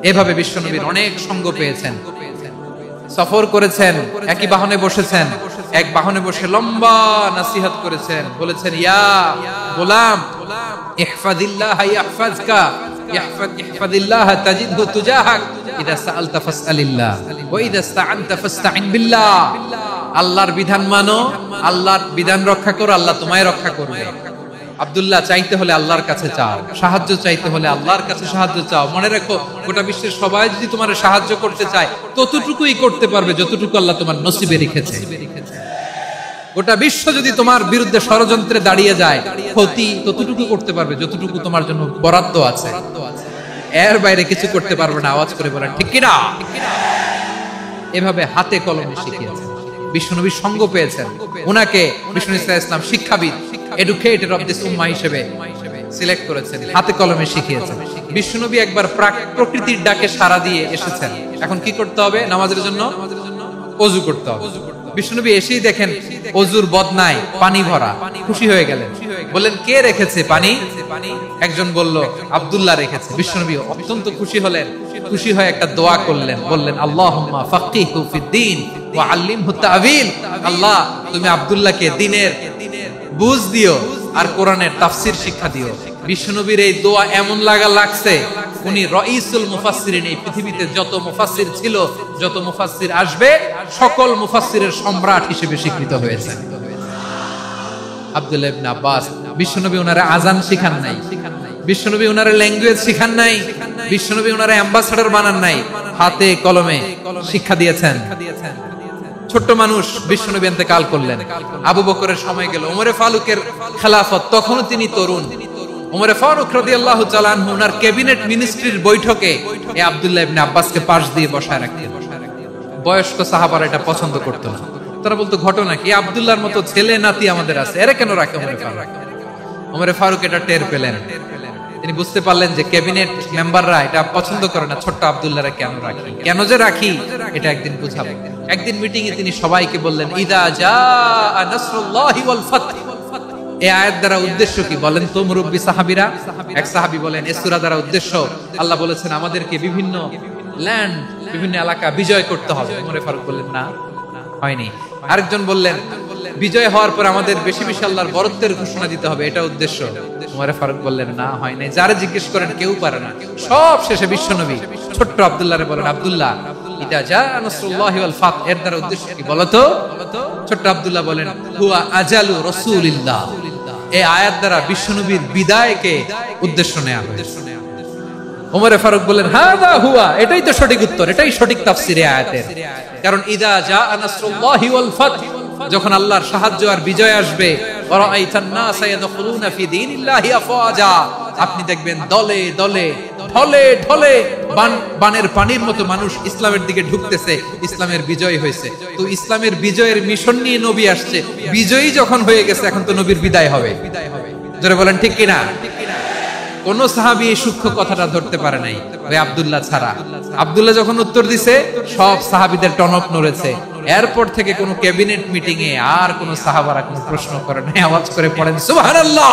এভাবে বিশ্বনবীর অনেক সঙ্গ পেয়েছেন, সফর করেছেন, একই বাহনে বসেছেন, এক বাহনে বসে লম্বা নসিহত করেছেন, বলেছেন, ইয়া গোলাম ইহফাজিল্লাহ ইয়াহফাজকা, ইহফাজিল্লাহ তাজিদহু তুজাহাক, ইযা সাআলতা ফাসআলিল্লাহ ওয়া ইযা ইসতাআনতা ফাসতাইন বিল্লাহ। আল্লাহর বিধান মানো, আল্লাহর বিধান রক্ষা করো, আল্লাহ তোমায় রক্ষা করবে। আব্দুল্লাহ, চাইতে হলে আল্লাহর কাছে চাও, সাহায্য চাইতে হলে আল্লাহর কাছে সাহায্য চাও। মনে রাখো, গোটা বিশ্বের সবাই যদি তোমার সাহায্য করতে চায়, ততটুকুই করতে পারবে যতটুকু আল্লাহ তোমার নসিবে রেখেছে। গোটা বিশ্ব যদি তোমার বিরুদ্ধে ষড়যন্ত্রে দাঁড়িয়ে যায়, ক্ষতি ততটুকু করতে পারবে যতটুকু তোমার জন্য বরাদ্দ আছে। এর বাইরে কিছু করতে পারবে না। আওয়াজ করে বলেন ঠিক কিনা? এভাবে হাতে কলমে শিখিয়েছেন, বিশ্বনবী সঙ্গ পেয়েছেন। উনাকে বিশ্বনবী সাল্লাল্লাহু আলাইহি ওয়াসাল্লাম শিক্ষাবিদ, এডুকেটর অফ দিস উম্মাহ হিসেবে সিলেক্ট করেছেন, হাতে কলমে শিখিয়েছেন। বিশ্বনবী একবার প্রকৃতির ডাকে সাড়া দিয়ে এসেছেন। এখন কি করতে হবে? নামাজের জন্য ওযু করতে হবে। বিশ্বনবী এসেই দেখেন ওযুর বদনায় পানি ভরা, খুশি হয়ে গেলেন, বললেন, কে রেখেছে পানি? একজন বলল, আব্দুল্লাহ রেখেছে। বিশ্বনবী অত্যন্ত খুশি হলেন, খুশি হয়ে একটা দোয়া করলেন, বললেন, আল্লাহুম্মা ফাক্কিহু ফিদ্দীন ওয়া আল্লিমহু তা'ওয়ীল। আল্লাহ, তুমি আব্দুল্লাহকে দ্বীনের বুঝ দিও আর কোরআনের তাফসীর শিক্ষা দিও। বিশ্বনবীর এই দোয়া এমন লাগছে, উনি রাইসুল মুফাসসিরিন, এই পৃথিবীতে যত মুফাসসির ছিল, যত মুফাসসির আসবে, সকল মুফাসসিরের সম্রাট হিসেবে স্বীকৃত হয়েছেন আব্দুল্লাহ ইবনে আব্বাস। বিশ্বনবী ওনারে আযান শিখান নাই, বিশ্বনবী ওনারে ল্যাঙ্গুয়েজ শিখান নাই, বিশ্বনবী ওনারে অ্যাম্বাসেডর বানান নাই, হাতে কলমে শিক্ষা দিয়েছেন। ছোট্ট মানুষ, বিশ্বনবী ইন্তেকাল করলেন, আবু বকরের সময় গেল, ওমরে ফারুকের খেলাফত, তখনও তিনি তরুণ। ওমরে ফারুক রাদিয়াল্লাহু তাআলা আনহু ওনার ক্যাবিনেট মিনিস্ট্রির বৈঠকে এই আব্দুল্লাহ ইবনে আব্বাসকে পাশ দিয়ে বসায় রাখতেন। বয়স্ক সাহাবারা এটা পছন্দ করতো না। তারা বলতো, ঘটনা কি? আব্দুল্লাহর মতো ছেলে নাতি আমাদের আছে, এরা কেন রাখে ওমরে ফারুক? ওমরে ফারুক এটা টের পেলেন, তিনি বুঝতে পারলেন যে ক্যাবিনেট মেম্বাররা এটা পছন্দ করে না, ছোট্ট আব্দুল্লাহরে কেন রাখি, কেন যে রাখি এটা একদিন বুঝাবো। একদিন মিটিং এ তিনি সবাইকে বললেন, ইদা জাআ নাসরুল্লাহি ওয়াল ফাতহ। এই আয়াত দ্বারা উদ্দেশ্য কি বলেন তো মুরব্বী সাহাবীরা? এক সাহাবী বলেন, এই সূরা দ্বারা উদ্দেশ্য আল্লাহ বলেছেন আমাদেরকে বিভিন্ন ল্যান্ড, বিভিন্ন এলাকা বিজয় করতে হবে। ওমর ফারুক বললেন, না, হয়নি। আরেকজন বললেন, বিজয় হওয়ার পর আমাদের বেশি বেশি আল্লাহর বরত্বের ঘোষণা দিতে হবে, এটা উদ্দেশ্য। ওমর ফারুক বললেন, না, হয় নাই। যারা জিজ্ঞেস করেন কেউ পারে না। সব শেষে বিশ্বনবী ছোট্ট আব্দুল্লাহরে বলেন, আব্দুল্লাহ, ইদা জাআ নাসরুল্লাহি ওয়াল ফাতহ এর দ্বারা উদ্দেশ্য কি বলো তো? ছোট্ট আব্দুল্লাহ বলেন, হুয়া আজালু রাসূলিল্লাহ। এই আয়াত দ্বারা বিশ্বনবীর বিদায়কে উদ্দেশ্য নেওয়া হয়েছে। ওমর ফারুক বললেন, হাদা হুয়া, এটাই তো সঠিক উত্তর, এটাই সঠিক তাফসীর এই আয়াতের। কারণ ইদা জাআ নাসরুল্লাহি ওয়াল ফাতহ, যখন আল্লাহর সাহায্য আর বিজয় আসবে, ওয়ারাআইতান নাসা ইয়াদখুলুনা ফি দীনিল্লাহি আফওয়াজা, আপনি দেখবেন দলে দলে ঢলে ঢলে বানের পানির মতো মানুষ ইসলামের দিকে ঢুকতেছে, ইসলামের বিজয় হয়েছে। তো ইসলামের বিজয়ের মিশন নিয়ে নবী আসছে, বিজয়ী যখন হয়ে গেছে এখন তো নবীর বিদায় হবে। জোরে বলেন ঠিক কিনা? কোন সাহাবী এই সূক্ষ্ম কথাটা ধরতে পারে নাই, ওই আব্দুল্লাহ ছাড়া। আব্দুল্লাহ যখন উত্তর দিছে, সব সাহাবীদের টনক নড়েছে। এরপর থেকে কোন ক্যাবিনেট মিটিং এ আর কোন সাহাবারা কোন প্রশ্ন করে নাই, আওয়াজ করে পড়েন সুবহানাল্লাহ।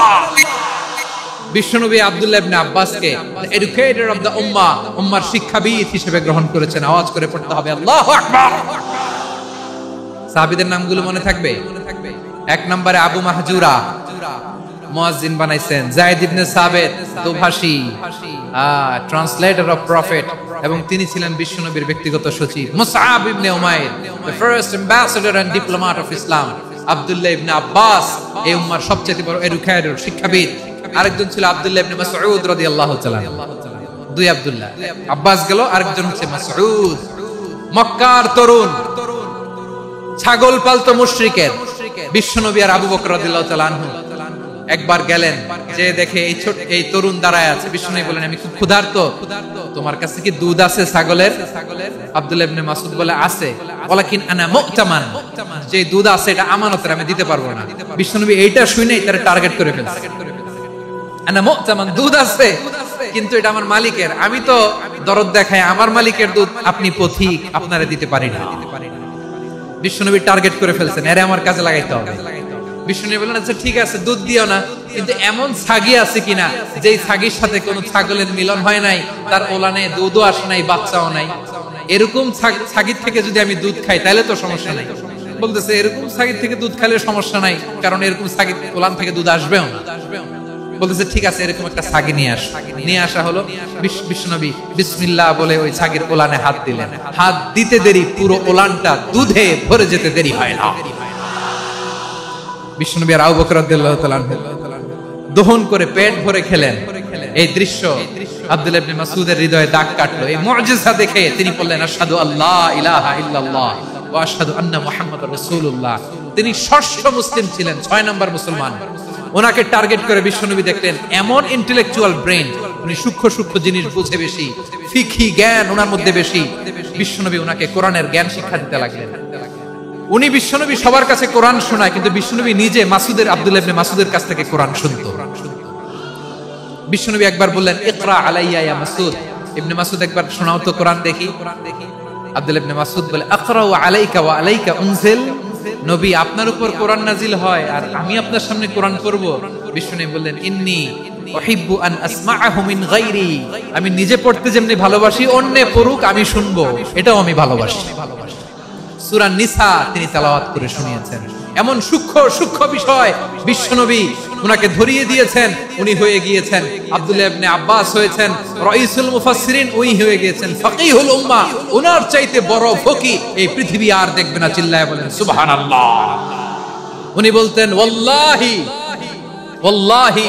বিশ্বনবী আব্দুল্লাহ ইবনে আব্বাসকে এডুকেটর অফ দ্য উম্মাহ, উম্মার শিক্ষাবিদ হিসেবে গ্রহণ করেছেন। আওয়াজ করে পড়তে হবে আল্লাহু আকবার। সাহাবীদের নামগুলো মনে থাকবে? এক নম্বরে আবু মাহজুরা, মুয়াজ্জিন বানাইছেন। যায়েদ ইবনে সাবিত, দোভাষী, ট্রান্সলেটর অফ প্রফেট, এবং তিনি ছিলেন বিশ্বনবীর ব্যক্তিগত সচিব। মুসআব ইবনে উমাইর, the first ambassador and diplomat of Islam. আব্দুল্লাহ ইবনে আব্বাস, এই উম্মার সবচেয়ে বড় এডুকেটর, শিক্ষাবিদ। আরেকজন ছিল আব্দুল্লাহ ইবনে মাসউদ রাদিয়াল্লাহু তাআলা। দুই আব্দুল্লাহ, আব্বাস গেল, আরেকজন হচ্ছে মাসউদ। মক্কার তরুণ, ছাগল পালতো মুশরিকের বিশ্বনবী আর আবু বকর রাদিয়াল্লাহু তাআলা আনহু একবার গেলেন, যে দেখে এই তরুণ দাঁড়ায় আছে। বিশ্বনবী বলেন, আমি খুব ক্ষুধার্ত, তোমার কাছে কি দুধ আছে ছাগলের? আব্দুল্লাহ ইবনে মাসউদ বলে, আছে। ওয়ালাকিন আনা মু'তামান, যে দুধ আছে এটা আমানতের, আমি দিতে পারবো না। বিশ্বনবী এইটা শুনেই তার টার্গেট করে ফেলছে। আনা মু'তামান, দুধ আছে কিন্তু এটা আমার মালিকের, আমি তো দরদ দেখাই, আমার মালিকের দুধ আপনি পথিক, আপনারে দিতে পারি না। বিশ্বনবী টার্গেট করে ফেলছেন, এরে আমার কাজে লাগাইতে হবে। বিষ্ণু বললেন, আচ্ছা ঠিক আছে, দুধ দিও না, কিন্তু এমন ছাগি আছে কিনা যেই ছাগির সাথে কোনো ছাগলের মিলন হয় নাই, তার ওলানে দুধও আসে নাই, বাচ্চাও নাই, এরকম ছাগির থেকে যদি আমি দুধ খাই তাহলে তো সমস্যা নাই। বলতেছে, এরকম ছাগির থেকে দুধ খাইলে সমস্যা নাই, কারণ এরকম ছাগির ওলান থেকে দুধ আসবেও না। বলতেছে, ঠিক আছে, এরকম একটা ছাগি নিয়ে আস। নিয়ে আসা হলো। বিশ্বনবী বিসমিল্লাহ বলে ওই ছাগির ওলানে হাত দিলেন। হাত দিতে দেরি, পুরো ওলানটা দুধে ভরে যেতে দেরি হয় না। বিশ্বনবী আর আবু বকর রাদিয়াল্লাহু তাআলা দহন করে পেট ভরে খেলেন। এই দৃশ্য আব্দুল্লাহ ইবনে মাসউদের হৃদয়ে দাগ কাটলো। এই মুজিজা দেখে তিনি বললেন, আশহাদু আল্লা ইলাহা ইল্লাল্লাহ ওয়া আশহাদু আন্না মুহাম্মাদুর রাসূলুল্লাহ। তিনি ষষ্ঠ মুসলিম ছিলেন, 6 নম্বর মুসলমান। ওনাকে টার্গেট করে বিশ্বনবী দেখলেন এমন ইন্টেলেকচুয়াল ব্রেন, উনি সূক্ষ্ম সূক্ষ্ম জিনিস বুঝে বেশি, ফিকহি জ্ঞান ওনার মধ্যে বেশি। বিশ্বনবী ওনাকে কোরআনের জ্ঞান শিক্ষা দিতে লাগলেন। উনি বিশ্বনবী সবার কাছে কোরআন শোনায়, কিন্তু বিশ্বনবী নিজে আব্দুল্লাহ ইবনে মাসউদের কাছ থেকে কোরআন শুনতো। বিশ্বনবী একবার বললেন, ইকরা আলাইয়া ইয়া মাসউদ। ইবনে মাসউদ, একবার শোনাও তো কোরআন দেখি। আব্দুল্লাহ ইবনে মাসউদ বলে, আকরাউ আলাইকা ওয়া আলাইকা উনজিল। নবী, আপনার উপর কোরআন নাজিল হয় আর আমি আপনার সামনে কোরআন পড়ব। বিশ্বনবী বললেন, ইন্নী উহিব্বু আন আসমাআহু মিন গায়রি। আমি নিজে পড়তে যেমনি ভালোবাসি, অন্যে পড়ুক আমি শুনবো, এটাও আমি ভালোবাসি। সূরা নিসা তিনি তেলাওয়াত করে শুনিয়েছেন। এমন সূক্ষ্ম সূক্ষ্ম বিষয় বিশ্বনবী উনাকে ধরিয়ে দিয়েছেন। উনি হয়ে গিয়েছেন, আব্দুল্লাহ ইবনে আব্বাস হয়েছেন রাইসুল মুফাসসিরিন, উনি হয়ে গিয়েছেন ফাকিহুল উম্মাহ। উনার চাইতে বড় ফকি এই পৃথিবী আর দেখবে না। চিল্লায়ে বলেন সুবহানাল্লাহ। উনি বলতেন, ওয়াল্লাহি ওয়াল্লাহি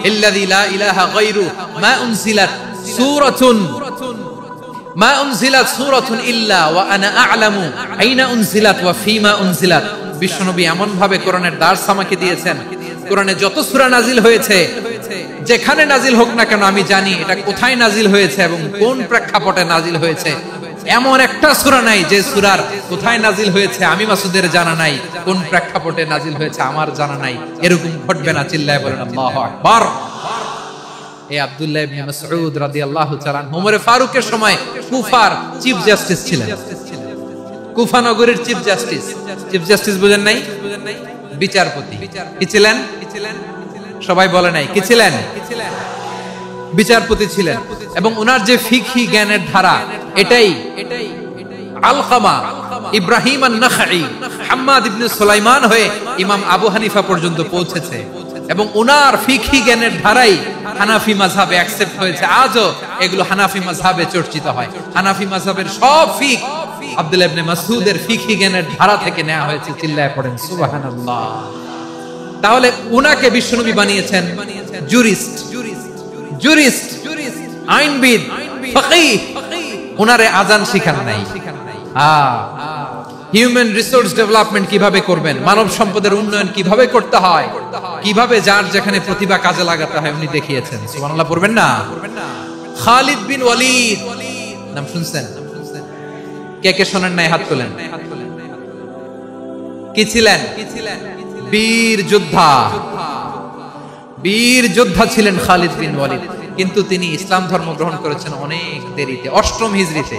ইল্লাযী লা ইলাহা গায়রু মা উনজিলাত সূরাতুন মা উনজিলাত সূরাতুন ইল্লা ওয়া আনা আ'লামু আইনা উনজিলাত ওয়া ফীমা উনজিলাত। বিশ্বনবী এমন ভাবে কোরআনের দার্স আমাকে দিয়েছেন, কোরআনে যত সূরা নাজিল হয়েছে, যেখানে নাজিল হোক না কেন আমি জানি এটা কোথায় নাজিল হয়েছে এবং কোন প্রেক্ষাপটে নাজিল হয়েছে। এমন একটা সূরা নাই যে সূরার কোথায় নাজিল হয়েছে আমি মাসুদের জানা নাই, কোন প্রেক্ষাপটে নাজিল হয়েছে আমার জানা নাই। এরকম ঘটবে না। চিল্লায়ে বলেন আল্লাহু আকবার। এই আব্দুল্লাহ ইবনে মাসউদ রাদিয়াল্লাহু তাআলা ওমরে ফারুকের সময় কুফার চিফ জাস্টিস ছিলেন। কুফা নগরীর চিফ জাস্টিস। চিফ জাস্টিস বুঝেন নাই? বিচারপতি। কি ছিলেন? সবাই বলে নাই কি ছিলেন? বিচারপতি ছিলেন। এবং ওনার যে ফিকহি জ্ঞানের ধারা, এটাই আলকামা, ইব্রাহিম আন-নাখাই, হাম্মাদ ইবনে সুলাইমান হয়ে ইমাম আবু হানিফা পর্যন্ত পৌঁছেছে। এবং ওনার ফিকহি জ্ঞানের ধারাই হানাফি মাযহাবে অ্যাকসেপ্ট হয়েছে। আজও এগুলো হানাফি মাযহাবে চর্চিত হয়। হানাফি মাযহাবের সব ফিক আব্দুল্লাহ ইবনে মাসউদের ফিকহি জ্ঞানের ধারা থেকে নেওয়া হয়েছে। চিল্লায় পড়েন সুবহানাল্লাহ। তাহলে উনাকে বিশ্বনবী বানিয়েছেন জুরিস্ট, জুরিস্ট, আইনবিদ, ফাকিহ। উনারে আজান শিখান নাই। হিউম্যান রিসোর্স ডেভেলপমেন্ট কিভাবে করবেন, মানব সম্পদের উন্নয়ন কিভাবে করতে হয়, কিভাবে যার যেখানে প্রতিভা কাজে লাগাতে হয় উনি দেখিয়েছেন। সুবহানাল্লাহ পড়বেন না? খালিদ বিন ওয়ালিদ নাম শুনছেন? কে কে শোনেন নাই হাত তোলেন। কি ছিলেন? বীর যোদ্ধা। বীর যোদ্ধা ছিলেন খালিদ বিন ওয়ালিদ। কিন্তু তিনি ইসলাম ধর্ম গ্রহণ করেছেন অনেক দেরিতে, 8ম হিজরিতে।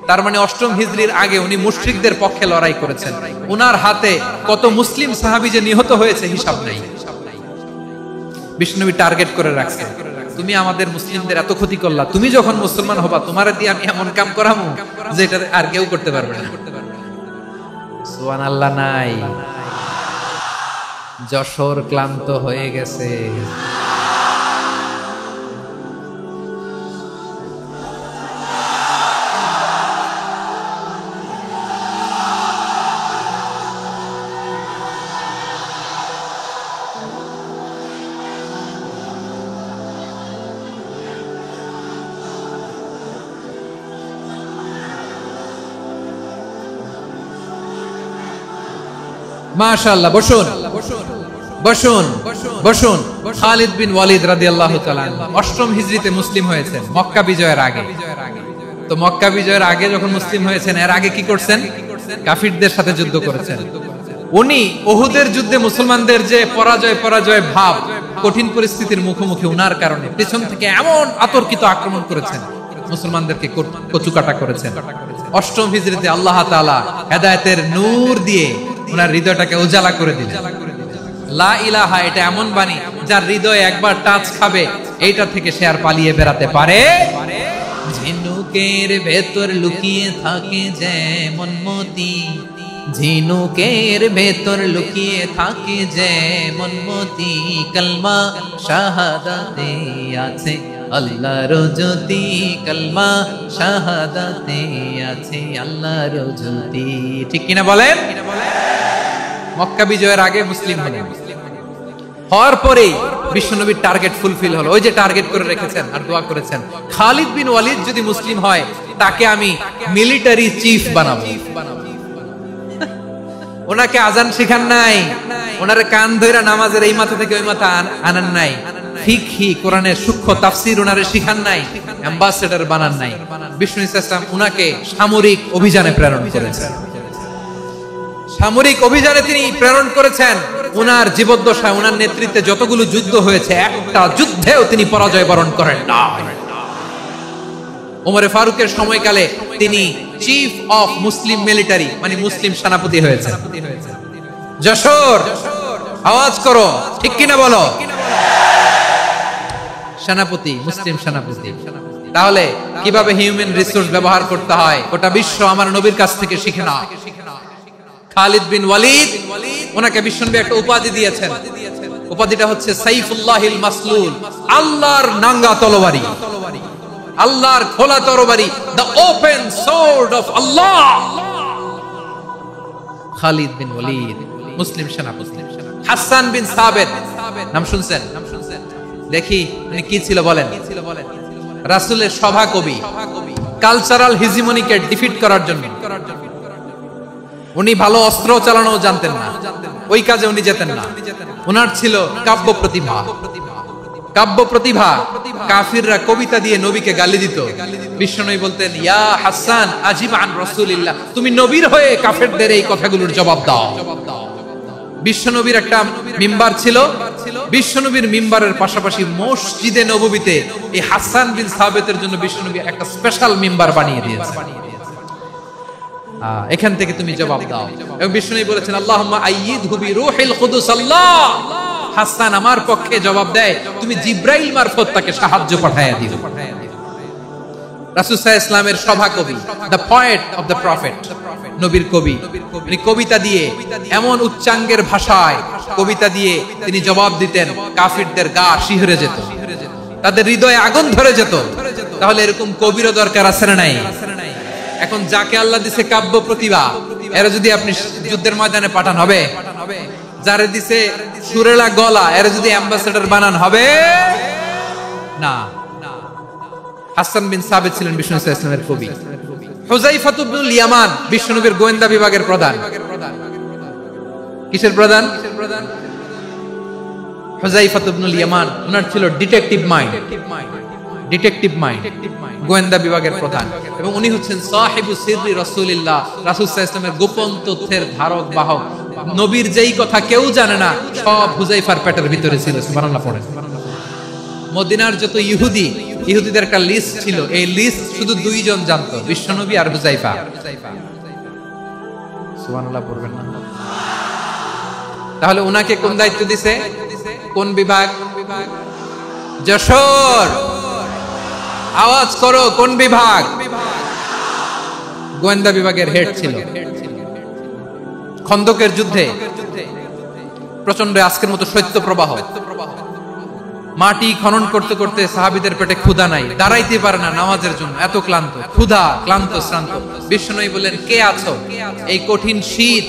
তার মানে 8ম হিজরির আগে উনি মুশরিকদের পক্ষে লড়াই করেছেন। উনার হাতে কত মুসলিম সাহাবী যে নিহত হয়েছে হিসাব নাই। বিষ্ণুবী টার্গেট করে রাখছে, তুমি আমাদের মুসলিমদের এত ক্ষতি করলা, তুমি যখন মুসলমান হবা তোমারে দিয়ে আমি এমন কাম করামু যে এটা আর কেউ করতে পারবে না। সুবহানাল্লাহ নাই? যশোর ক্লান্ত হয়ে গেছে। মাশাআল্লাহ, বসুন বসুন বসুন। খালিদ বিন ওয়ালিদ রাদিয়াল্লাহু তাআলা 8ম হিজরিতে মুসলিম হয়েছেন, মক্কা বিজয়ের আগে। তো মক্কা বিজয়ের আগে যখন মুসলিম হয়েছেন, এর আগে কি করছেন? কাফিরদের সাথে যুদ্ধ করেছেন। উনি উহুদের যুদ্ধে মুসলমানদের যে পরাজয় ভাব, কঠিন পরিস্থিতির মুখোমুখি উনার কারণে পেছন থেকে এমন আতর্কিত আক্রমণ করেছেন, মুসলমানদেরকে কচুকাটা করেছেন। 8ম হিজরিতে আল্লাহ তাআলা হেদায়েতের নূর দিয়ে উনার হৃদয়টাকে উজালা করে দিলেন। লা ইলাহা এটা এমন বাণী যার হৃদয়ে একবার টাচ খাবে, এইটা থেকে সে আর পালিয়ে বেরাতে পারে। ঝিনুকের ভেতর লুকিয়ে থাকে যেমন মতি, ঝিনুকের ভেতর লুকিয়ে থাকে যেমন মতি, কালমা শাহাদাতে আছে আল্লাহর জ্যোতি, কালমা শাহাদাতে আছে আল্লাহর জ্যোতি। ঠিক কিনা বলেন? মক্কা বিজয়ের আগে মুসলিম হলেন, হওয়ার পরেই বিশ্বনবীর টার্গেট ফুলফিল হলো। ওই যে টার্গেট করে রেখেছেন আর দোয়া করেছেন, খালিদ বিন ওয়ালিদ যদি মুসলিম হয় তাকে আমি মিলিটারি চিফ বানাবো। ওনাকে আজান শিখান নাই, ওনারে কান ধইরা নামাজের এই মাথা থেকে ওই মাথা আনান নাই, ফিকহি কোরআনের সূক্ষ্ম তাফসীর ওনারে শিখান নাই, অ্যাম্বাসেডর বানান নাই। বিষ্ণু ইসলাম উনাকে সামরিক অভিযানে প্রেরণ করেছেন। সামরিক অভিযানে তিনি প্রেরণ করেছেন। উনার জীবদ্দশায় উনার নেতৃত্বে যতগুলো যুদ্ধ হয়েছে, একটা যুদ্ধেও তিনি পরাজয় বরণ করেন না। ওমরে ফারুকের সময়কালে তিনি চিফ অফ মুসলিম মিলিটারি, মানে মুসলিম সেনাপতি হয়েছেন। যশোর আওয়াজ করো, ঠিক কিনা বলো? সেনাপতি, মুসলিম সেনাপতি। তাহলে কিভাবে হিউম্যান রিসোর্স ব্যবহার করতে হয় গোটা বিশ্ব আমার নবীর কাছ থেকে শিখে না। খালিদ বিন ওয়ালিদ, ওনাকে বিশ্বনবী একটা উপাধি দিয়েছেন। উপাধিটা হচ্ছে সাইফুল্লাহিল মাসলুল, আল্লাহর নাঙ্গা তরবারি, আল্লাহর খোলা তরবারি, দ্য ওপেন সোর্ড অফ আল্লাহ। খালিদ বিন ওয়ালিদ মুসলিম সেনাপতি। হাসান বিন সাবিত নাম শুনছেন? দেখি উনি কি ছিল বলেন? রাসূলের সভা কবি, কালচারাল হিজিমনিকে ডিফিট করার জন্য। উনি ভালো অস্ত্র চালানো জানতেন না, ওই কাজে উনি যেতেন না। ওনার ছিল কাব্য প্রতিভা। কাব্য প্রতিভা, কাফিররা কবিতা দিয়ে নবীকে গালি দিত। বিশ্বনবী বলতেন, ইয়া হাসান আজিব আন রাসূলিল্লাহ, তুমি নবীর হয়ে কাফেরদের এই কথাগুলোর জবাব দাও। বিশ্বনবীর একটা মিম্বার ছিল, বিশ্বনবীর মিম্বারের পাশাপাশি মসজিদে নববীতে এই হাসান বিন সাবিতের জন্য বিশ্বনবী একটা স্পেশাল মিম্বার বানিয়ে দিয়েছেন। এখান থেকে তুমি জবাব দাও। এবং বিশ্বনবী বলেছেন আল্লাহুম্মা আইয়িদহু বিরূহিল কুদুস। আল্লাহ, হাসান আমার পক্ষে জবাব দেয়, তুমি জিব্রাইল মারফত তাকে সাহায্য পাঠায়া দিও। রাসূল সাল্লাল্লাহু আলাইহি ওয়াসাল্লামের সভা কবি, the poet of the prophet, নবীর কবি। তিনি কবিতা দিয়ে, এমন উচ্চাঙ্গের ভাষায় কবিতা দিয়ে তিনি জবাব দিতেন, কাফিরদের গা শিহরে যেত, তাদের হৃদয়ে আগুন ধরে যেত। তাহলে এরকম কবিরও দরকার আছে না নাই? এখন যাকে আল্লাহ দিছে কাব্য প্রতিভা, এরা যদি আপনি যুদ্ধের ময়দানে পাঠান হবে? যারে দিছে সুরেলা গলা, এরা যদি অ্যাম্বাসেডর বানান হবে না। হাসান বিন সাবিত ছিলেন বিষ্ণু সাল্লাল্লাহু আলাইহি ওয়াসাল্লামের কবি। হুযায়ফা ইবনুল ইয়ামান বিশ্বনবীর গোয়েন্দা বিভাগের প্রধান। কিসের প্রধান? হুযায়ফা ইবনুল ইয়ামান, ওনার ছিল ডিটেকটিভ মাইন্ড, গোয়েন্দা বিভাগের প্রধান। এবং উনি হচ্ছেন সাহিবু সিররি রাসূলিল্লাহ, রাসূল সাল্লাল্লাহু আলাইহি ওয়াসাল্লামের গোপন তথ্যের ধারক বাহক। নবীর যেই কথা কেউ জানে না, সব হুযায়ফার পেটের ভিতরে ছিল। সুবহানাল্লাহ পড়েন। মদিনার যত ইহুদিদের একটা লিস্ট ছিল, এই লিস্ট শুধু দুইজন জানতো, বিশ্বনবী আর হুযায়ফা। সুবহানাল্লাহ পড়বেন না? তাহলে উনাকে কোন দায়িত্ব দিছে? কোন বিভাগ? যশোর। আওয়াজ করো, কোন বিভাগ? গোয়েন্দা বিভাগের হেড ছিল। খন্দকের যুদ্ধে প্রচন্ড আজকের মতো শৈত্য প্রবাহ, মাটি খনন করতে করতে সাহাবীদের পেটে ক্ষুধা নাই, দাঁড়াইতে পারে না নামাজের জন্য, এত ক্লান্ত, ক্ষুধা, ক্লান্ত, শ্রান্ত। বিশ্বনবী বললেন, কে আছো? এই কঠিন শীত,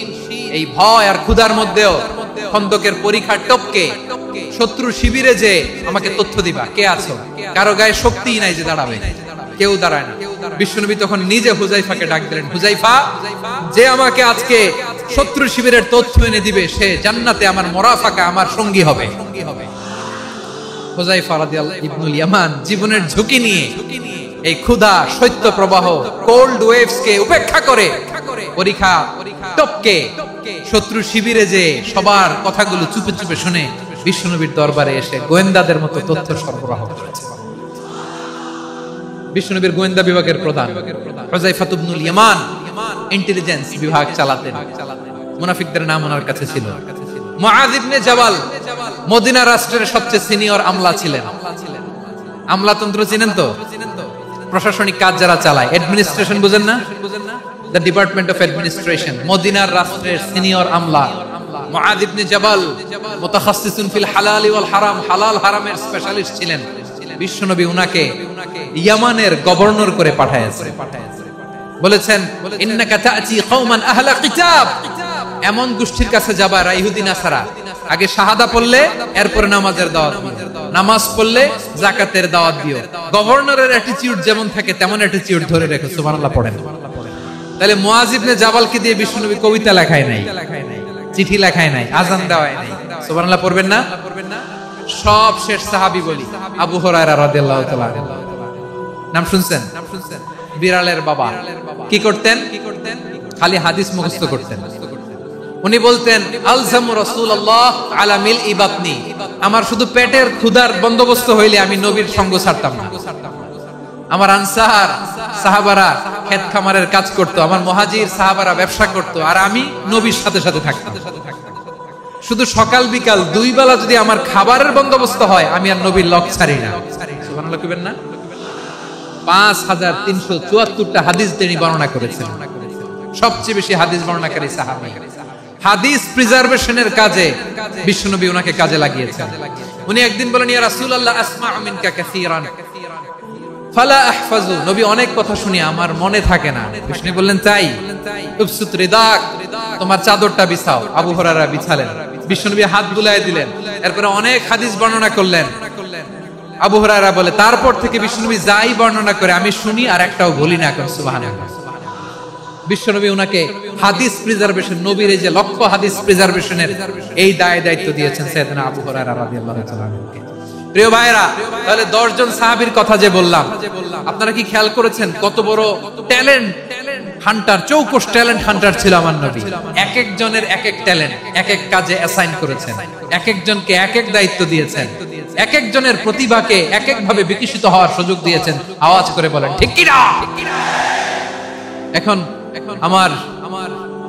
এই ভয় আর ক্ষুধার মধ্যেও খন্দকের পরীক্ষা টপকে শত্রু শিবিরে যে আমাকে তথ্য দিবা, কে আছো? কারো গায়ে শক্তিই নাই যে দাঁড়াবে, কেউ দাঁড়ায় না। বিশ্বনবী তখন নিজে হুযায়ফাকে ডাক দিলেন, হুযায়ফা, যে আমাকে আজকে শত্রু শিবিরের তথ্য এনে দিবে, সে জান্নাতে আমার মোরাফাকা, আমার সঙ্গী হবে। হুযায়ফা রাদিয়াল্লাহু ইবনুল ইয়ামান জীবনের ঝুঁকি নিয়ে এই ক্ষুধা, শৈত্য প্রবাহ, কোল্ড ওয়েভস কে উপেক্ষা করে পরীক্ষা টপকে শত্রু শিবিরে যে সবার কথাগুলো চুপে চুপে শুনে বিশ্বনবীর দরবারে এসে গোয়েন্দাদের মতো তথ্য সরবরাহ করেছে। বিশ্বনবীর গোয়েন্দা বিভাগের প্রধান হুযায়ফা ইবনুল ইয়ামান ইন্টেলিজেন্স বিভাগ চালাতেন। মুনাফিকদের নাম ওনার কাছে ছিল। মুআয ইবনে জাবাল মদিনা রাষ্ট্রের সবচেয়ে সিনিয়র আমলা ছিলেন। আমলাতন্ত্র চিনেন তো? প্রশাসনিক কাজ যারা চালায়, অ্যাডমিনিস্ট্রেশন বুঝেন না? The department of administration. মদিনার রাষ্ট্রের সিনিয়র আমলা মুআয ইবনে জাবাল মুতাখাসসিসুন ফিল হালাল ওয়াল হারাম, হালাল হারামের স্পেশালিস্ট ছিলেন। বিশ্বনবী উনাকে ইয়ামানের গভর্নর করে পাঠায়েছেন। বলেছেন, ইন্নাকা তা'তি কওমান আহলা কিতাব, এমন গোষ্ঠীর কাছে যাবা যারা ইহুদি নাসারা। আগে শাহাদা পড়লে এরপরে নামাজের দাওয়াত দিও, নামাজ পড়লে যাকাতের দাওয়াত দিও। গভর্নরের অ্যাটিটিউড যেমন থাকে তেমন অ্যাটিটিউড ধরে রেখো। সুবহানাল্লাহ পড়েন। তাহলে মুআয ইবনে জাবালকে দিয়ে বিশ্বনবী কবিতা লেখায় নাই, চিঠি লেখায় নাই, আযান দেওয়ায় নাই। সুবহানাল্লাহ পড়বেন না? সব শেষ সাহাবী বলি আবু হুরায়রা রাদিয়াল্লাহু তাআলা, নাম শুনছেন? বিড়ালের বাবা। কি করতেন? খালি হাদিস মুখস্থ করতেন। উনি বলতেন, আলজামু রাসূলুল্লাহ আলা মিলই বাতনি, আমার শুধু পেটের ক্ষুধার বন্দোবস্ত হইলে আমি নবীর সঙ্গ ছাড়তাম না। আমার আনসার সাহাবারা ক্ষেত খামারের কাজ করতো, আমার মুহাজির সাহাবারা ব্যবসা করতো, আর আমি নবীর সাথে সাথে থাকতাম। শুধু সকাল বিকাল দুই বেলা যদি আমার খাবারের বন্দোবস্ত হয়, আমি আর নবীর লক ছাড়ি না। সুবহানাল্লাহ কইবেন না? 5374টা হাদিস তিনি বর্ণনা করেছেন। সবচেয়ে বেশি হাদিস বর্ণনাকারী সাহাবী। হাদিস প্রিজার্ভেশনের কাজে বিশ্বনবী ওনাকে কাজে লাগিয়েছেন। উনি একদিন বলেন, ইয়া রাসূলুল্লাহ আসমাউ মিনকা কাসীরান ফালা আহফাজু, নবী অনেক কথা শুনি আমার মনে থাকে না। বিষ্ণু বললেন, তাই? উবসুত রিদাক, তোমার চাদরটা বিছাও। আবু হুরায়রা বিছালেন, বিশ্বনবী হাত বুলায় দিলেন, এরপরে অনেক হাদিস বর্ণনা করলেন। আবু হুরায়রা বলে, তারপর থেকে বিশ্বনবী যাই বর্ণনা করে আমি শুনি আর একটাও বলি না। এখন সুবহানাল্লাহ। বিশ্বনবী ওনাকে হাদিস প্রিজার্ভেশন, নবীর এই যে লক্ষ্য হাদিস প্রিজার্ভেশনের এই দায়িত্ব দিয়েছেন সাইয়েদনা আবু হুরায়রা রাদিয়াল্লাহু তাআলা আনহু। প্রিয় ভাইরা, তাহলে 10 জন সাহাবীর কথা যে বললাম, আপনারা কি খেয়াল করেছেন কত বড় ট্যালেন্ট হান্টার, চৌকস ট্যালেন্ট হান্টার ছিল আমার নবী। এক একজনের এক এক ট্যালেন্ট, এক এক কাজে অ্যাসাইন করেছেন, এক একজনকে এক এক দায়িত্ব দিয়েছেন, এক একজনের প্রতিভাকে এক এক ভাবে বিকশিত হওয়ার সুযোগ দিয়েছেন। আওয়াজ করে বলেন ঠিক কি না? এখন আমার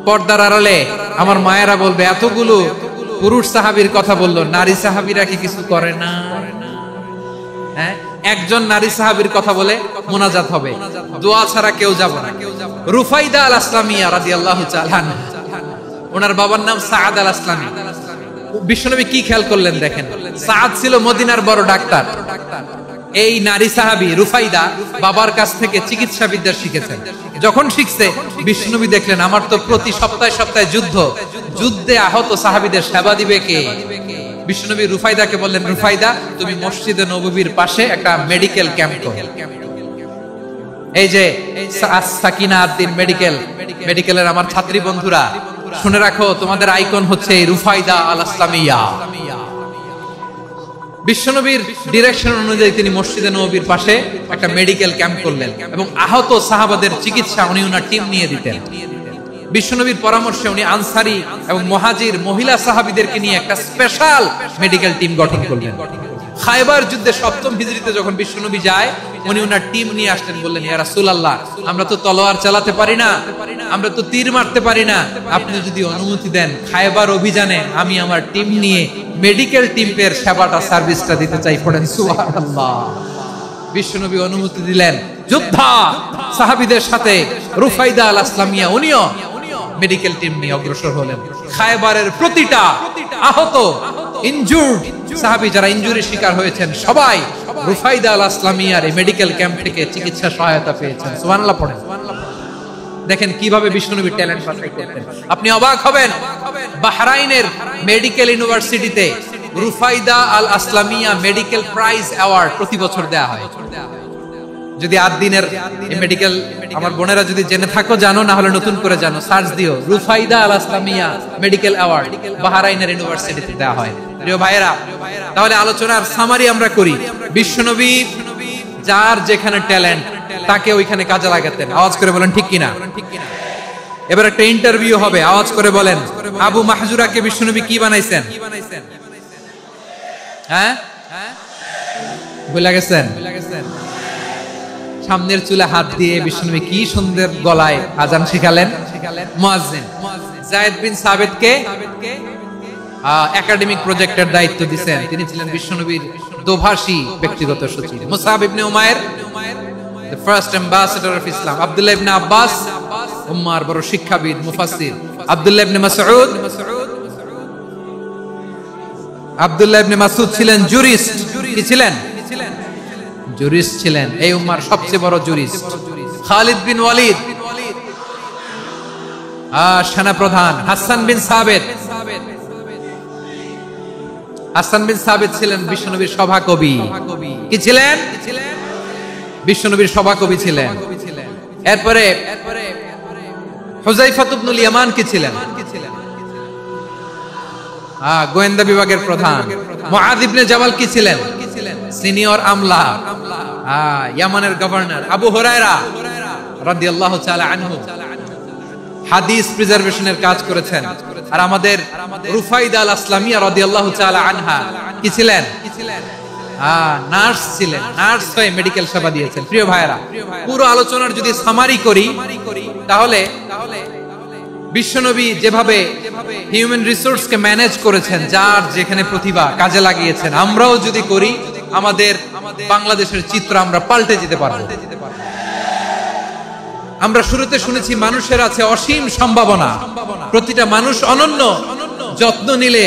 পর্দার আড়ালে আমার মায়েরা বলবে, এতগুলো পুরুষ সাহাবীর কথা বললো, নারী সাহাবীরা কি কিছু করে না? হ্যাঁ, একজন নারী সাহাবীর কথা বলে মোনাজাত হবে, দোয়া ছাড়া কেউ যাবে না। রুফাইদা আল আসলামিয়া রাদিয়াল্লাহু তাআলা আনহা, ওনার বাবার নাম সাআদ আল আসলামি। বিশ্বনবী কি খেয়াল করলেন দেখেন, সাআদ ছিল মদিনার বড় ডাক্তার। এই নারী সাহাবী রুফাইদা বাবার কাছ থেকে চিকিৎসা বিদ্যা শিখেছেন। যখন শিখছে, বিশ্বনবী দেখলেন আমার তো প্রতি সপ্তাহে সপ্তাহে যুদ্ধে আহত সাহাবীদের সেবা দিবে কে? বিশ্বনবী রুফাইদাকে বললেন, রুফাইদা তুমি মসজিদে নববীর পাশে একটা মেডিকেল ক্যাম্প করো। এই যে সাকিনা আদ্দিন মেডিকেলের আমার ছাত্রী বন্ধুরা, শুনে রাখো, তোমাদের আইকন হচ্ছে রুফাইদা আল আসলামিয়া। বিশ্বনবীর ডিরেকশন অনুযায়ী তিনি মসজিদে নববীর পাশে একটা মেডিকেল ক্যাম্প করলেন এবং আহত সাহাবাদের চিকিৎসা উনি ওনার টিম নিয়ে দিতেন। বিশ্বনবীর পরামর্শে উনি আনসারি এবং মুহাজির মহিলা সাহাবীদেরকে নিয়ে একটা স্পেশাল মেডিকেল টিম গঠন করলেন। খায়বার যুদ্ধে 7ম হিজরিতে যখন বিশ্বনবী যায়, উনি ওনার টিম নিয়ে আসলেন, বললেন, ইয়া রাসূলুল্লাহ, আমরা তো তলোয়ার চালাতে পারি না, আমরা তো তীর মারতে পারি না, আপনি যদি অনুমতি দেন খায়বার অভিযানে আমি আমার টিম নিয়ে মেডিকেল টিমের সেবাটা সার্ভিসটা দিতে চাই। পড়েন সুবহানাল্লাহ। বিশ্বনবী অনুমতি দিলেন, যোদ্ধা সাহাবীদের সাথে রুফাইদা আল আসলামিয়া উনিও মেডিকেল টিম নিয়ে অগ্রসর হলেন। খায়বারের প্রতিটা আহত ইনজুর্ড সাহাবী যারা ইনজুরির শিকার হয়েছেন, সবাই রুফাইদা আল আসলামিয়ার এই মেডিকেল ক্যাম্প থেকে চিকিৎসা সহায়তা পেয়েছেন। সুবহানাল্লাহ পড়েন। দেখেন কিভাবে বিশ্বনবী ট্যালেন্ট বাছাই করতেন। আপনি অবাক হবেন, বাহরাইনের মেডিকেল ইউনিভার্সিটিতে রুফাইদা আল আসলামিয়া মেডিকেল প্রাইজ অ্যাওয়ার্ড প্রতি বছর দেয়া হয়। যদি আদ্দিনের মেডিকেল আমার বোনেরা যদি জেনে থাকো জানো, না হলে নতুন করে জানো, সার্চ দিও, রুফাইদা আল আসলামিয়া মেডিকেল অ্যাওয়ার্ড বাহরাইনের ইউনিভার্সিটিতে দেয়া হয়। প্রিয় ভাইয়েরা, তাহলে আলোচনার সামারি আমরা করি। বিশ্বনবী যার যেখানে ট্যালেন্ট তাকে ওইখানে কাজে লাগাতেন। আওয়াজ করে বলেন ঠিক কিনা? এবার একটা ইন্টারভিউ হবে, আওয়াজ করে বলেন, আবু মাহজুরাকে বিশ্বনবী কি বানাইছেন? হ্যাঁ, ভুলে গেছেন? সামনের চুলে হাত দিয়ে বিশ্বনবী কি সুন্দর গলায় আজান শিখালেন। মুয়াজ্জিন যায়েদ বিন সাবিতকে একাডেমিক প্রজেক্টের দায়িত্ব দিয়েছেন, তিনি ছিলেন বিশ্বনবীর দোভাষী ব্যক্তিগত সচিব। মুসআব ইবনে Umair the first ambassador of Islam, Abdullah ইবনে আব্বাস উম্মার বড় শিক্ষাবিদ মুফাসসির, আব্দুল্লাহ ইবনে মাসউদ ছিলেন জুরিস্ট। কি ছিলেন? জুরিস্ট ছিলেন, এই উম্মার সবচেয়ে বড় জুরিস্ট। খালিদ বিন ওয়ালিদ সেনাপ্রধান। হাসান বিন সাবিত ছিলেন বিশ্বনবীর সভাকবি। কি ছিলেন? বিশ্বনবীর সভাকবি ছিলেন। এরপরে হুযায়ফা ইবনুল ইয়ামান কি ছিলেন? গোয়েন্দা বিভাগের প্রধান। মুআয ইবনে জাবাল কি ছিলেন? সিনিয়র আমলা, ইয়ামানের গভর্নর। আবু হুরায়রা রাদিয়াল্লাহু তাআলা আনহু হাদিস প্রিজার্ভেশনের কাজ করেছেন। আর আমাদের রুফাইদা আল আসলামিয়া রাদিয়াল্লাহু তাআলা আনহা কি ছিলেন? নার্স ছিলেন। নার্স হয়ে মেডিকেল সেবা দিয়েছেন। প্রিয় ভাইয়েরা, পুরো আলোচনার যদি সামারি করি, তাহলে বিশ্বনবী যেভাবে হিউম্যান রিসোর্সকে ম্যানেজ করেছেন, যার যেখানে প্রতিভা কাজে লাগিয়েছেন, আমরাও যদি করি, আমাদের বাংলাদেশের চিত্র আমরা পাল্টে যেতে পারবো। আমরা শুরুতে শুনেছি মানুষের আছে অসীম সম্ভাবনা, প্রতিটা মানুষ অনন্য, যত্ন নিলে,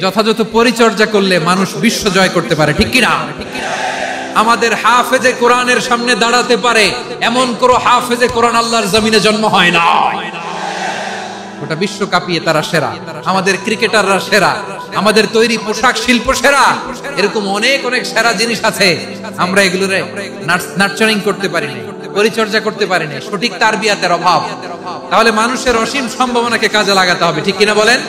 যথাযথ পরিচর্যা করলে মানুষ বিশ্ব জয় করতে পারে। ঠিক কিনা? আমাদের হাফেজে কোরআনের সামনে দাঁড়াতে পারে এমন কোন হাফেজে কোরআন আল্লাহর জমিনে জন্ম হয় না। গোটা বিশ্ব কাঁপিয়ে তারা সেরা। আমাদের ক্রিকেটাররা সেরা, আমাদের তৈরি পোশাক শিল্প সেরা। এরকম অনেক অনেক সেরা জিনিস আছে, আমরা এগুলোর নার্চারিং করতে পারি না, পরিচর্যা করতে পারি না, সঠিক তারবিয়াতের অভাব। তাহলে মানুষের অসীম সম্ভাবনাকে কাজে লাগাতে হবে। ঠিক কিনা বলেন?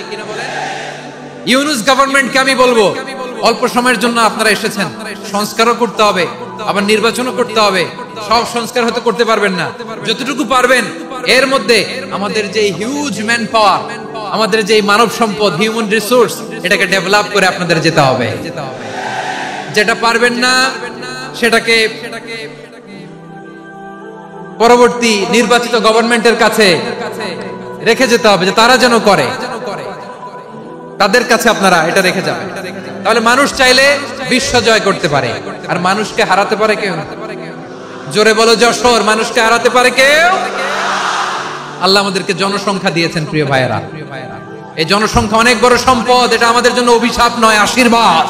ইউনুস গভর্নমেন্টকে আমি বলবো, অল্প সময়ের জন্য আপনারা এসেছেন, সংস্কারও করতে হবে, আবার নির্বাচনও করতে হবে। সব সংস্কার হয়তো করতে পারবেন না, যতটুকু পারবেন এর মধ্যে আমাদের যে হিউজ ম্যান পাওয়ার, আমাদের যে মানব সম্পদ, হিউম্যান রিসোর্স, এটাকে ডেভেলপ করে আপনাদের যেতে হবে। যেটা পারবেন না সেটাকে পরবর্তী নির্বাচিত গভর্নমেন্টের কাছে রেখে যেতে হবে, যে তারা যেন করে, তাদের কাছে আপনারা এটা রেখে যাবেন। তাহলে মানুষ চাইলে বিশ্ব জয় করতে পারে, আর মানুষকে হারাতে পারে কেউ? জোরে বলো যশোর, মানুষকে হারাতে পারে কেউ? আল্লাহ আমাদেরকে জনসংখ্যা দিয়েছেন প্রিয় ভাইয়েরা। এই জনসংখ্যা অনেক বড় সম্পদ, এটা আমাদের জন্য অভিশাপ নয়, আশীর্বাদ।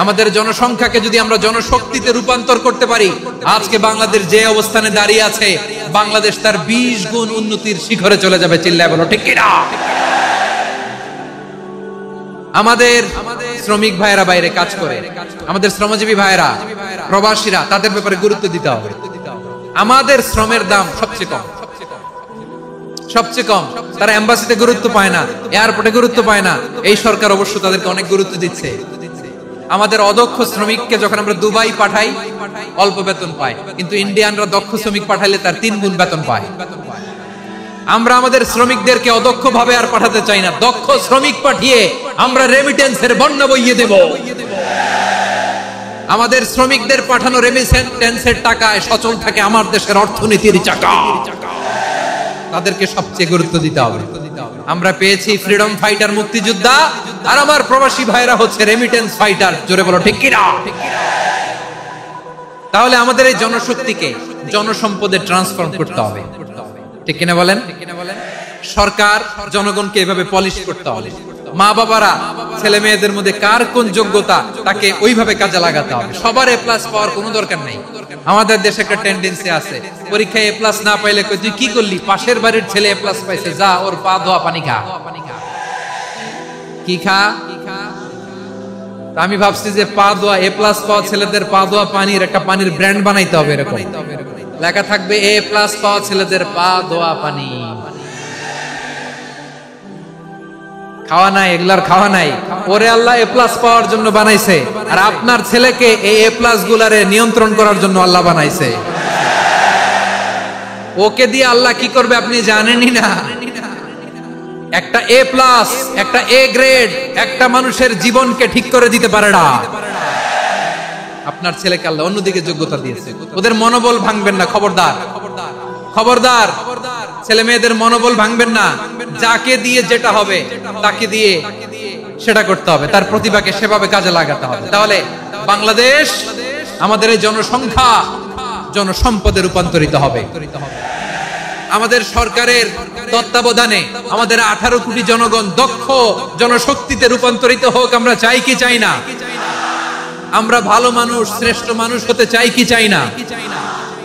আমাদের জনসংখ্যাকে যদি আমরা জনশক্তিতে রূপান্তর করতে পারি, আজকে বাংলাদেশ যে অবস্থানে দাঁড়িয়ে আছে, বাংলাদেশ তার 20 গুণ উন্নতির শিখরে চলে যাবে। চিল্লায় বলো ঠিক কিনা? আমাদের শ্রমিক ভাইয়েরা বাইরে কাজ করে, আমাদের শ্রমজীবী ভাইয়েরা, প্রবাসীরা, তাদের ব্যাপারে গুরুত্ব দিতে হবে। আমাদের শ্রমের দাম সবচেয়ে কম, সবচেয়ে কম। তারা এম্বাসিতে গুরুত্ব পায় না, এয়ারপোর্টে গুরুত্ব পায় না। এই সরকার অবশ্য তাদেরকে অনেক গুরুত্ব দিচ্ছে। আমাদের অদক্ষ শ্রমিককে যখন আমরা দুবাই পাঠাই, অল্প বেতন পায়, কিন্তু ইন্ডিয়ানরা দক্ষ শ্রমিক পাঠাইলে তার 3 গুণ বেতন পায়। আমরা আমাদের শ্রমিকদেরকে অদক্ষ ভাবে আর পাঠাতে চাই না, দক্ষ শ্রমিক পাঠিয়ে আমরা রেমিটেন্সের বন্যা বইয়ে দেব। আমাদের শ্রমিকদের পাঠানো রেমিটেন্সের টাকায় সচল থাকে আমার দেশের অর্থনীতির চাকা। তাদেরকে সবচেয়ে গুরুত্ব দিতে হবে। আমরা পেয়েছি ফ্রিডম ফাইটার, মুক্তিযোদ্ধা, আর আমার প্রবাসী ভাইরা হচ্ছে রেমিটেন্স ফাইটার। জোরে বলো ঠিক কিনা? তাহলে আমাদের এই জনশক্তিকে জনসম্পদে ট্রান্সফর্ম করতে হবে, ঠিক কিনা বলেন? সরকার জনগণকে এভাবে পলিশ করতে হবে। মা বাবারা ছেলে মেয়েদের মধ্যে কার কোন যোগ্যতা, তাকে ওইভাবে কাজে লাগাতে হবে। সবার এ প্লাস পাওয়ার কোনো দরকার নেই। আমাদের দেশে একটা টেন্ডেন্সি আছে, পরীক্ষায় এ প্লাস না পাইলে তুই কি করলি, পাশের বাড়ির ছেলে এ প্লাস পাইছে, যা ওর পা ধোয়া পানি খা। কি খা? আমি ভাবছি যে পা ধোয়া, এ প্লাস পাওয়া ছেলেদের পা ধোয়া পানির একটা পানির ব্র্যান্ড বানাইতে হবে, এরকম লেখা থাকবে, এ প্লাস পাওয়া ছেলেদের পা ধোয়া পানি। খাওয়া নাই, এগুলার খাওয়া নাই। ওরে আল্লাহ এ প্লাস পাওয়ার জন্য বানাইছে, আর আপনার ছেলেকে এই এ প্লাস গুলারে নিয়ন্ত্রণ করার জন্য আল্লাহ বানাইছে। ওকে দিয়ে আল্লাহ কি করবে আপনি জানেনই না। একটা এ প্লাস, একটা এ গ্রেড, একটা মানুষের জীবনকে ঠিক করে দিতে পারে না। আপনার ছেলেকে আল্লাহ অন্যদিকে যোগ্যতা দিয়েছে। ওদের মনোবল ভাঙবেন না, খবরদার, খবরদার। ছেলে মেয়েদের মনোবল ভাঙবেন না। যাকে দিয়ে যেটা হবে তাকে দিয়ে সেটা করতে হবে, তার প্রতিভাকে সেভাবে কাজে লাগাতে হবে। তাহলে বাংলাদেশ, আমাদের এই জনসংখ্যা জনসম্পদে রূপান্তরিত হবে। আমাদের সরকারের তত্ত্বাবধানে আমাদের 18 কোটি জনগণ দক্ষ জনশক্তিতে রূপান্তরিত হোক। আমরা চাই কি চাই না? আমরা ভালো মানুষ, শ্রেষ্ঠ মানুষ হতে চাই কি চাই না?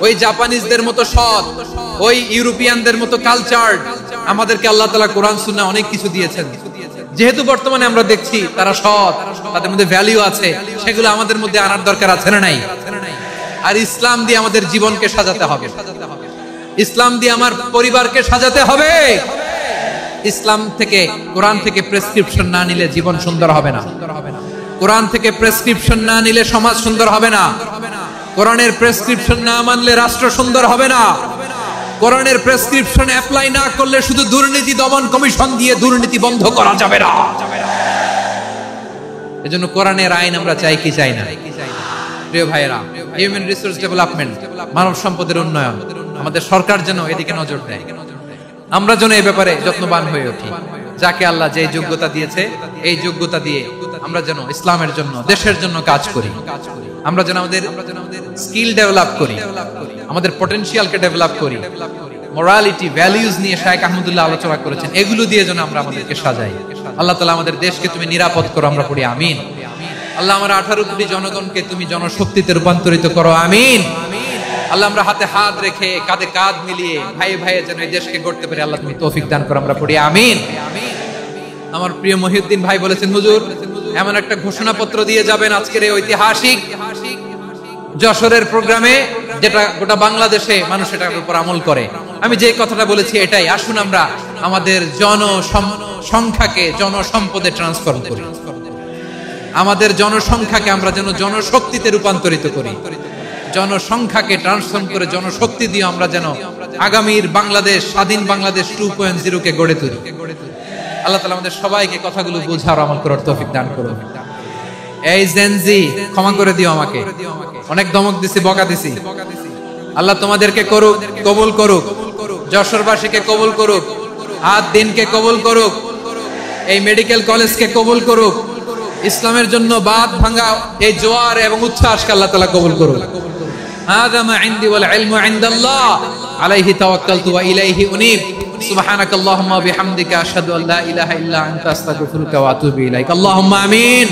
ওই জাপানিজদের মতো সৎ, ওই ইউরোপিয়ানদের মতো কালচার্ড, আমাদেরকে আল্লাহ তাআলা কোরআন সুন্নাহ অনেক কিছু দিয়েছেন। যেহেতু বর্তমানে আমরা দেখছি তারা সৎ, তাদের মধ্যে ভ্যালু আছে, সেগুলো আমাদের মধ্যে আনার দরকার আছে না নাই? আর ইসলাম দিয়ে আমাদের জীবনকে সাজাতে হবে, ইসলাম দিয়ে আমার পরিবারকে সাজাতে হবে। ইসলাম থেকে, কোরআন থেকে প্রেসক্রিপশন না নিলে জীবন সুন্দর হবে না। কোরআন থেকে প্রেসক্রিপশন না নিলে সমাজ সুন্দর হবে না। কোরআনের প্রেসক্রিপশন না মানলে রাষ্ট্র সুন্দর হবে না। কোরআনের প্রেসক্রিপশন অ্যাপ্লাই না করলে শুধু দুর্নীতি দমন কমিশন দিয়ে দুর্নীতি বন্ধ করা যাবে না। এজন্য কোরআনের আইন আমরা চাই কি চাই না? প্রিয় ভাইয়েরা, হিউম্যান রিসোর্স ডেভেলপমেন্ট, মানব সম্পদের উন্নয়ন, আমাদের সরকার যেন এদিকে নজর দেয়। আমরা যেন এই ব্যাপারে যত্নবান হয়ে উঠি। যাকে আল্লাহ যে যোগ্যতা দিয়েছে, এই যোগ্যতা দিয়ে আমরা যেন ইসলামের জন্য, দেশের জন্য কাজ করি। আমরা যেন আমাদের স্কিল ডেভেলপ করি, আমাদের পটেনশিয়ালকে ডেভেলপ করি। মোরালিটি, ভ্যালিউজ নিয়ে শায়েখ আহমদুল্লাহ আলোচনা করেছেন, এগুলো দিয়ে যেন আমরা আমাদেরকে সাজাই। আল্লাহ তাআলা আমাদের দেশকে তুমি নিরাপদ করো, আমরা পড়ি আমিন। আল্লাহ আমার 18 কোটি জনগণকে তুমি জনশক্তিতে রূপান্তরিত করো, আমিন। আল্লাহ আমরা হাতে হাত রেখে, কাঁধে কাঁধ মিলিয়ে ভাই ভাইয়ে যেন এই দেশকে গড়তে পারি, আল্লাহ তুমি তৌফিক দান করো, আমরা পড়ি আমিন। আমার প্রিয় মহিউদ্দিন ভাই বলেছেন, হুজুর এমন একটা ঘোষণাপত্র দিয়ে যাবেন আজকের এই ঐতিহাসিক যশোরের প্রোগ্রামে, যেটা গোটা বাংলাদেশে মানুষ এটার উপর আমল করে। আমি যে কথাটা বলেছি এটাই, আসুন আমরা আমাদের জনসংখ্যাকে জনসম্পদে ট্রান্সফর্ম করি। আমাদের জনসংখ্যাকে আমরা যেন জনশক্তিতে রূপান্তরিত করি। জনসংখ্যাকে ট্রান্সফর্ম করে জনশক্তি দিয়ে আমরা যেন আগামীর বাংলাদেশ, স্বাধীন বাংলাদেশ 2.0 কে গড়ে তুলি। আল্লাহ তাআলা আমাদের সবাইকে কথাগুলো বোঝার আমল করার তৌফিক দান করুন। এই জেনজি, ক্ষমা করে দিও আমাকে, অনেক ধমক দিছি, বকা দিছি। আল্লাহ তোমাদেরকে করুক, কবুল করুক, যশোরবাসীকে কবুল করুক, আদ দিনকে কবুল করুক, এই মেডিকেল কলেজকে কবুল করুক, ইসলামের জন্য বাঁধ ভাঙা এই জোয়ার এবং উচ্ছ্বাসকে আল্লাহ তাআলা কবুল করুক। হাযা মা ইনদি ওয়াল ইলমু ইনদাল্লাহ আলাইহি তাওয়াক্কালতু ওয়া ইলাইহি উনীব। সুবহানাকাল্লাহুম্মা ওয়া বিহামদিকা আশহাদু আল্লা ইলাহা ইল্লা আনতা আস্তাগফিরুকা ওয়া আতুবু ইলাইক। আল্লাহুম্মা আমিন।